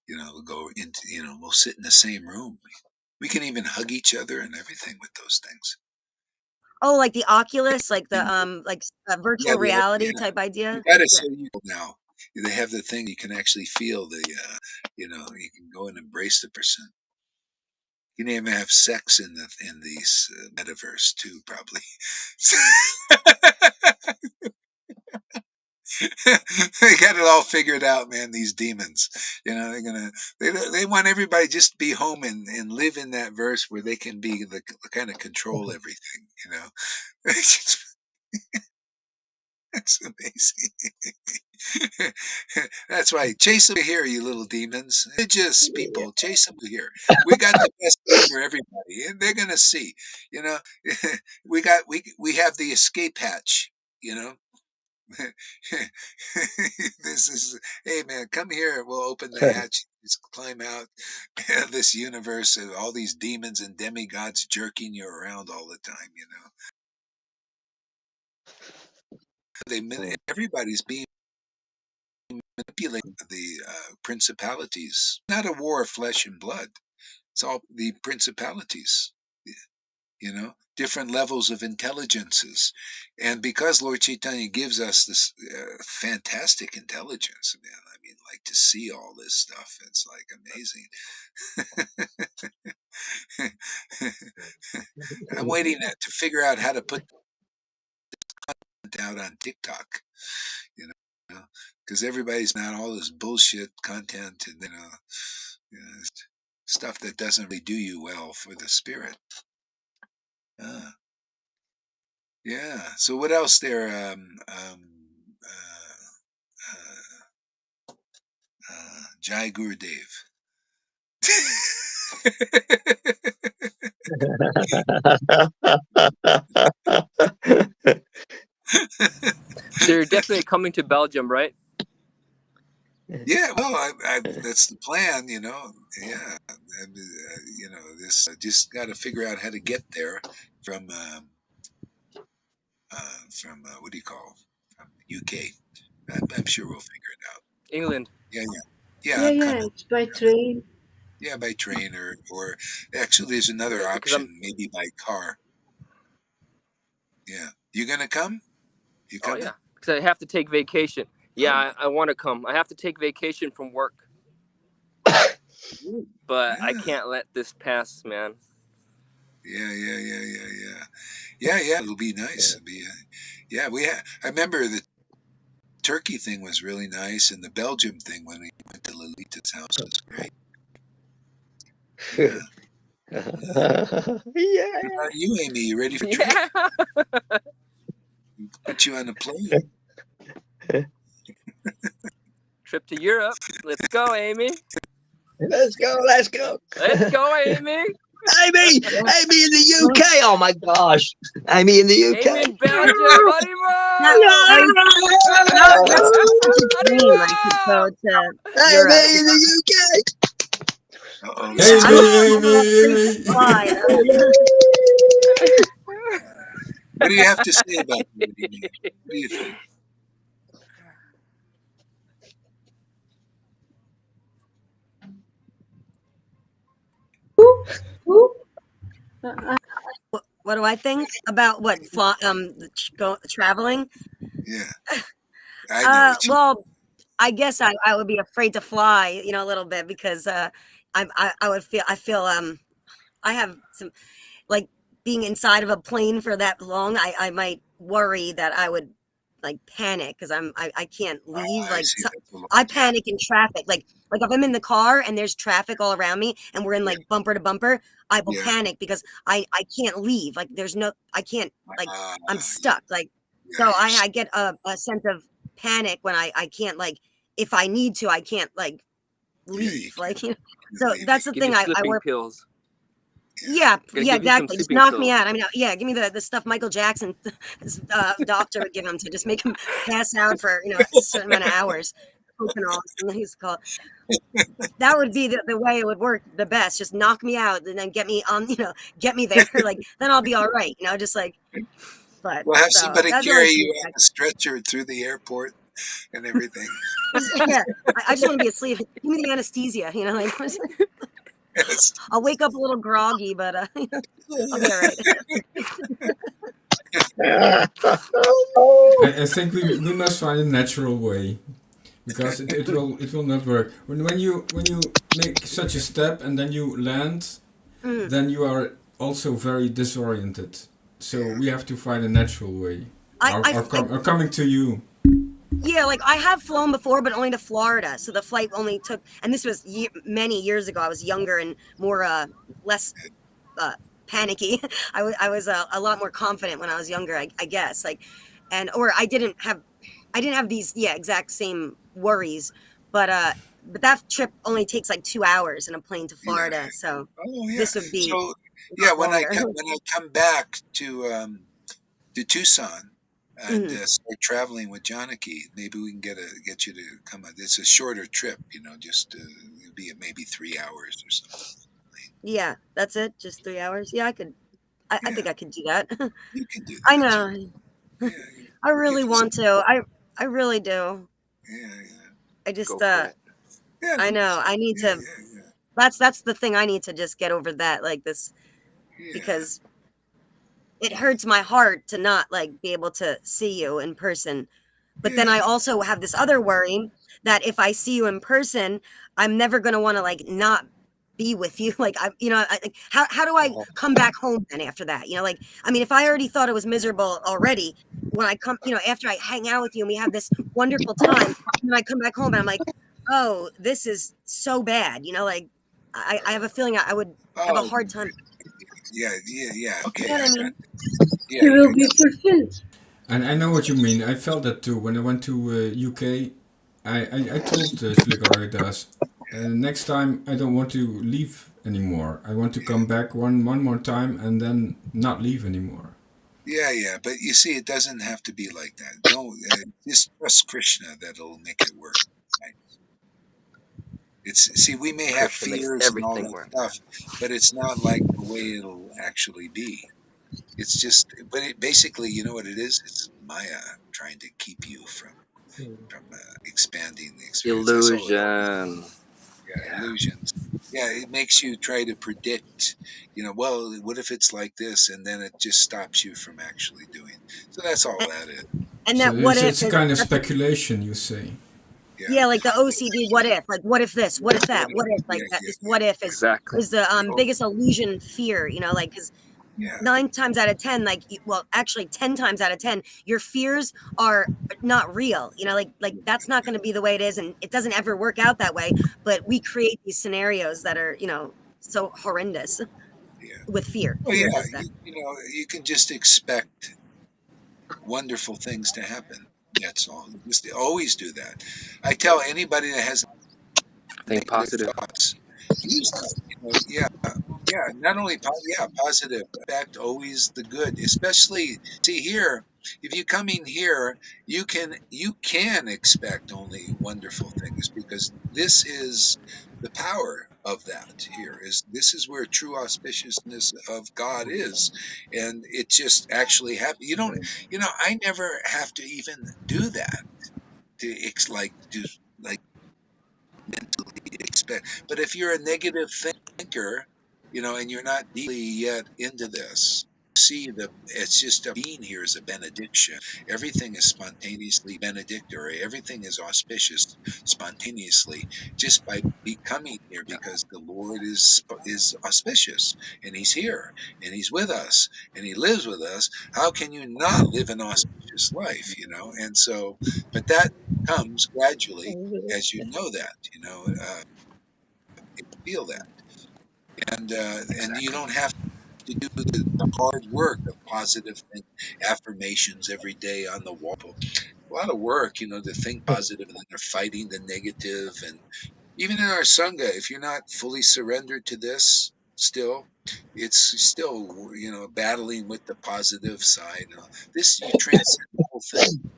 we'll go into, we'll sit in the same room. We can even hug each other and everything with those things. Oh, like the Oculus, like the like Yeah, virtual reality yeah. type You idea. got it. Yeah. So you now they have the thing you can actually feel you can go and embrace the person. You can even have sex in these metaverse too, probably. They got it all figured out, man. These demons, they're gonna they want everybody just to be home and live in that verse where they can be the kind of control everything. It's amazing. That's right. Chase them here, you little demons. Religious people, chase them here. We got the best thing for everybody, and they're gonna see. You know, we have the escape hatch. You know, this is hey man, come here. We'll open the hatch. Just climb out this universe of all these demons and demigods jerking you around all the time. Everybody's being manipulate the principalities. Not a war of flesh and blood. It's all the principalities, different levels of intelligences. And because Lord Chaitanya gives us this fantastic intelligence, man, I mean, like to see all this stuff, it's like amazing. I'm waiting to figure out how to put it out on TikTok, you because everybody's not all this bullshit content and stuff that doesn't really do you well for the spirit. Uh, yeah. So what else there? Jai Gurudev. So you're definitely coming to Belgium, right? Yeah, well, that's the plan, Yeah, this just got to figure out how to get there from what do you call from UK. I'm sure we'll figure it out. England. Yeah, yeah, yeah. Yeah, I'm yeah, coming. it's by train. Yeah, by train or actually, there's another Okay, because I'm. option, maybe by car. Yeah, you gonna come? You Oh coming? yeah, because I have to take vacation. Yeah, Oh, I want to come. I have to take vacation from work, but I yeah, can't let this pass, man. yeah. It'll be nice. It'll be, yeah. I remember the Turkey thing was really nice, and the Belgium thing when we went to Lolita's house was great. Yeah. Yeah. What about you, Amy? You ready for a trip? Yeah. Put you on a plane. Trip to Europe. Let's go, Amy. Let's go. Let's go. Let's go, Amy. Amy in the UK. Oh my gosh. Amy in the UK. Amy in Belgium. That, Harimo! I, that's such a dream, like to go to Europe. Amy in the UK. Uh-oh, Yeah, she's I'm got. all free to fly. What do you have to say about that, Amy? What do you think? Who? Who? Uh, What do I think about what traveling? Yeah, I know what you. Well, I guess I would be afraid to fly, a little bit because I would feel I have some like being inside of a plane for that long. I might worry that I would like panic because I can't Oh, leave. I Like see. That's a long I time. panic in traffic. Like if I'm in the car and there's traffic all around me and we're in Yeah, like bumper to bumper, I will yeah. panic because I can't leave. Like there's no I can't like I'm Yeah, stuck. Like yeah. so I get a sense of panic when I can't like if I need to I can't like Yeah, you leave. can't, Like can't so leave it. that's the Give you thing I sleeping work. pills. Yeah, Yeah, Gotta yeah, give you some exactly. Just sleeping knock me pills. out. I mean, yeah, give me the stuff Michael Jackson, doctor would give him to just make him pass out for a certain amount of hours. Fentanyl, something he's called. That would be the way it would work the best. Just knock me out and then get me on, get me there. Like then I'll be all right. Just like. But we'll have so somebody that's the only carry thing. you on a stretcher through the airport and everything. Yeah, I just want to be asleep. Give me the anesthesia. Like Yes. I'll wake up a little groggy, but I'll be all right. I think we must find a natural way because it will not work. When you make such a step and then you land, Mm. then you are also very disoriented. So Yeah. we have to find a natural way. I, I, I Or coming to you. Yeah, like I have flown before, but only to Florida. So the flight only took, and this was many years ago. I was younger and more, less uh, panicky. I was a lot more confident when I was younger, I guess. Like, or I didn't have these, yeah, exact same worries. But that trip only takes like 2 hours in a plane to Yeah. Florida. So Oh, yeah. this would be So, a yeah, lot longer. when I come back to Tucson and Mhm. start traveling with Janaki, maybe we can get you to come. It's a shorter trip, just it'll be maybe 3 hours or something. Yeah, that's it. Just 3 hours. Yeah, I could. I Yeah, think I could do that. you can do I that. know. Yeah, I we'll give really you some. want to. I really do. Yeah. I just Go for it. Yeah, I know. I need yeah, to that's the thing I need to just get over that like this yeah, because it hurts my heart to not like be able to see you in person. But then yeah, I also have this other worry that if I see you in person, I'm never going to want to like not be with you. Like like how do I yeah. come back home then after that? Like I mean if I already thought it was miserable already when I come, after I hang out with you and we have this wonderful time, and I come back home and I'm like, "Oh, this is so bad." Like I have a feeling I would have a Oh, hard time. yeah. Okay, You know what I I got. mean? Yeah, he will I be got. fulfilled. And I know what you mean. I felt that too when I went to UK. I told Sligaritas next time I don't want to leave anymore. I want to yeah, come back one more time and then not leave anymore. yeah, yeah. But you see, it doesn't have to be like that. Don't just trust Krishna. That'll make it work. Right? It's see, we may have Krishna makes fears and all everything that work. stuff, but it's not like the way it'll actually be. It's just, but it basically, you know what it is? It's Maya trying to keep you from expanding the experience. That's all it all is. Illusion. Yeah, Yeah. illusions. Yeah, it makes you try to predict. Well, what if it's like this, and then it just stops you from actually doing. So that's all And, that is. and So that what if it's a is kind of that's speculation, you say. Yeah, yeah, like the OCD what if, like what if this, what yeah, if that, what if like yeah, that yeah, is yeah, what if Exactly. is the yeah. Oh, biggest illusion fear, like because yeah, 9 times out of 10, like well, actually 10 times out of 10, your fears are not real. Like that's not going to be the way it is, and it doesn't ever work out that way. But we create these scenarios that are so horrendous yeah. with fear. Well, Fear yeah. does that. You can just expect wonderful things to happen. That's all. Just always do that. I tell anybody that has Think negative positive. thoughts, use that. Yeah, yeah. Not only yeah, positive. Expect always the good. Especially see here. If you come in here, you can expect only wonderful things because this is the power of that. Here is this is where true auspiciousness of God is, and it just actually happens. You don't. I never have to even do that to like do like mentally expect. But if you're a negative thinker, and you're not deeply yet into this, see it's just being here is a benediction. Everything is spontaneously benedictory. Everything is auspicious spontaneously just by becoming here because the Lord is auspicious and He's here and He's with us and He lives with us. How can you not live an auspicious life? And so, but that comes gradually as you know that, feel that, and you Exactly. don't have to do the hard work of positive affirmations every day on the wall. A lot of work, to think positive, and then they're fighting the negative, and even in our sangha, if you're not fully surrendered to this, still, it's still battling with the positive side. This you transcend the whole thing,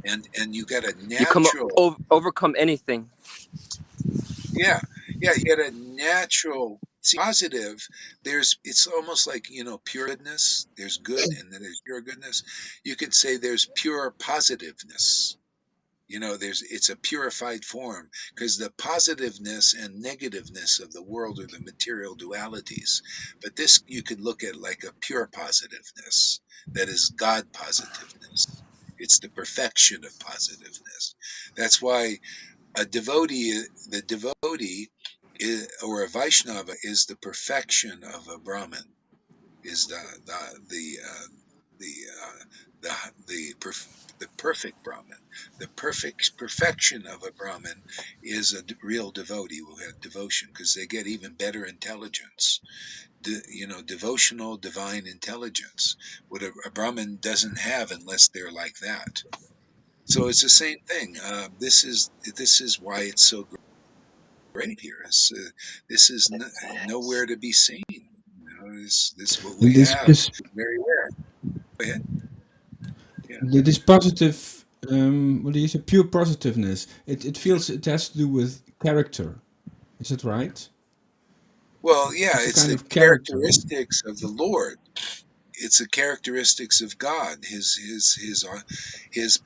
and you got a You natural. overcome anything. Yeah, yeah, you get a natural see positive. It's almost like pure goodness. There's good, and then there's pure goodness. You could say there's pure positiveness. There's it's a purified form because the positiveness and negativeness of the world are the material dualities. But this you could look at like a pure positiveness that is God positiveness. It's the perfection of positiveness. That's why the devotee or a Vaishnava is the perfection of a Brahmin, is the uh, the the perfect Brahmin. The perfect perfection of a Brahmin is a real devotee who had devotion because they get even better intelligence. Devotional divine intelligence, what a Brahmin doesn't have unless they're like that. So it's the same thing. This is why it's so great here. This is nowhere to be seen. This what we This have this very rare. Go ahead. Yeah. this positive, what do you say? Pure positiveness. It feels it has to do with character. Is it right? Well, yeah, It's a it's kind the of character. characteristics of the Lord. It's the characteristics of God. His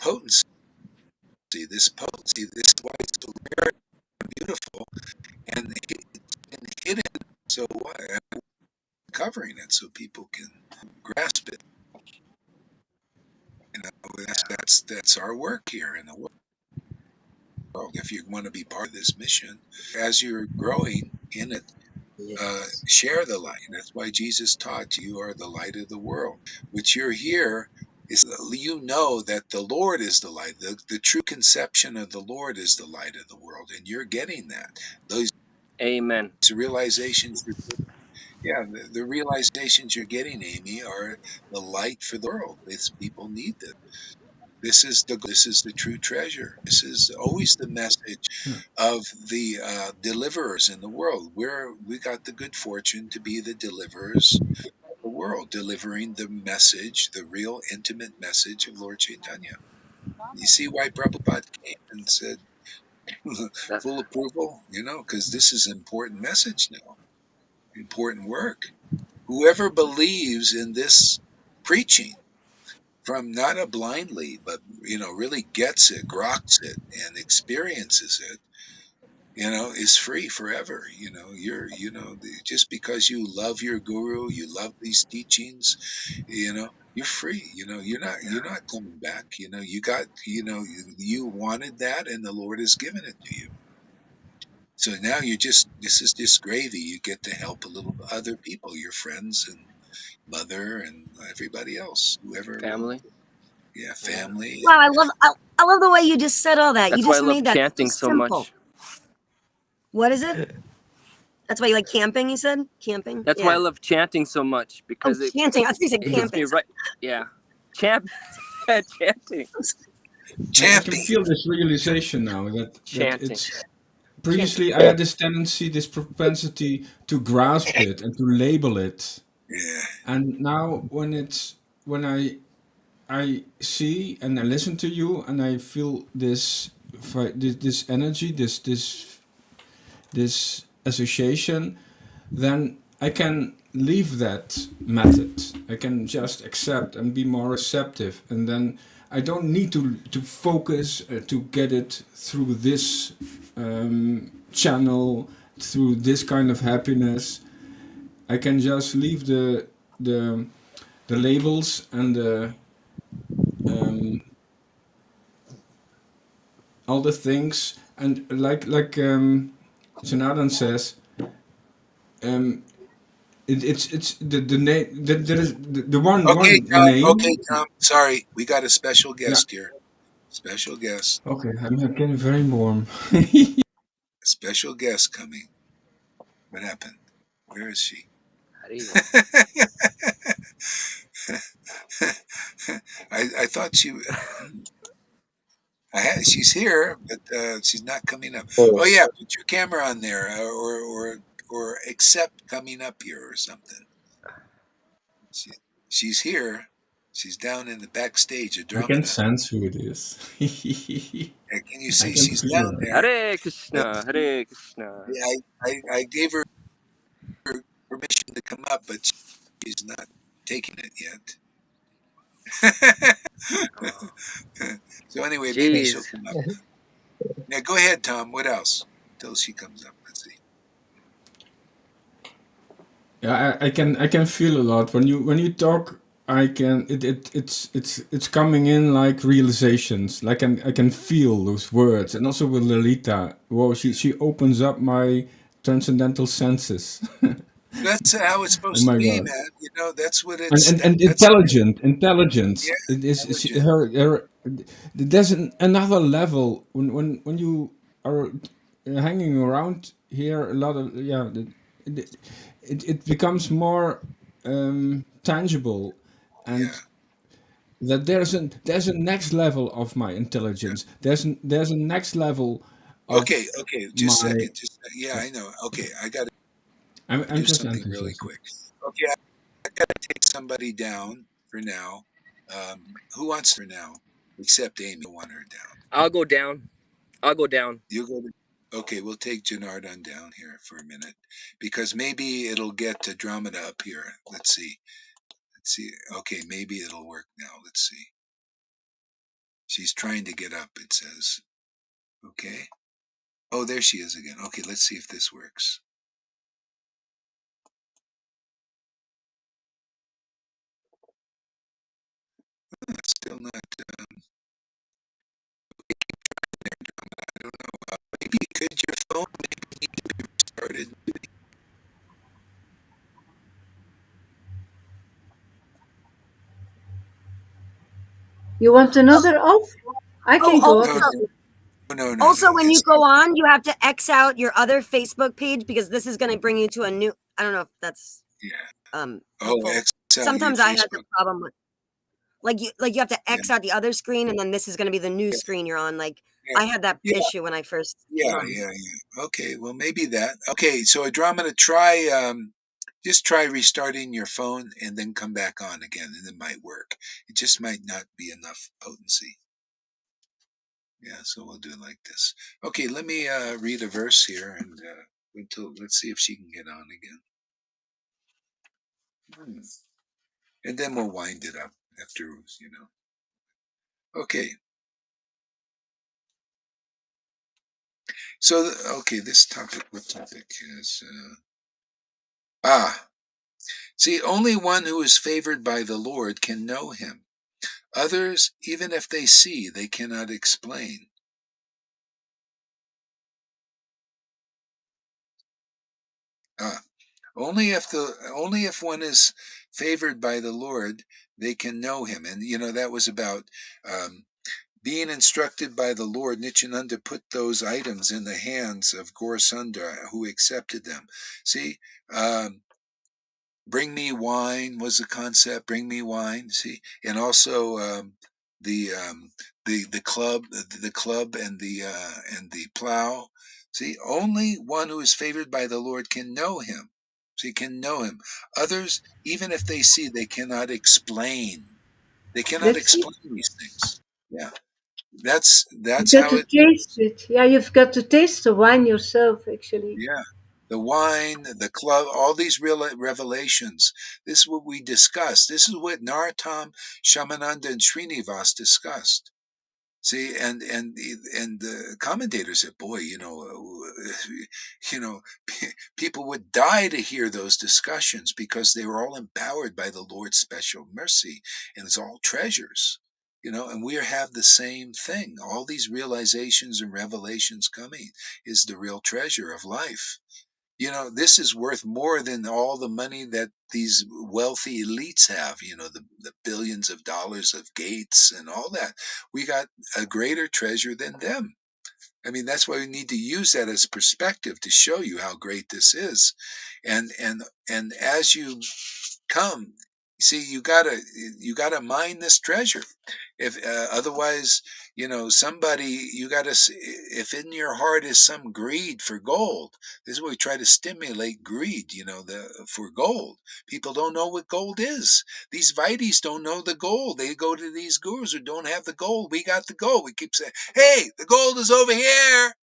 potency. This potency. This is why it's so rare and beautiful, and it's been hidden. So why? I'm covering it so people can grasp it. That's our work here in the world. If you want to be part of this mission, as you're growing in it, share the light. That's why Jesus taught you are the light of the world. Which you're here is that the Lord is the light. The true conception of the Lord is the light of the world, and you're getting that. Those Amen. realizations, yeah, the realizations you're getting, Amy, are the light for the world. These people need this. This is the true treasure. This is always the message Yeah. of the deliverers in the world. We got the good fortune to be the deliverers of the world, delivering the message, the real intimate message of Lord Chaitanya. You see why Prabhupada came and said That full approval, because this is an important message now, important work. Whoever believes in this preaching from not a blindly, but really gets it, groks it, and experiences it, is free forever. Just because you love your guru, you love these teachings, you're free. You're not coming back. You got, you wanted that, and the Lord has given it to you. So now this is just gravy. You get to help a little other people, your friends and mother and everybody else, whoever will. family. Yeah, Yeah. family. Wow, I love the way you just said all that. You That's why I just love made that so chanting so simple. much. What is it? That's why you like camping, you said? Camping? That's why I Yeah. love chanting so much Oh, because it chanting. I thought you said it hits camping. me right. Yeah, champ, chanting, I can Champing. feel this realization now that chanting. it's Chanting. previously I had this tendency, this propensity to grasp it and to label it. Yeah. And now when I see and I listen to you and I feel this energy, this association, then I can leave that method. I can just accept and be more receptive, and then I don't need to focus to get it through this channel, through this kind of happiness. I can just leave the the labels and um, all the things, and like Janadan says, um, it's the name, there is the Okay, one Tom. Okay, name. Tom. Sorry, we got a special Yeah. guest here. Special guest. Okay, I'm getting very warm. A special guest coming. What happened? Where is she? Haribo. I thought she. She's here, but she's not coming up. Oh yeah, put your camera on there, or accept coming up here or something. She, she's here. She's down in the backstage of I can Dramada. sense who it is. Can you I see can she's feel down her. there? Hare But Krishna, Hare Krishna. yeah, I gave her permission to come up, but she's not taking it yet. Oh, So anyway, maybe she'll jeez. come up. Yeah, go ahead, Tom. What else? Till she comes up. Let's see. Yeah, I can feel a lot when you talk. I can it's coming in like realizations. Like I can feel those words, and also with Lolita. Whoa, she opens up my transcendental senses. That's how it's Oh supposed to my be, god. man. That's what and it's. and, and That's intelligence. yeah, It is intelligent. her. There's another level when you are hanging around here. A lot of it becomes more tangible, Yeah. and that there's a next level of my intelligence. There's a next level Okay. of Okay. Just a my. second. Yeah, I know. Okay, I got to I'm do just something really enthusiastic. quick. Okay, I got to take somebody down for now. Who wants for now? Except Amy. I want her down. I'll go down. I'll go down. You go. Okay, we'll take Janardon down here for a minute because maybe it'll get to Dramada up here. Let's see. Let's see. Okay, maybe it'll work now. Let's see. She's trying to get up, it says. Okay. Oh, there she is again. Okay, let's see if this works. Still not. I don't know. Maybe could your phone maybe need to be restarted? You want another off? I Oh, can go No, off. also, no, no, no, also no. when you go on, you have to X out your other Facebook page because this is going to bring you to a new. I don't know if that's Yeah. Oh, helpful. X out your Sometimes I had the Facebook. problem with. Like you have to Yeah, X out the other screen, and then this is going to be the new yeah, screen you're on. Like yeah, I had that yeah, issue when I first came yeah, on. yeah, yeah. Okay, well, maybe that. Okay, so Andromeda, just try restarting your phone and then come back on again, and it might work. It just might not be enough potency. Yeah, so we'll do it like this. Okay, let me read a verse here, and let's see if she can get on again. Hmm. And then we'll wind it up after. Okay, so okay, this topic. What topic is? See, only one who is favored by the Lord can know Him. Others, even if they see, they cannot explain. Ah, only if one is favored by the Lord, they can know Him. And that was about um, being instructed by the Lord. Nityananda put those items in the hands of Gaurasundara, who accepted them. See, um, bring me wine was the concept. Bring me wine. See, and also the club and the plow. See, only one who is favored by the Lord can know Him. So you can know Him. Others, even if they see, they cannot explain. They cannot That's it. explain these things. Yeah, You that's got how to it. taste it. Yeah, you've got to taste the wine yourself, actually. Yeah, the wine, the club, all these real revelations. This is what we discussed. This is what Narottam, Shamananda, and Srinivas discussed. See, and the commentators said, "Boy, you know, people would die to hear those discussions because they were all empowered by the Lord's special mercy, and it's all treasures." And we have the same thing. All these realizations and revelations coming is the real treasure of life. This is worth more than all the money that these wealthy elites have, the billions of dollars of Gates and all that. We got a greater treasure than them. I mean, that's why we need to use that as perspective to show you how great this is. And as you come, see, you gotta mine this treasure. If otherwise, somebody, you gotta, if in your heart is some greed for gold. This is what we try to stimulate greed, for gold. People don't know what gold is. These Vaitis don't know the gold. They go to these gurus who don't have the gold. We got the gold. We keep saying, hey, the gold is over here.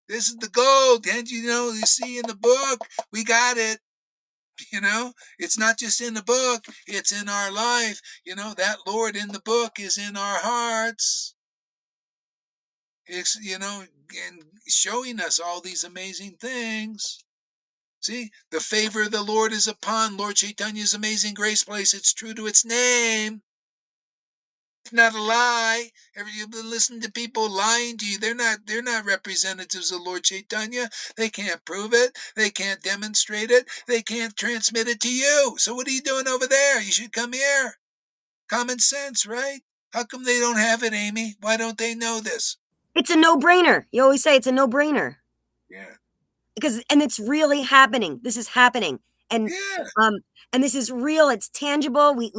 This is the gold. Can't you see in the book? We got it. It's not just in the book, it's in our life. That Lord in the book is in our hearts. It's, and showing us all these amazing things. See, the favor of the Lord is upon Lord Chaitanya's Amazing Grace Place. It's true to its name. It's not a lie. You've been listening to people lying to you. They're not representatives of Lord Chaitanya. They can't prove it. They can't demonstrate it. They can't transmit it to you. So what are you doing over there? You should come here. Common sense, right? How come they don't have it, Amy? Why don't they know this? It's a no-brainer. You always say it's a no-brainer. Yeah. And it's really happening. This is happening. And Yeah. um and this is real. It's tangible. We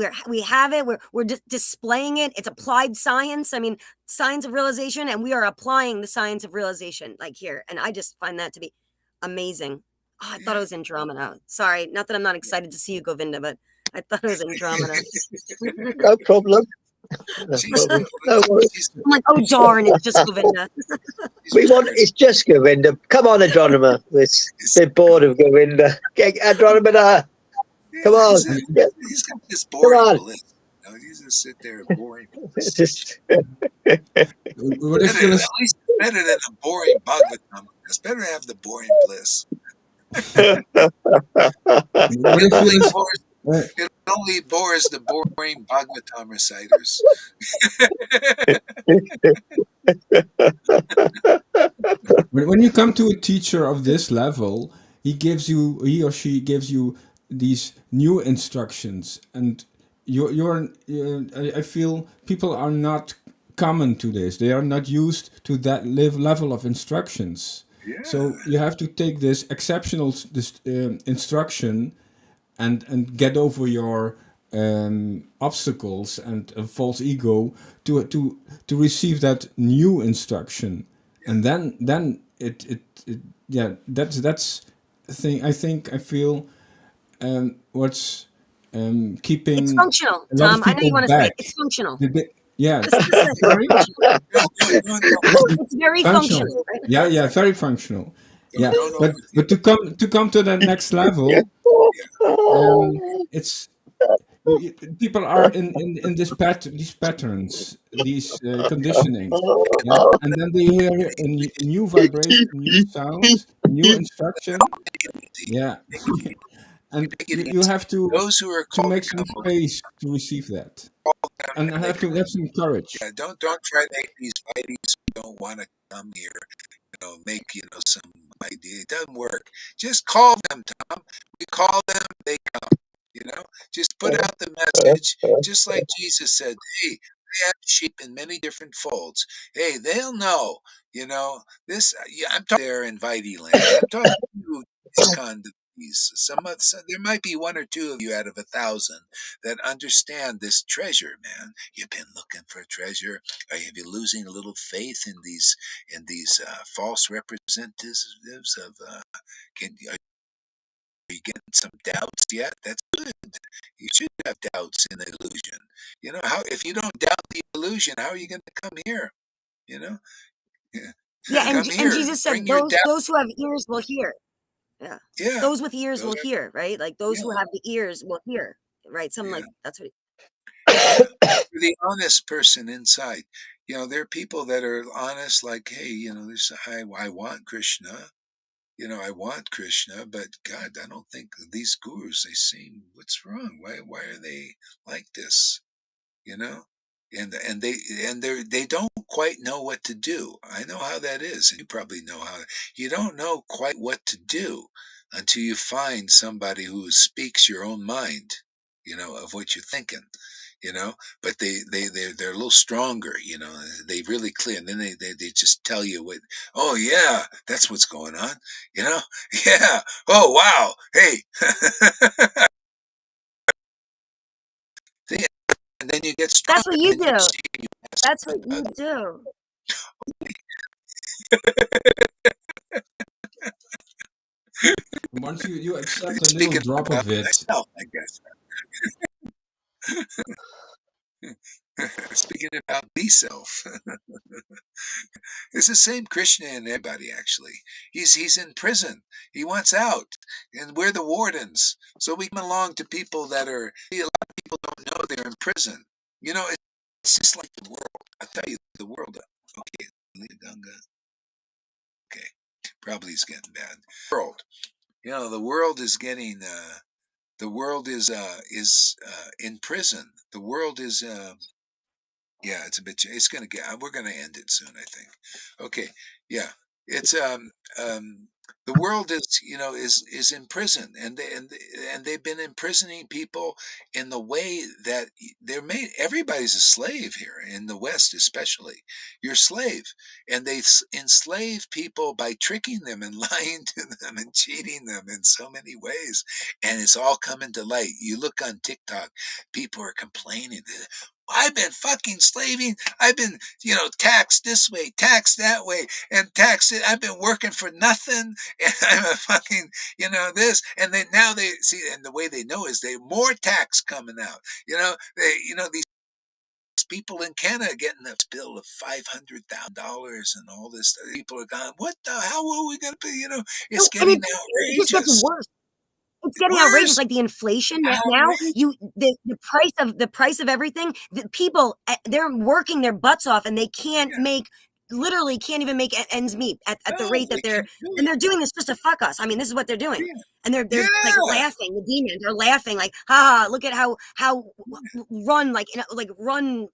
have it. We're displaying it. It's applied science. I mean, science of realization, and we are applying the science of realization like here. And I just find that to be amazing. Oh, I thought it Yeah. was Andromeda. Sorry, not that I'm not excited to see you, Govinda, but I thought it was Andromeda. No problem. No she's problem. No worries. she's I'm like, oh darn, it's just Govinda. she's We want prepared. it's just Govinda. Come on, Andromeda. We're a bit bored of Govinda. Get Andromeda. Come Yeah, on. Yeah, he's got this come boring on. bliss. He's just sit there at boring bliss. Just What I feel At is least it's better than a boring Bhagavatam. It's better to have the boring bliss. what It I feel only is bores. uh, It only bores the boring Bhagavatam reciters. when you come to a teacher of this level, he or she gives you these new instructions, and I feel people are not common to this. They are not used to that level of instructions. Yeah, So you have to take this exceptional instruction and get over your obstacles and a false ego to receive that new instruction, and then it yeah, that's the thing. I think I feel what's It's keeping functional, a lot of Tom. I know people you want to say back. it's functional. Yeah, This is it. sorry, Functional. No, no, no, It's very functional. functional, right? Yeah, yeah, very functional. no, Yeah, don't but overthink. to come to that next level, Yeah, it's people are in these patterns, these conditionings, yeah, and then they hear a new vibration, new sound, new instruction, easy. yeah, and Make it you easy. have Those who are to called make to some come will space to receive that, call them and I and they have to come. have some courage. Yeah, don't try to make these ladies who don't want to come here. Make some idea. It doesn't work. Just call them, Tom. We call them, they come. Just put out the message, just like Jesus said. Hey, I have sheep in many different folds. Hey, they'll know. This. Yeah, I'm talking there in Vitae land. I'm talking to you, ISKCON devotees. There might be one or two of you out of 1,000 that understand this treasure, man. You've been looking for a treasure. Are you losing a little faith in these false representatives of are you getting some doubts yet? That's good. You should have doubts in the illusion. How if you don't doubt the illusion, how are you going to come here? You know, yeah. Yeah, Come and here, Jesus said, bring your doubt. those who have ears will hear. Yeah, Yeah, those with ears those will are, hear. Right, like those yeah, who have the ears will hear. Right, something yeah, like that's what. yeah. For the honest person inside, there are people that are honest. Like, hey, I want Krishna. I want Krishna, but God, I don't think these gurus, they seem, what's wrong? Why are they like this? You know? And they don't quite know what to do. I know how that is, and you probably know how you don't know quite what to do until you find somebody who speaks your own mind, of what you're thinking. But they're a little stronger. They really clear, and then they just tell you what. Oh yeah, that's what's going on. you know yeah. Oh wow, hey. See, and then you get That's stronger, what and you then you do. see you ask That's what you other. do. And once you accept a little Speaking drop about of it, myself, I guess. Speaking about the self. It's the same Krishna in everybody, actually. He's in prison. He wants out. And we're the wardens. So we come along to people that are, see, a lot of people don't know they're in prison. It's just like the world. I tell you, the world. Okay, Ganga. Okay, probably is getting bad. World. The world is getting. The world is in prison. The world is. Yeah, it's a bit. It's gonna get. We're gonna end it soon, I think. Okay. Yeah. It's the world is in prison, and they've been imprisoning people in the way that they're made. Everybody's a slave here in the West, especially. You're a slave, and they enslave people by tricking them and lying to them and cheating them in so many ways, and it's all coming to light. You look on TikTok, people are complaining. I've been fucking slaving. I've been, taxed this way, taxed that way, and taxed it. I've been working for nothing. And I'm a fucking, this. And then now they see, and the way they know is they more tax coming out. These people in Canada getting a bill of $500,000 and all this. People are going, what the hell are we going to be? It's And getting it just gets outrageous. worse. It's getting outrageous, Worse. like the inflation now. Outrageous. The price of everything. The people they're working their butts off, and they can't Yeah. make literally can't even make ends meet at the No, rate that they can't do and it. they're doing this just to fuck us. I mean, this is what they're doing, Yeah. and they're like Yeah. laughing. The demons are laughing, like, ha, look at how run like run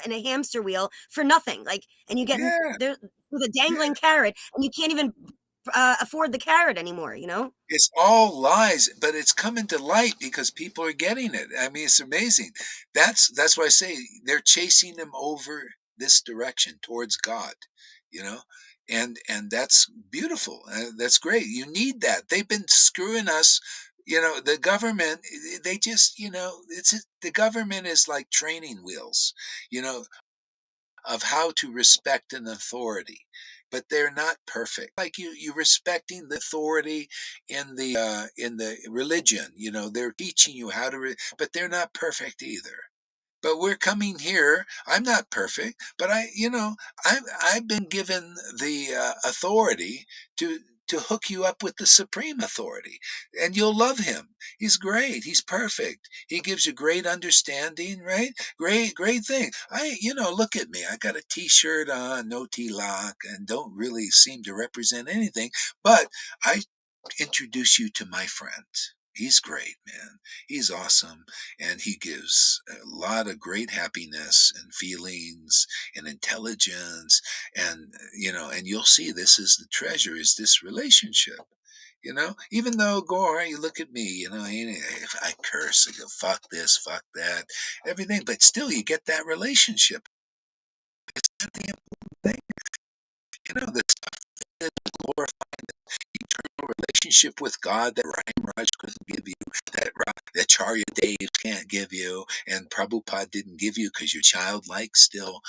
in a hamster wheel for nothing, like, and you get Yeah. there with a Yeah. dangling carrot, and you can't even afford the carrot anymore. It's all lies, but it's coming to light because people are getting it. I mean, it's amazing. That's why I say they're chasing them over this direction towards God, you know, and that's beautiful. That's great. You need that. They've been screwing us. The government, they just, the government is like training wheels, you know, of how to respect an authority, but they're not perfect. Like you respecting the authority in the religion. They're teaching you how to, but they're not perfect either. But we're coming here. I'm not perfect, but I've been given the authority to hook you up with the supreme authority, and you'll love him. He's great. He's perfect. He gives you great understanding, right? Great thing. Look at me. I got a T-shirt on, no T-lock, and don't really seem to represent anything, but I introduce you to my friend. He's great, man. He's awesome. And he gives a lot of great happiness and feelings and intelligence. And you'll see this is the treasure, is this relationship. Even though, Gore, you look at me, if I curse, I go, fuck this, fuck that, everything, but still you get that relationship. It's not the important thing. The stuff that is glorifying eternal relationship with God that Ryan Raj couldn't give you, that Charya Daves can't give you, and Prabhupada didn't give you because you're childlike still,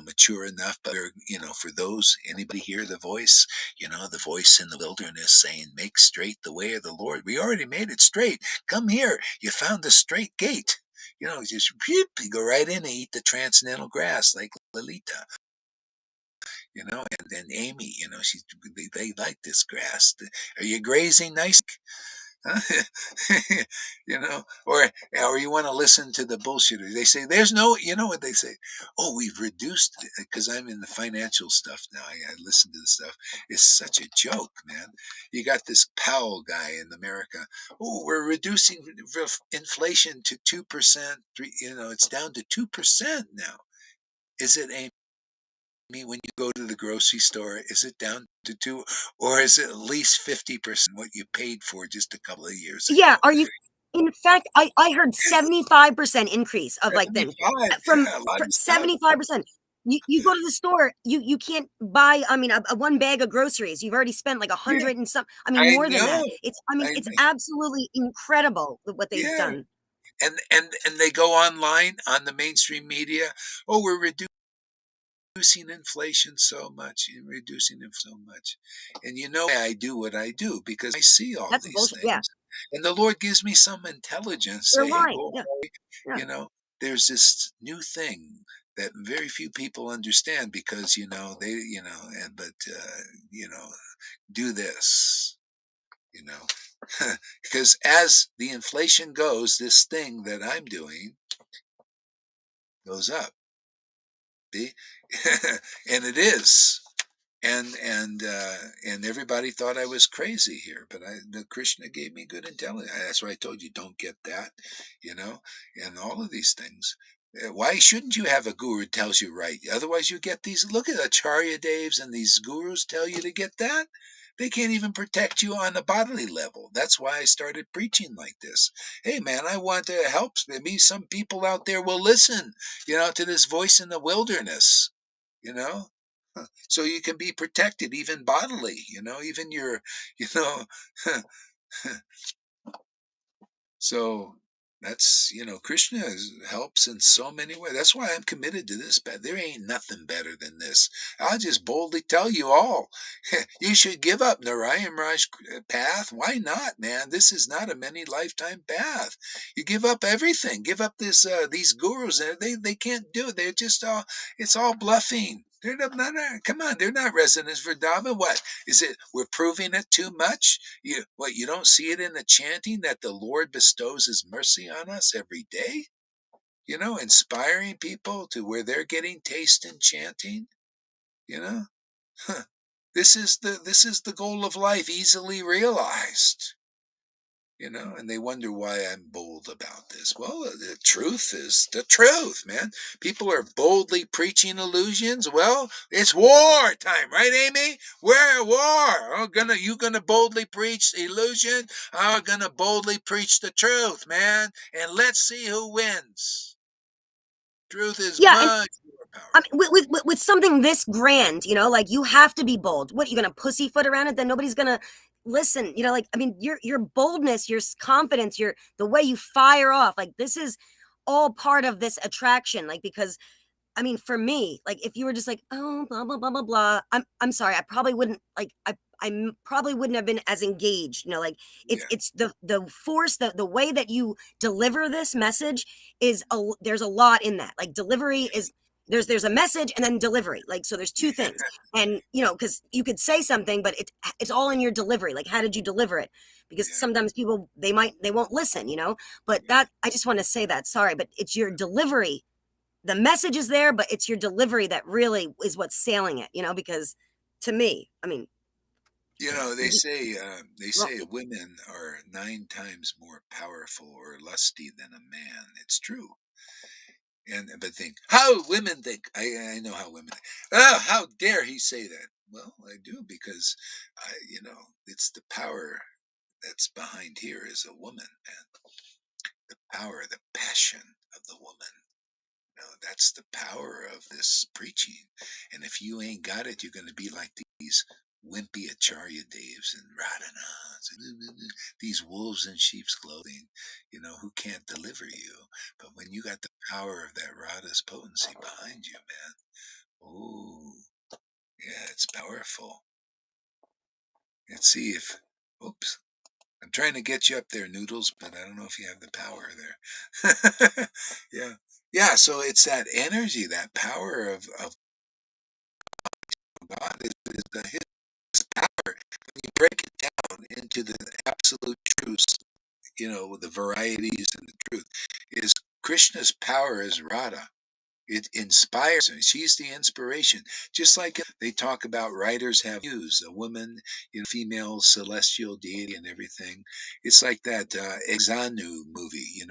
mature enough. But, for those, anybody hear the voice, the voice in the wilderness saying, make straight the way of the Lord. We already made it straight. Come here. You found the straight gate. Just you go right in and eat the transcendental grass like Lalita. And then Amy, they like this grass. Are you grazing nice? Huh? Or you want to listen to the bullshitters. They say there's no, what they say? Oh, we've reduced, because I'm in the financial stuff now. I listen to the stuff. It's such a joke, man. You got this Powell guy in America. Oh, we're reducing inflation to 2%. It's down to 2% now. Is it a when you go to the grocery store, is it down to 2, or is it at least 50% what you paid for just a couple of years Yeah, ago? are you in fact, I heard 75% increase of, like, things, 75, from yeah, a lot of stuff. 75%. You go to the store, you can't buy, I mean, a 1 bag of groceries, you've already spent, like, Yeah, 100 and some, I mean, I more than that. know. I It's absolutely incredible what they've Yeah, done. and they go online on the mainstream media. Oh, we're reducing inflation so much, and reducing it so much. And I do what I do because I see all That's these bullshit, yeah. things, and the Lord gives me some intelligence. They're Say, hey, lying, boy, yeah, yeah. there's this new thing that very few people understand because they and but do this, you know because as the inflation goes, this thing that I'm doing goes up. See? And it is. And everybody thought I was crazy here, but the Krishna gave me good intelligence. That's why I told you, don't get that, you know, and all of these things. Why shouldn't you have a guru who tells you right? Otherwise, you get these. Look at Acharya Devs and these gurus tell you to get that. They can't even protect you on a bodily level. That's why I started preaching like this. Hey, man, I want to help. Maybe some people out there will listen, to this voice in the wilderness, you know so you can be protected even bodily, even your, you know, so that's, Krishna helps in so many ways. That's why I'm committed to this. But there ain't nothing better than this. I'll just boldly tell you all, you should give up Narayan Raj path. Why not, man? This is not a many lifetime path. You give up everything. Give up these gurus. They can't do it. They're just it's all bluffing. They're not, come on, they're not residents for Dharma. What is it? We're proving it too much. You don't see it in the chanting that the Lord bestows His mercy on us every day. Inspiring people to where they're getting taste in chanting. You know, this is the goal of life, easily realized. And they wonder why I'm bold about this. Well, the truth is the truth, man. People are boldly preaching illusions. Well, it's war time, right, Amy? We're at war. You gonna boldly preach illusion? I'm gonna boldly preach the truth, man. And let's see who wins. Truth is Yeah, and much more I powerful. mean, with something this grand, like, you have to be bold. What, you gonna pussyfoot around it? Then nobody's gonna listen, like, I mean, your boldness, your confidence, the way you fire off, like, this is all part of this attraction, like, because I mean, for me, like, if you were just like, oh, blah blah blah blah blah, I'm sorry, I probably wouldn't like probably wouldn't have been as engaged. Like, Yeah, it's the force, the way that you deliver this message is there's a lot in that. Like, delivery is there's a message and then delivery. Like, so there's two things, and because you could say something, but it's all in your delivery. Like, how did you deliver it? Because yeah, sometimes people they won't listen. But yeah. that I just want to say that, sorry, but it's your delivery. The message is there, but it's your delivery that really is what's selling it, because to me, I mean, They say well, women are 9 times more powerful or lusty than a man. It's true. And but think how women think. I know how women think. Oh, how dare he say that? Well, I do because it's the power that's behind here is a woman, man. The power, the passion of the woman. That's the power of this preaching. And if you ain't got it, you're going to be like these wimpy Acharya Deves and Radhanas, these wolves in sheep's clothing, who can't deliver you. But when you got the power of that Radha's potency behind you, man, oh, yeah, it's powerful. Let's see if, oops, I'm trying to get you up there, Noodles, but I don't know if you have the power there. Yeah. Yeah, so it's that energy, that power of God is his power. When you break it down into the absolute truths, the varieties and the truth, is Krishna's power is Radha. It inspires her. She's the inspiration. Just like they talk about writers have muse, a woman, female celestial deity and everything. It's like that Exanu movie.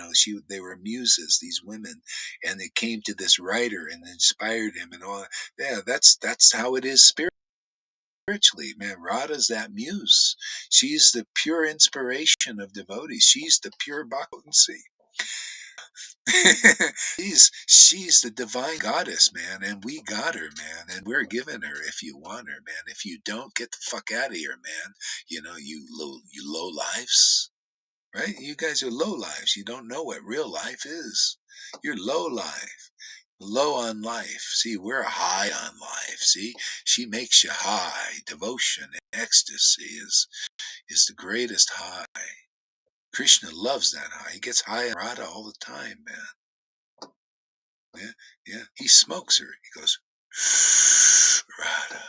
They were muses, these women, and they came to this writer and inspired him and all. Yeah, that's how it is spiritually, man. Radha's that muse. She's the pure inspiration of devotees. She's the pure potency. she's the divine goddess, man, and we got her, man, and we're giving her if you want her, man. If you don't, get the fuck out of here, man. You low lives, right? You guys are low lives. You don't know what real life is. You're low life. Low on life. See, we're high on life. See, she makes you high. Devotion and ecstasy is the greatest high. Krishna loves that high. He gets high on Radha all the time, man. Yeah, yeah. He smokes her. He goes, Radha,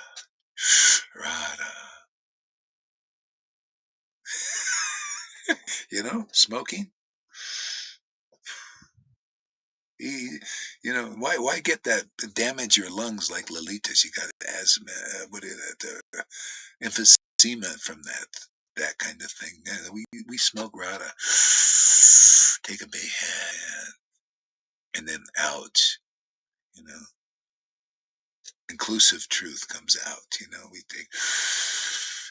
Radha. Smoking. He, why get that damage your lungs like Lalita? She got asthma. What is that? Emphysema from that kind of thing. Yeah, we smoke Radha. Take a big hit, and then out. You know, inclusive truth comes out. We take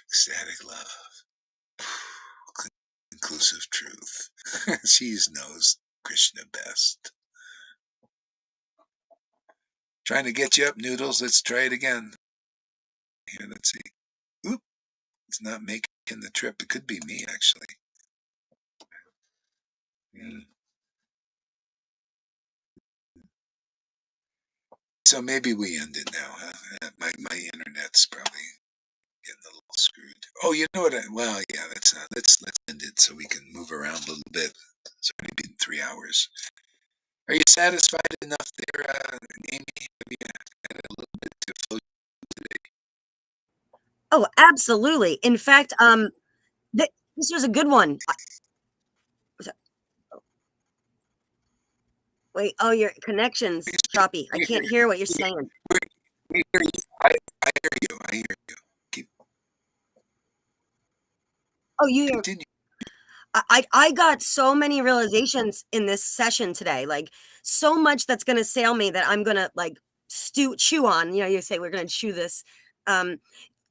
ecstatic love. Inclusive truth. She knows Krishna best. Trying to get you up, Noodles. Let's try it again. Here, let's see. Oop, it's not making the trip. It could be me, actually. Yeah. So maybe we end it now, huh? My internet's probably getting a little screwed. Oh, you know what? Well, yeah. Let's end it so we can move around a little bit. It's already been 3 hours. Are you satisfied enough there, Amy? Have you had a little bit to flow today? oh, absolutely. In fact, this was a good one. Wait, oh, your connection's choppy. I We can't hear what you're saying. we hear you. I hear you. I hear you. Keep Oh, you hear. continue. I got so many realizations in this session today, like so much that's gonna sail me that I'm gonna like chew on. You say we're gonna chew this. Um,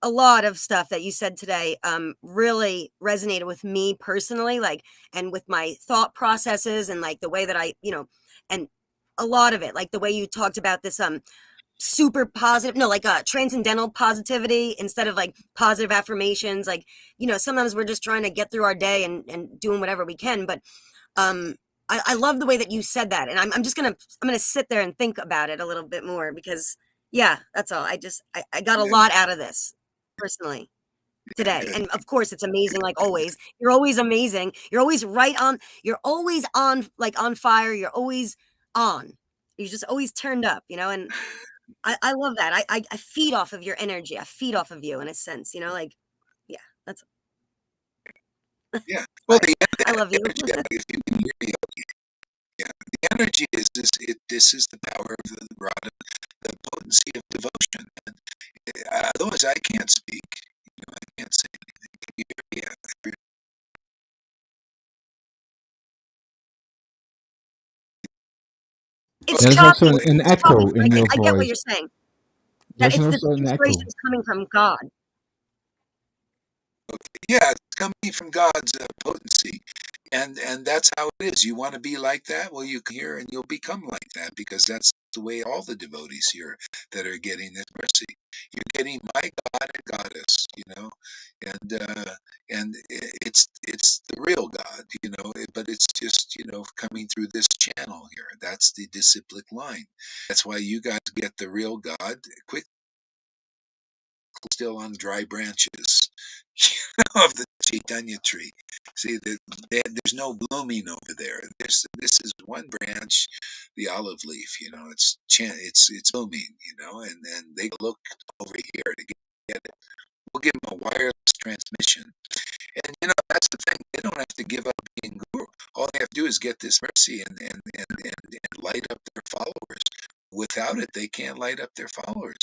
a lot of stuff that you said today really resonated with me personally, like, and with my thought processes and like the way that and a lot of it, like the way you talked about this super positive, no, like transcendental positivity instead of like positive affirmations. Like, sometimes we're just trying to get through our day and doing whatever we can. But um I love the way that you said that. And I'm just gonna sit there and think about it a little bit more, because yeah, that's all. I got a Yeah, lot out of this personally today. good. And of course, it's amazing, like always. You're always amazing. You're always right on. You're always on, like on fire. You're always on. You're just always turned up, and I love that. I feed off of your energy. I feed off of you in a sense, like, yeah, that's Yeah. Well, sorry. I love you. energy, if you can hear me, yeah, the energy is this. This is the power of the rod, the potency of devotion. And, otherwise, I can't speak. I can't say anything. Can you hear me? Yeah. It's There's Okay. also choppy. an It's choppy. echo I, in your I get what voice. you're saying. That There's it's the also an echo. inspiration's coming from God. Yeah, it's coming from God's potency, and that's how it is. You want to be like that? Well, you can hear, and you'll become like that, because that's the way all the devotees here that are getting this mercy. You're getting my God and Goddess, and it's the real God, but it's just coming through this channel here. That's the disciplic line. That's why you guys get the real God quick, still on dry branches of the Chaitanya tree. See, there's no blooming over there. This is one branch, the olive leaf. It's blooming. And they look over here to get it. We'll give them a wireless transmission, and that's the thing. They don't have to give up being guru. All they have to do is get this mercy and light up their followers. Without it, they can't light up their followers.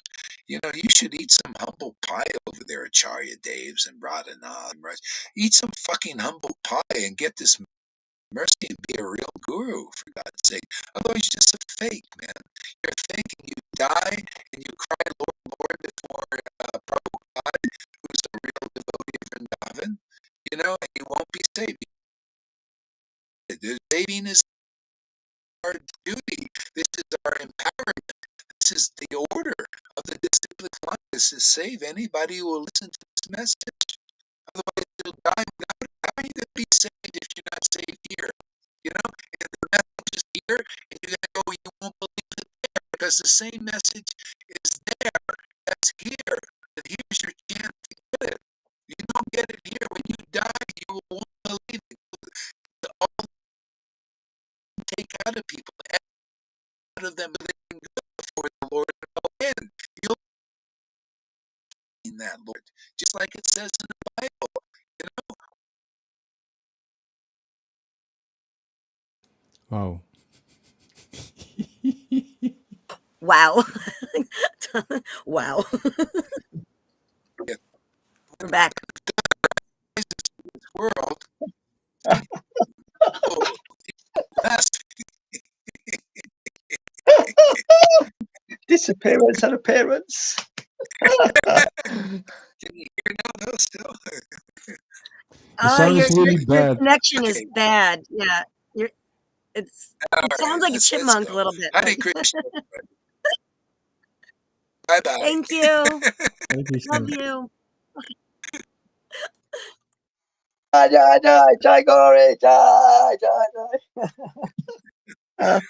You should eat some humble pie over there at Charya Dave's and Radhanath. Eat some fucking humble pie and get this mercy and be a real guru, for God's sake. Otherwise, you're just a fake, man. You're fake, and you die and you cry, Lord, Lord, before Prabhupada, who's a real devotee of Vrindavan, and you won't be saved. The saving is our duty. This is our empowerment. This is the order of the disciplic life. This is save anybody who will listen to this message. Otherwise, you'll die without it. How are you going to be saved if you're not saved here? And the message is here, and you're going to go, you won't believe it there, because the same message is there that's here. But here's your chance to get it. You don't get it here. When you die, you won't believe it. All take out of people, out of them, living good before the Lord will in. You'll in that, Lord, just like it says in the Bible. You know, Wow. Wow. Wow. yeah, We're back. this world, oh, last Disappearance and appearance. can you hear now? No, still. The Oh, sound is really your bad. connection is Okay, bad. Yeah. all It right, sounds like a let's chipmunk a go. little bit, Hare but Krishna. Bye bye. thank you. Hare Love Krishna. you. Jai, jai, jai, jai, Gauri, jai, jai, jai.